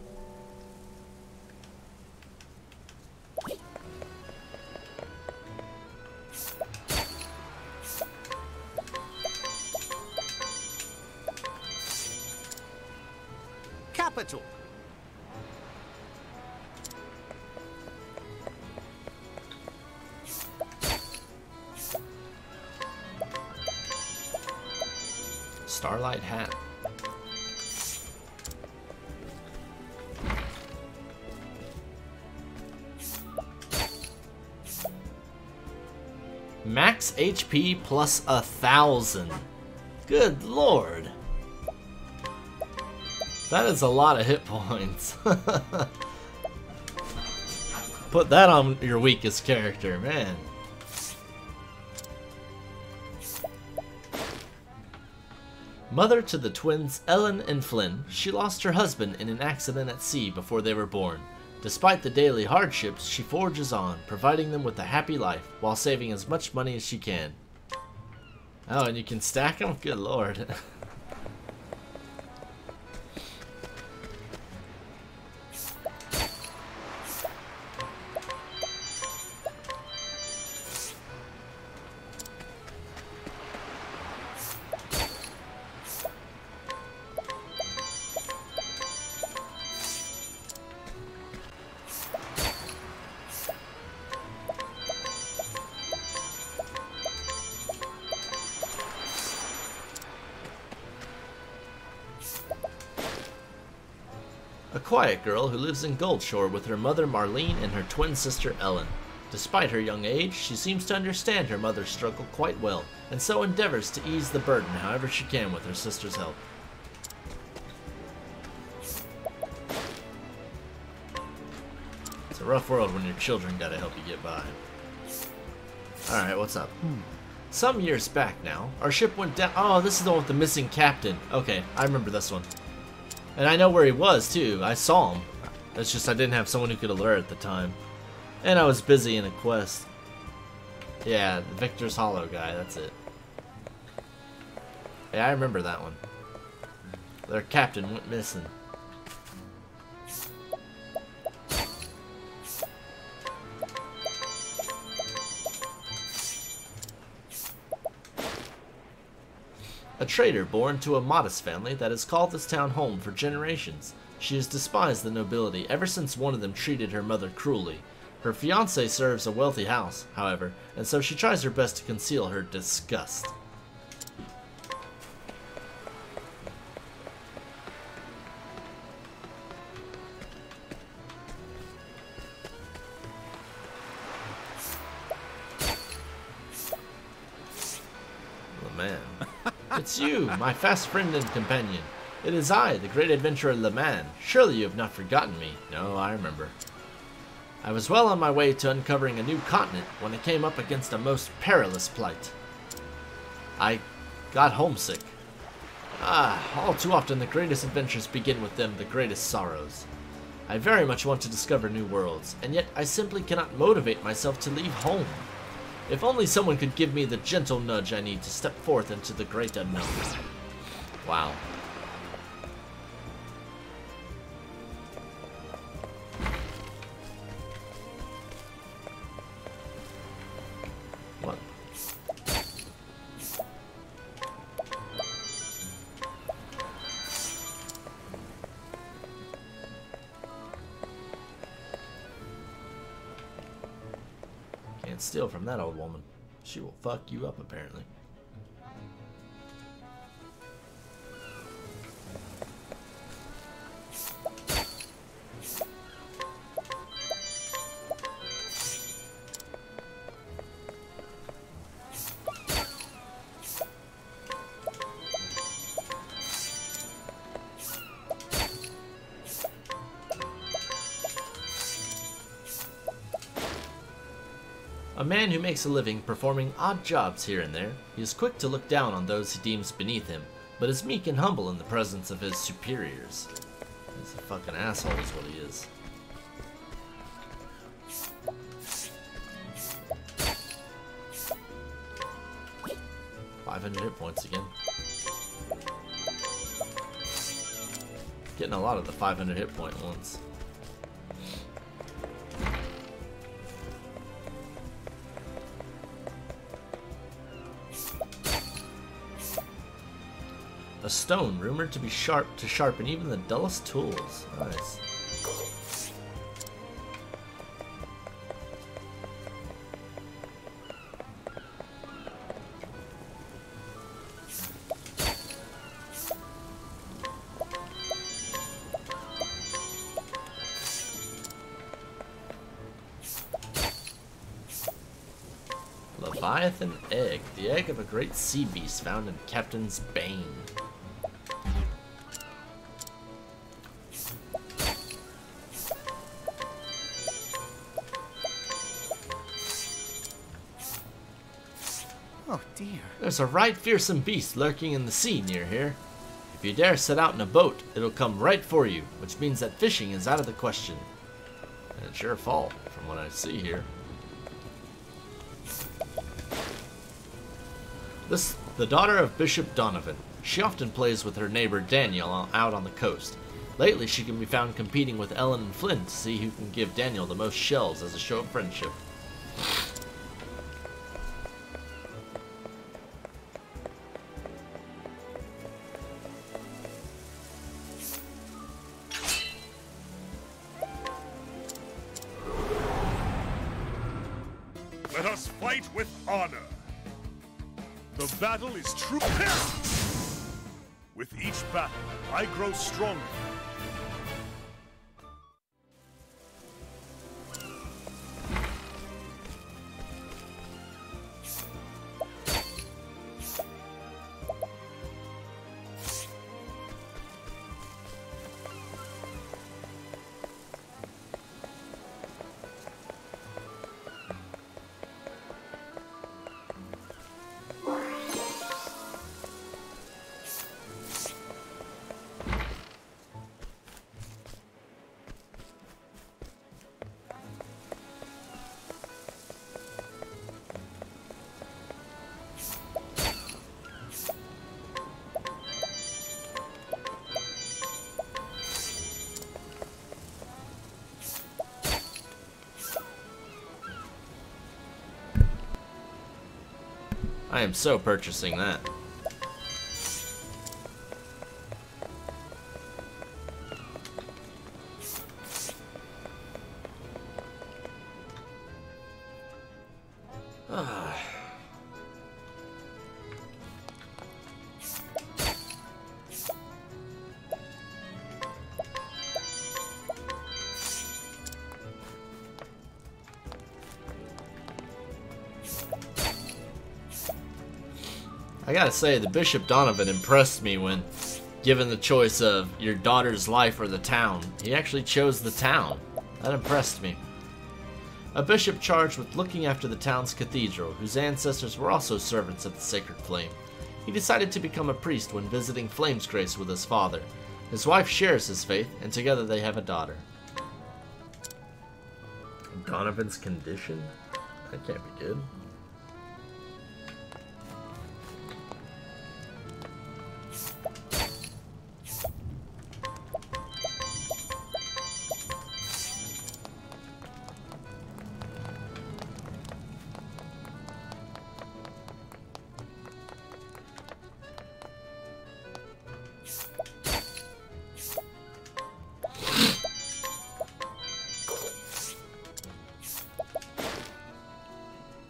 Capital. Starlight hat. Max HP plus 1,000. Good lord. That is a lot of hit points. Put that on your weakest character, man. Mother to the twins Ellen and Flynn, she lost her husband in an accident at sea before they were born. Despite the daily hardships, she forges on, providing them with a happy life while saving as much money as she can. Oh, and you can stack them? Good lord. A quiet girl who lives in Goldshore with her mother Marlene and her twin sister Ellen. Despite her young age, she seems to understand her mother's struggle quite well, and so endeavors to ease the burden however she can with her sister's help. It's a rough world when your children gotta help you get by. Alright, what's up? Some years back now, our ship went down. Oh, this is the one with the missing captain. Okay, I remember this one. And I know where he was, too. I saw him. It's just I didn't have someone who could alert at the time. And I was busy in a quest. Yeah, the Victor's Hollow guy, that's it. Yeah, I remember that one. Their captain went missing. A trader born to a modest family that has called this town home for generations. She has despised the nobility ever since one of them treated her mother cruelly. Her fiancé serves a wealthy house, however, and so she tries her best to conceal her disgust. Man. It's you, my fast friend and companion. It is I, the great adventurer Le Man. Surely you have not forgotten me. No, I remember. I was well on my way to uncovering a new continent when I came up against a most perilous plight. I got homesick. All too often the greatest adventures begin with them the greatest sorrows. I very much want to discover new worlds, and yet I simply cannot motivate myself to leave home. If only someone could give me the gentle nudge I need to step forth into the great unknown. Wow. What? Can't steal from that old woman. She will fuck you up, apparently. A man who makes a living performing odd jobs here and there, he is quick to look down on those he deems beneath him, but is meek and humble in the presence of his superiors. He's a fucking asshole is what he is. $500 hit points again. Getting a lot of the 500 hit point ones. A stone rumored to be sharp to sharpen even the dullest tools. Nice. Leviathan egg, the egg of a great sea beast found in Captain's Bane. Oh dear. There's a right fearsome beast lurking in the sea near here. If you dare set out in a boat, it'll come right for you, which means that fishing is out of the question. And it's your fault, from what I see here. The daughter of Bishop Donovan. She often plays with her neighbor Daniel out on the coast. Lately, she can be found competing with Ellen and Flynn to see who can give Daniel the most shells as a show of friendship. Let us fight with honor. The battle is true. With each battle, I grow stronger. I am so purchasing that. I gotta say, the Bishop Donovan impressed me when given the choice of your daughter's life or the town. He actually chose the town. That impressed me. A bishop charged with looking after the town's cathedral, whose ancestors were also servants of the sacred flame. He decided to become a priest when visiting Flamesgrace with his father. His wife shares his faith, and together they have a daughter. Donovan's condition? That can't be good.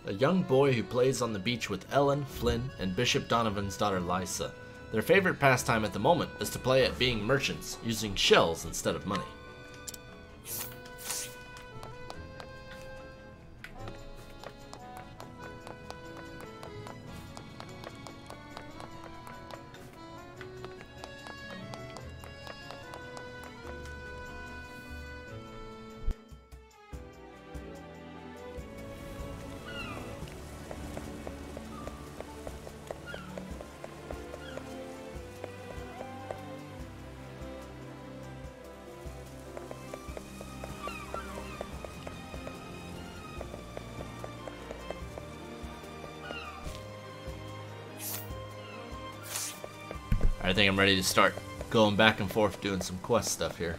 A young boy who plays on the beach with Ellen, Flynn, and Bishop Donovan's daughter Lysa. Their favorite pastime at the moment is to play at being merchants, using shells instead of money. I think I'm ready to start going back and forth doing some quest stuff here.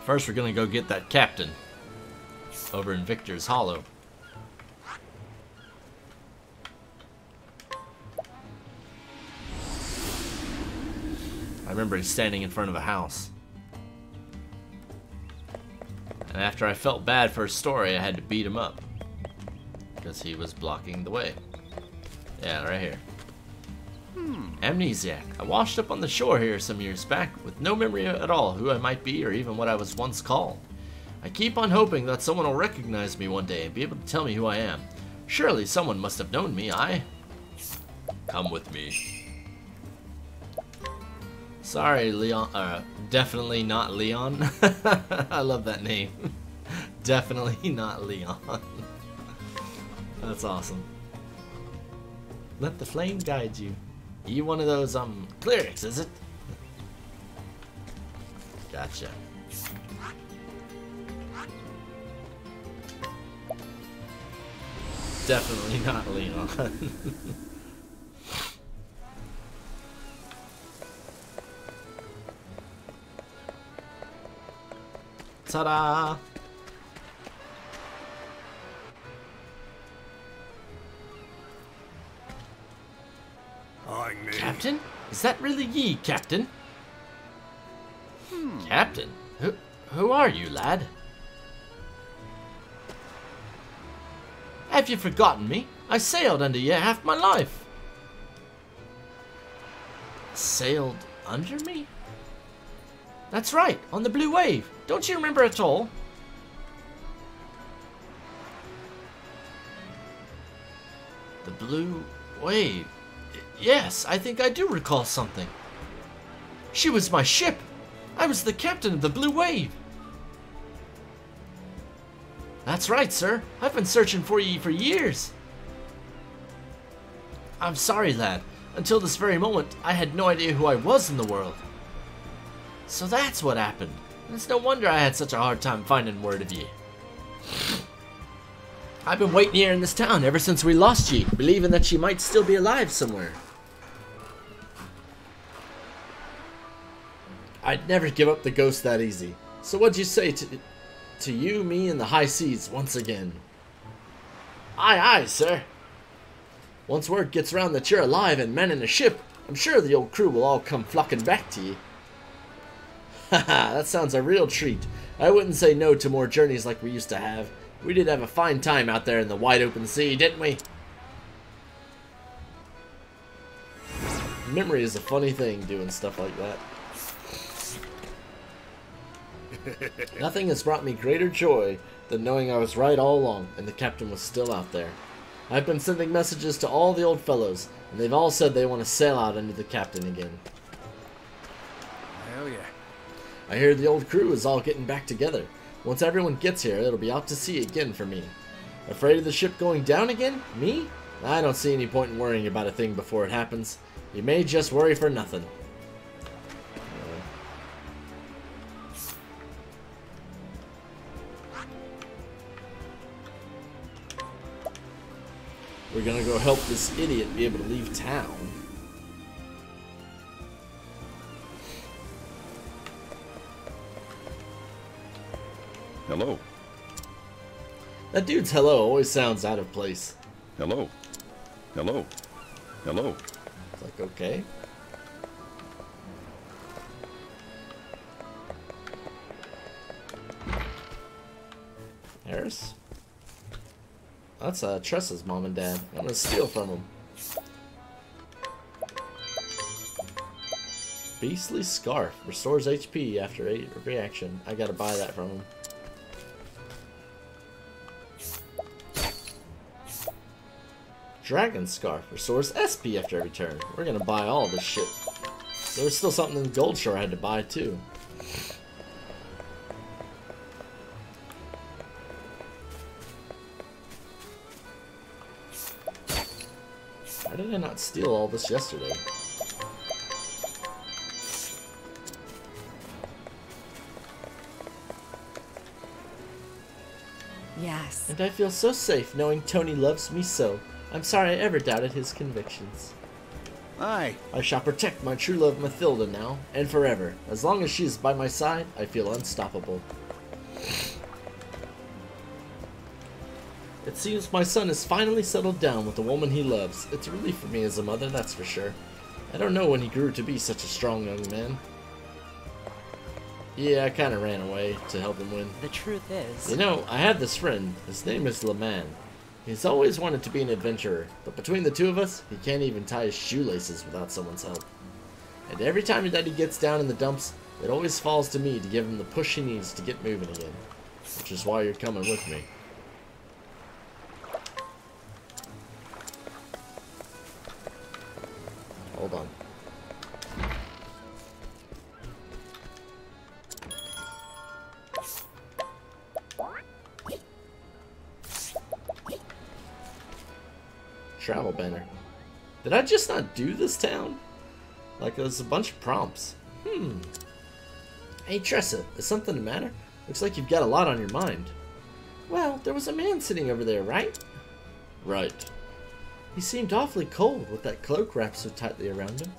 First, we're gonna go get that captain over in Victor's Hollow. I remember he's standing in front of a house. And after I felt bad for his story, I had to beat him up. Because he was blocking the way. Yeah, right here. Amnesiac. I washed up on the shore here some years back with no memory at all who I might be or even what I was once called. I keep on hoping that someone will recognize me one day and be able to tell me who I am. Surely someone must have known me. Come with me. Sorry, Leon. Definitely not Leon. I love that name. Definitely not Leon. That's awesome. Let the flame guide you. You one of those, clerics, is it? Gotcha. Definitely not Leon. Ta-da! Captain? Is that really ye, Captain? Captain? Who are you, lad? Have you forgotten me? I sailed under you half my life. Sailed under me? That's right, on the Blue Wave. Don't you remember at all? The Blue Wave. Yes, I think I do recall something. She was my ship. I was the captain of the Blue Wave. That's right, sir. I've been searching for you for years. I'm sorry, lad. Until this very moment, I had no idea who I was in the world. So that's what happened. It's no wonder I had such a hard time finding word of ye. I've been waiting here in this town ever since we lost ye, believing that ye might still be alive somewhere. I'd never give up the ghost that easy. So what'd you say to you, me, and the high seas once again? Aye, aye, sir. Once word gets round that you're alive and manning a ship, I'm sure the old crew will all come flocking back to ye. Haha, that sounds a real treat. I wouldn't say no to more journeys like we used to have. We did have a fine time out there in the wide open sea, didn't we? Memory is a funny thing doing stuff like that. Nothing has brought me greater joy than knowing I was right all along and the captain was still out there. I've been sending messages to all the old fellows, and they've all said they want to sail out under the captain again. Hell yeah. I hear the old crew is all getting back together. Once everyone gets here, it'll be out to sea again for me. Afraid of the ship going down again? Me? I don't see any point in worrying about a thing before it happens. You may just worry for nothing. We're gonna go help this idiot be able to leave town. Hello. That dude's hello always sounds out of place. Hello. Hello. Hello. It's like, okay. Harris? That's Tressa's mom and dad. I'm gonna steal from them. Beastly Scarf. Restores HP after a reaction. I gotta buy that from him. Dragon Scarf. Restores SP after every turn. We're gonna buy all this shit. There was still something in Gold Shore I had to buy too. Why did I not steal all this yesterday? Yes. And I feel so safe knowing Tony loves me so. I'm sorry I ever doubted his convictions. Hi. I shall protect my true love Mathilda now, and forever. As long as she is by my side, I feel unstoppable. It seems my son has finally settled down with the woman he loves. It's a relief for me as a mother, that's for sure. I don't know when he grew to be such a strong young man. Yeah, I kinda ran away to help him win. The truth is... You know, I have this friend. His name is LeMan. He's always wanted to be an adventurer, but between the two of us, he can't even tie his shoelaces without someone's help. And every time that he gets down in the dumps, it always falls to me to give him the push he needs to get moving again. Which is why you're coming with me. Hold on. Travel banner. Did I just not do this town? Like there's a bunch of prompts. Hey Tressa, is something the matter? Looks like you've got a lot on your mind. Well, there was a man sitting over there, right? Right. He seemed awfully cold with that cloak wrapped so tightly around him.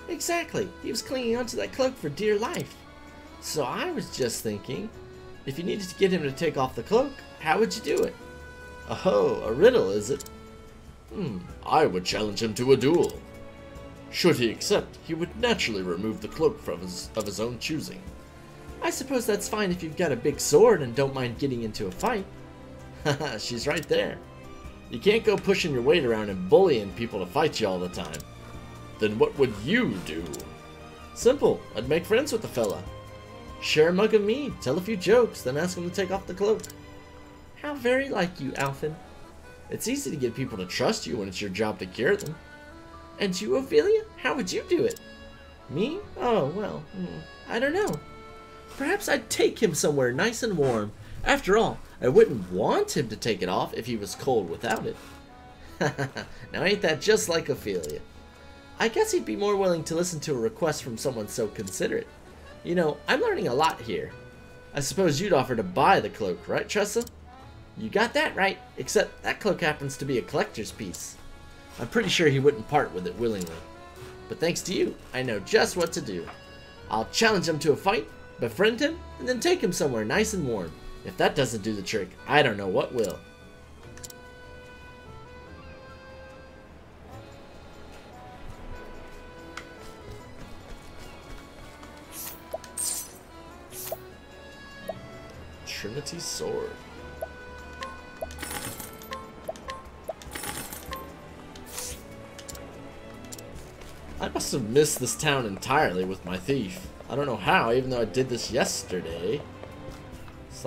Exactly. He was clinging onto that cloak for dear life. So I was just thinking, if you needed to get him to take off the cloak, how would you do it? Oh, a riddle, is it? I would challenge him to a duel. Should he accept, he would naturally remove the cloak of his own choosing. I suppose that's fine if you've got a big sword and don't mind getting into a fight. Haha, she's right there. You can't go pushing your weight around and bullying people to fight you all the time. Then what would you do? Simple. I'd make friends with the fella. Share a mug of mead, tell a few jokes, then ask him to take off the cloak. How very like you, Alphen. It's easy to get people to trust you when it's your job to cure them. And you, Ophelia? How would you do it? Me? Oh, well, I don't know. Perhaps I'd take him somewhere nice and warm. After all, I wouldn't want him to take it off if he was cold without it. Now ain't that just like Ophelia? I guess he'd be more willing to listen to a request from someone so considerate. You know, I'm learning a lot here. I suppose you'd offer to buy the cloak, right, Tressa? You got that right, except that cloak happens to be a collector's piece. I'm pretty sure he wouldn't part with it willingly. But thanks to you, I know just what to do. I'll challenge him to a fight, befriend him, and then take him somewhere nice and warm. If that doesn't do the trick, I don't know what will. Trinity Sword. I must have missed this town entirely with my thief. I don't know how, even though I did this yesterday.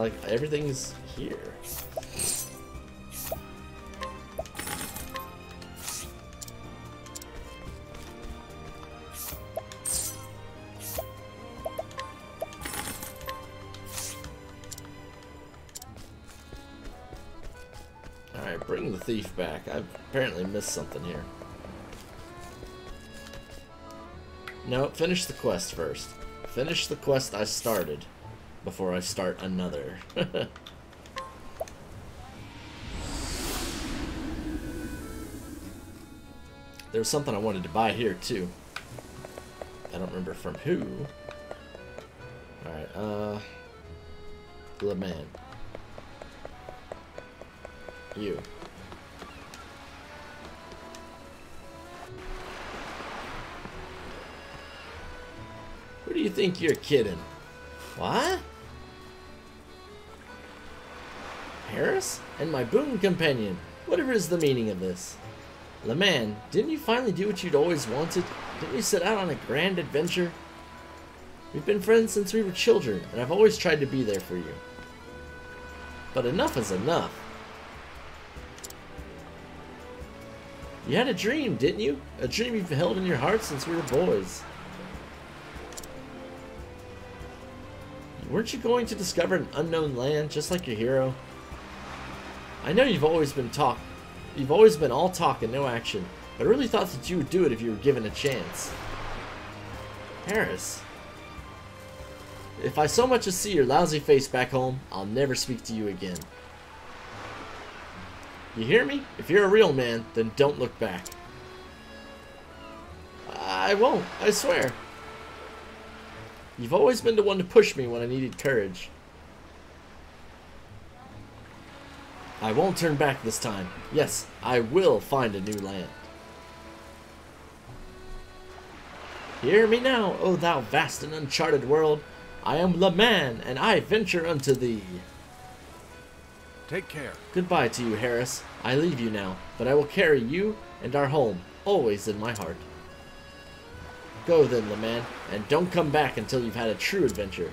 like everything's here. Alright, bring the thief back. I've apparently missed something here. No, finish the quest first. Finish the quest I started before I start another. There was something I wanted to buy here too. I don't remember from who. Alright, Le Man. You. Who do you think you're kidding? What? Harris? And my boon companion. Whatever is the meaning of this? Le Man, didn't you finally do what you'd always wanted? Didn't you set out on a grand adventure? We've been friends since we were children, and I've always tried to be there for you. But enough is enough. You had a dream, didn't you? A dream you've held in your heart since we were boys. Weren't you going to discover an unknown land just like your hero? I know you've always been all talk and no action, but I really thought that you would do it if you were given a chance. Harris. If I so much as see your lousy face back home, I'll never speak to you again. You hear me? If you're a real man, then don't look back. I won't, I swear. You've always been the one to push me when I needed courage. I won't turn back this time. Yes, I will find a new land. Hear me now, O thou vast and uncharted world. I am Le Man, and I venture unto thee. Take care. Goodbye to you, Harris. I leave you now, but I will carry you and our home always in my heart. Go then, Le Man, and don't come back until you've had a true adventure.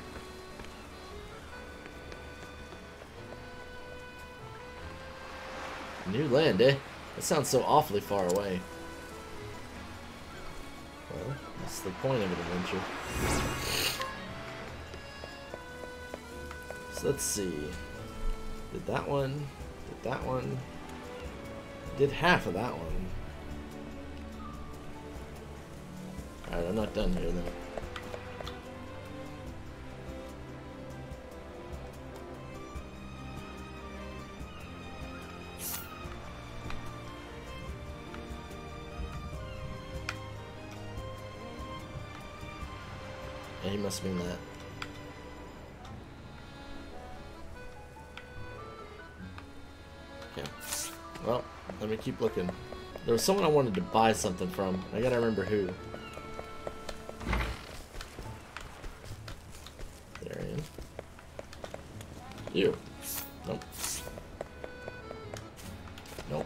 New land, eh? That sounds so awfully far away. Well, that's the point of an adventure. So let's see. Did that one. Did that one. Did half of that one. Alright, I'm not done here then. Yeah, he must mean that. Okay. Well, let me keep looking. There was someone I wanted to buy something from. I gotta remember who. Darian. You. Nope. Nope.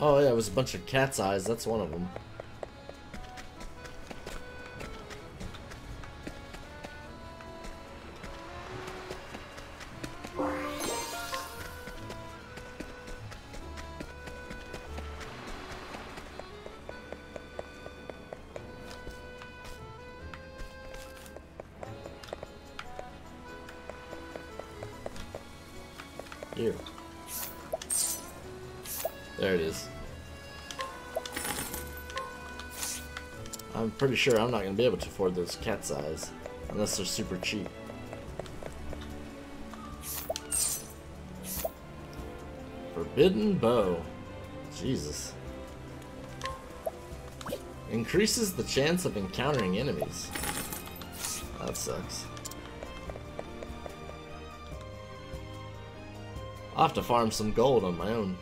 Oh yeah, it was a bunch of cat's eyes. That's one of them. Here. There it is. I'm pretty sure I'm not going to be able to afford those cat's eyes unless they're super cheap. Forbidden bow. Jesus. Increases the chance of encountering enemies. That sucks. I'll have to farm some gold on my own.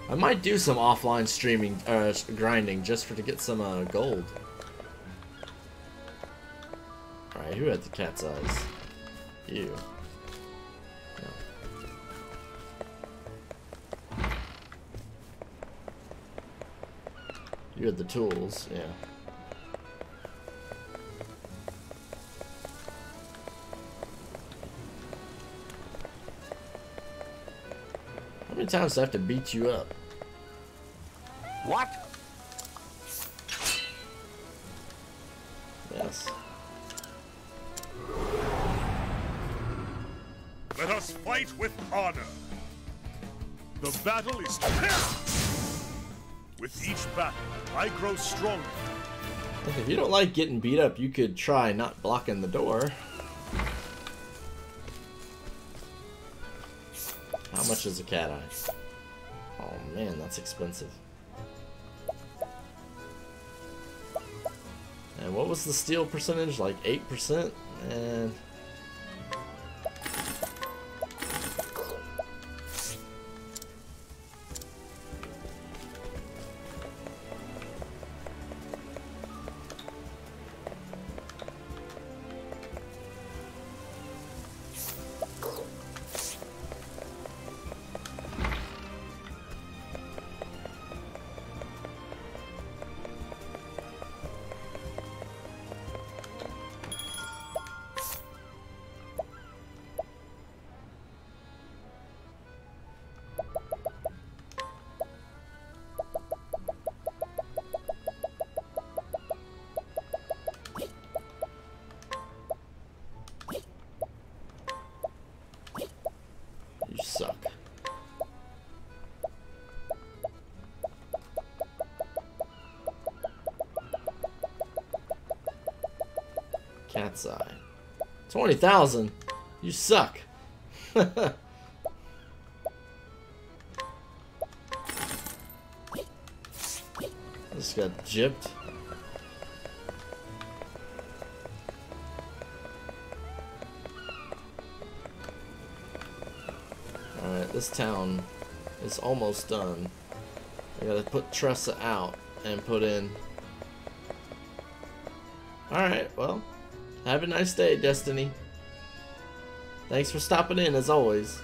I might do some offline streaming, grinding just to get some gold. Alright, who had the cat's eyes? You. No. You had the tools, yeah. many times do I have to beat you up? What? Yes. Let us fight with honor. The battle is with each battle, I grow stronger. If you don't like getting beat up, you could try not blocking the door. How much is a cat eye? Oh man, that's expensive. And what was the steal percentage? Like 8%? And you suck. Cat's eye. 20,000. You suck. Just got gypped. Alright, this town is almost done. I gotta put Tressa out and put in. Alright, well, have a nice day, Destiny. Thanks for stopping in, as always.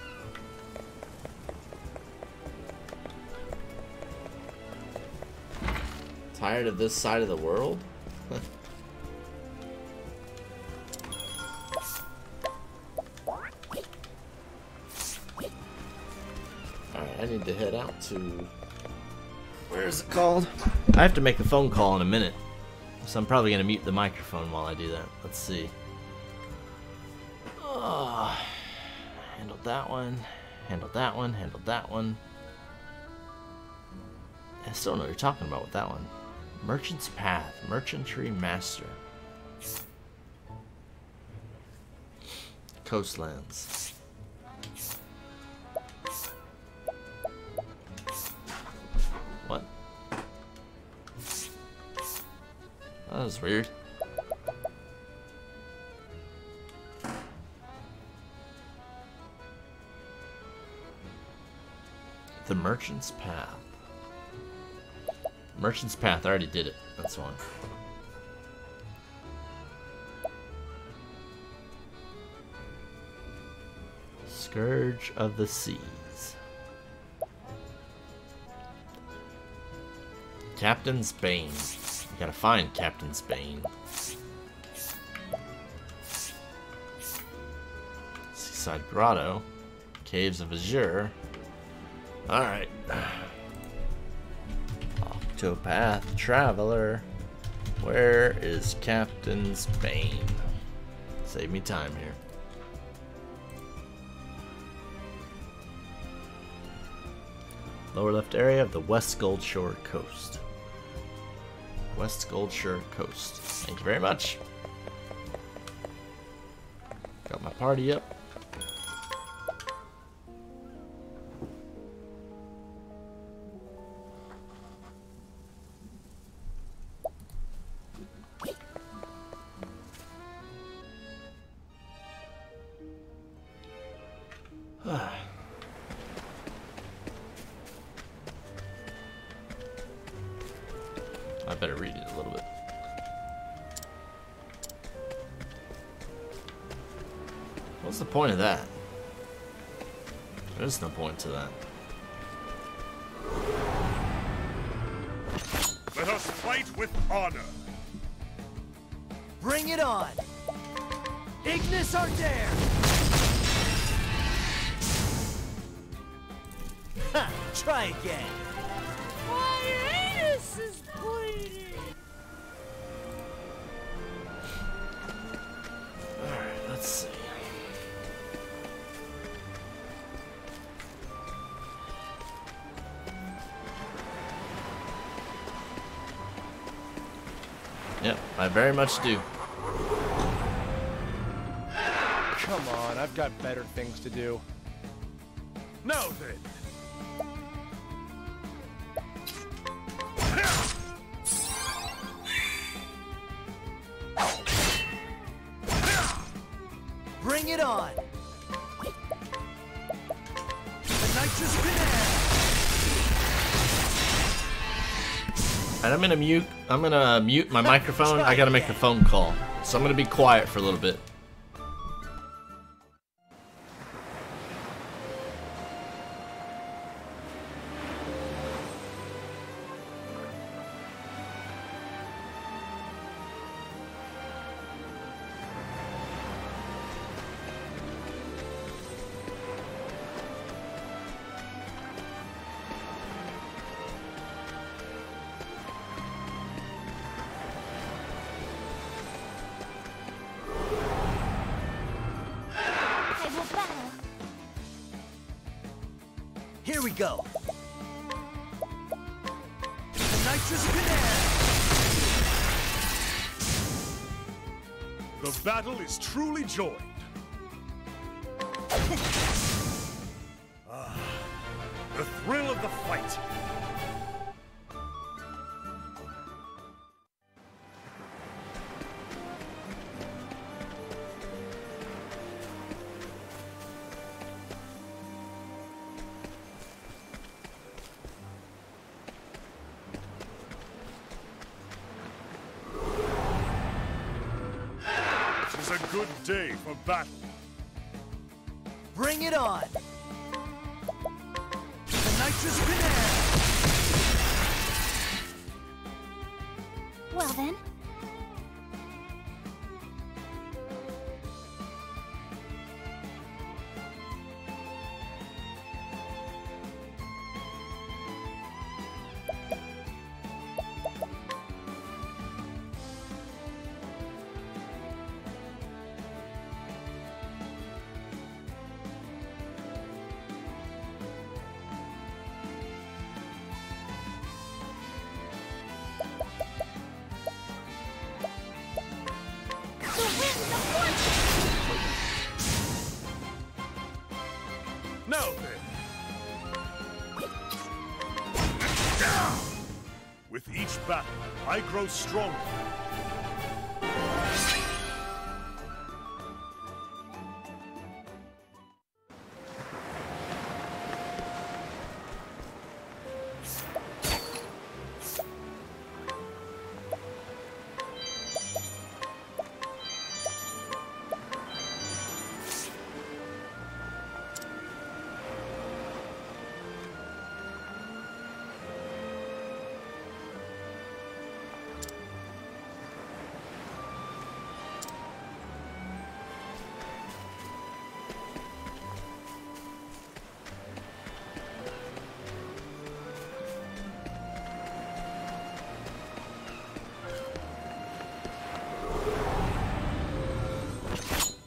Tired of this side of the world? Alright, I need to head out to... Where is it called? I have to make a phone call in a minute. So I'm probably going to mute the microphone while I do that. Let's see. Oh, handled that one. Handled that one. Handled that one. I still don't know what you're talking about with that one. Merchant's Path. Merchantry Master. Coastlands. What? That was weird. The Merchant's Path. Merchant's Path, I already did it. That's one. Scourge of the Seas. Captain's Bane. You gotta find Captain's Bane. Seaside Grotto. Caves of Azure. Alright. Octopath Traveler. Where is Captain's Bane? Save me time here. Lower left area of the West Goldshore Coast. West Goldshore Coast. Thank you very much. Got my party up. I better read it a little bit. What's the point of that? There's no point to that. Let us fight with honor. Bring it on! Ignis Ardere! Ha! Try again. My anus is bleeding. Alright, let's see. Yep, I very much do. Come on, I've got better things to do. Now then. Bring it on. The nitrous banana. And I'm gonna mute my microphone. I gotta make a phone call. So I'm gonna be quiet for a little bit. I will battle. Here we go. The nitrous banana. The battle is truly joined. The thrill of the fight. This is a good day for battle. Bring it on. The nitrous banana. Well then. Now then. With each battle, I grow stronger.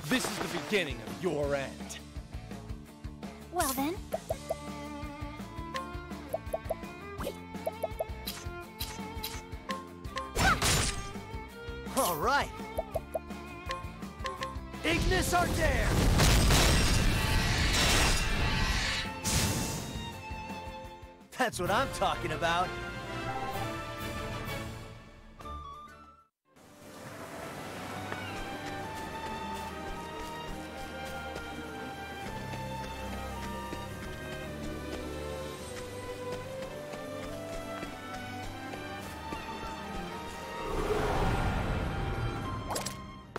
This is the beginning of your end. Well then. All right. Ignis Ardere. That's what I'm talking about.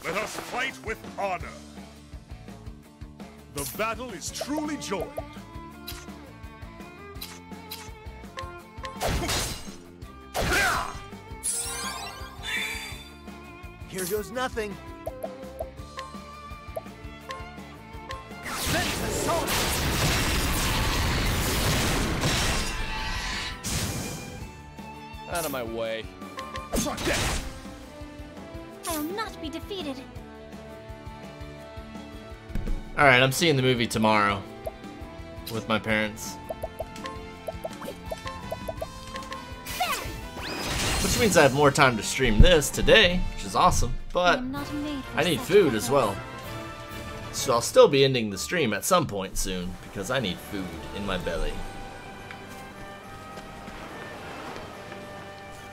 Let us fight with honor. The battle is truly joined. Here goes nothing. Send the soldiers. Out of my way. Try that. I'll not be defeated. Alright, I'm seeing the movie tomorrow with my parents. Which means I have more time to stream this today, which is awesome, but I'm not made for I need such food as effort. well. So I'll still be ending the stream at some point soon, because I need food in my belly.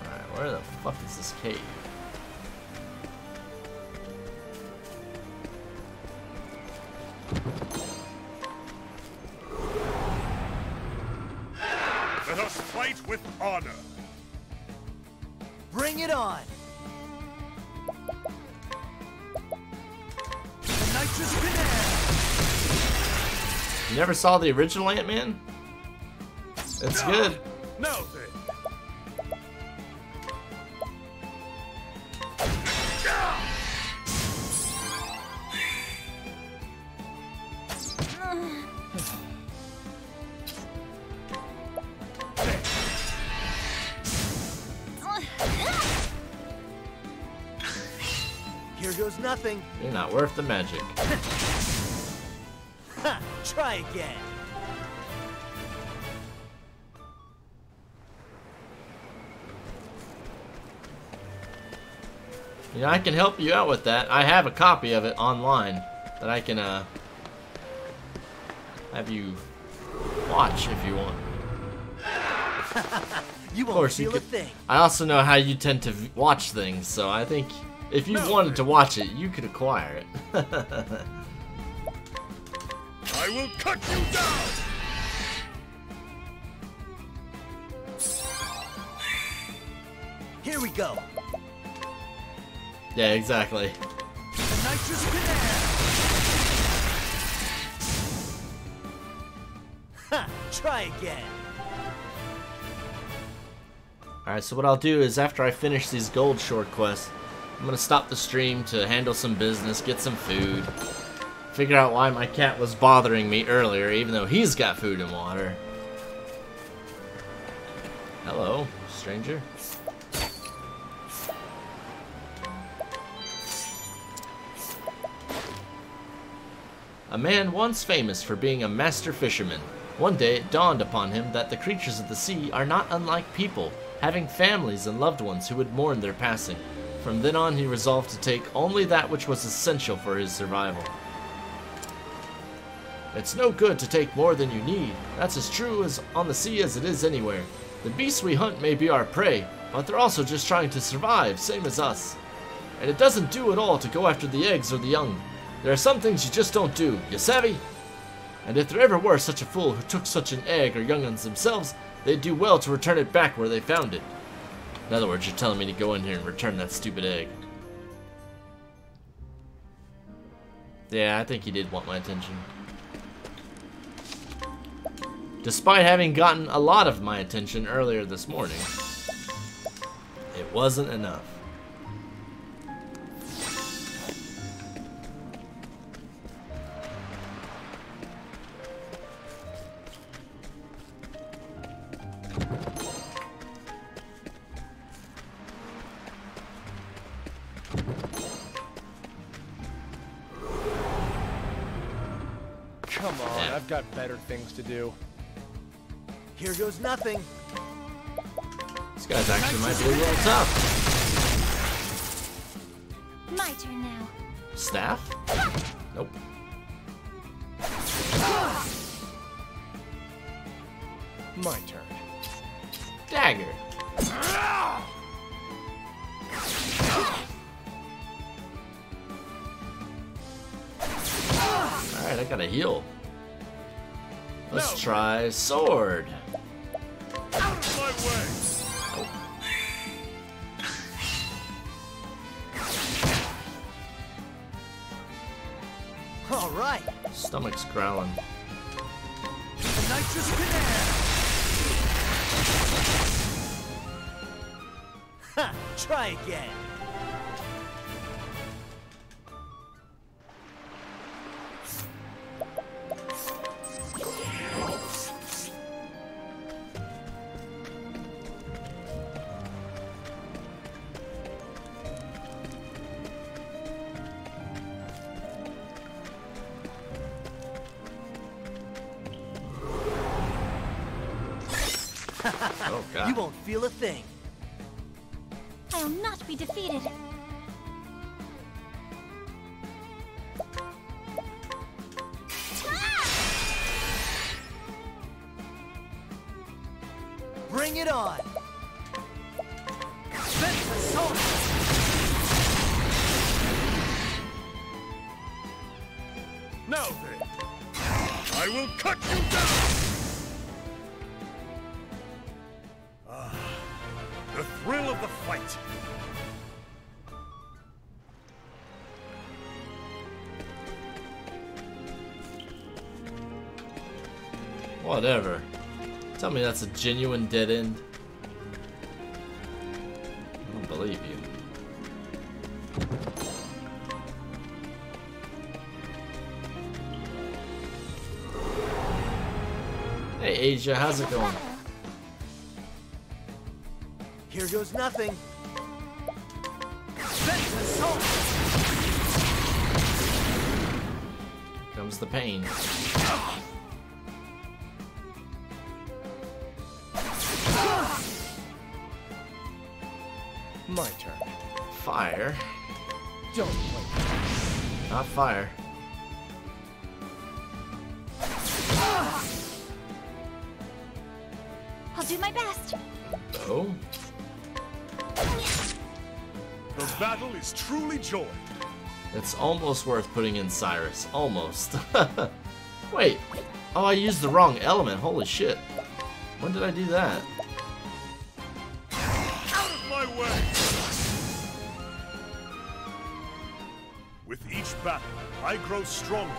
Alright, where the fuck is this cave? Let us fight with honor. Bring it on. The nitrous grenade. You never saw the original Ant-Man? It's good. Now then. Here goes nothing. You're not worth the magic. Ha! Try again. You know, I can help you out with that. I have a copy of it online that I can have you watch if you want. You Of won't course, you feel a could. thing. I also know how you tend to watch things, so I think if you wanted to watch it, you could acquire it. I will cut you down. Here we go. Yeah, exactly. The nitrous grenade. Ha! Try again. Alright, so what I'll do is after I finish these gold short quests, I'm gonna stop the stream to handle some business, get some food, figure out why my cat was bothering me earlier, even though he's got food and water. Hello, stranger. A man once famous for being a master fisherman. One day it dawned upon him that the creatures of the sea are not unlike people, having families and loved ones who would mourn their passing. From then on he resolved to take only that which was essential for his survival. It's no good to take more than you need. That's as true as on the sea as it is anywhere. The beasts we hunt may be our prey, but they're also just trying to survive, same as us. And it doesn't do at all to go after the eggs or the young. There are some things you just don't do, you savvy? And if there ever were such a fool who took such an egg or young'uns themselves, they'd do well to return it back where they found it. In other words, you're telling me to go in here and return that stupid egg. Yeah, I think he did want my attention. Despite having gotten a lot of my attention earlier this morning, it wasn't enough. Come on, I've got better things to do. Here goes nothing. This guy's actually might be a little tough. My turn now. Staff? Nope. My turn. Dagger. Alright, I gotta heal. Let's try sword. Out of my way. All right. Stomach's growling. The nitrous grenade. Ha! Try again. Oh god. You won't feel a thing. I'll not be defeated. Bring it on. Sense assault. Now then, I will cut you down! Ah, the thrill of the fight. Whatever. Tell me that's a genuine dead end. I don't believe you. Hey Asia, how's it going? Here goes nothing. Sense assault. Here comes the pain. My turn. Fire. Don't play. Not fire. I'll do my best. Oh. The battle is truly joined. It's almost worth putting in Cyrus. Almost. Wait. Oh, I used the wrong element. Holy shit. When did I do that? Out of my way! With each battle, I grow stronger.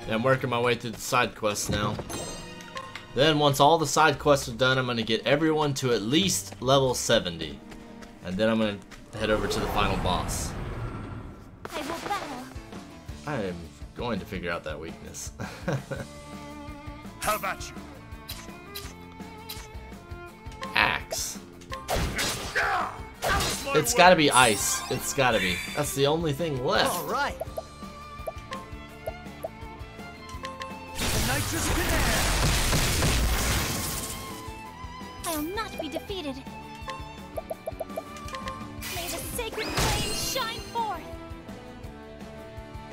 I'm working my way through the side quests now. Then once all the side quests are done, I'm going to get everyone to at least level 70. And then I'm going to head over to the final boss. I will battle. I am going to figure out that weakness. How about you? Axe. Out of my It's way! got to be ice. It's got to be. That's the only thing left. All right. The nitrous canal. I'll not be defeated. May the sacred flame shine forth.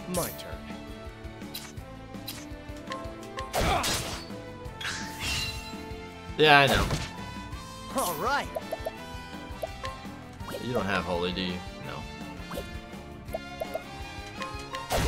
My turn. Yeah, I know. All right. You don't have holy, do you? No.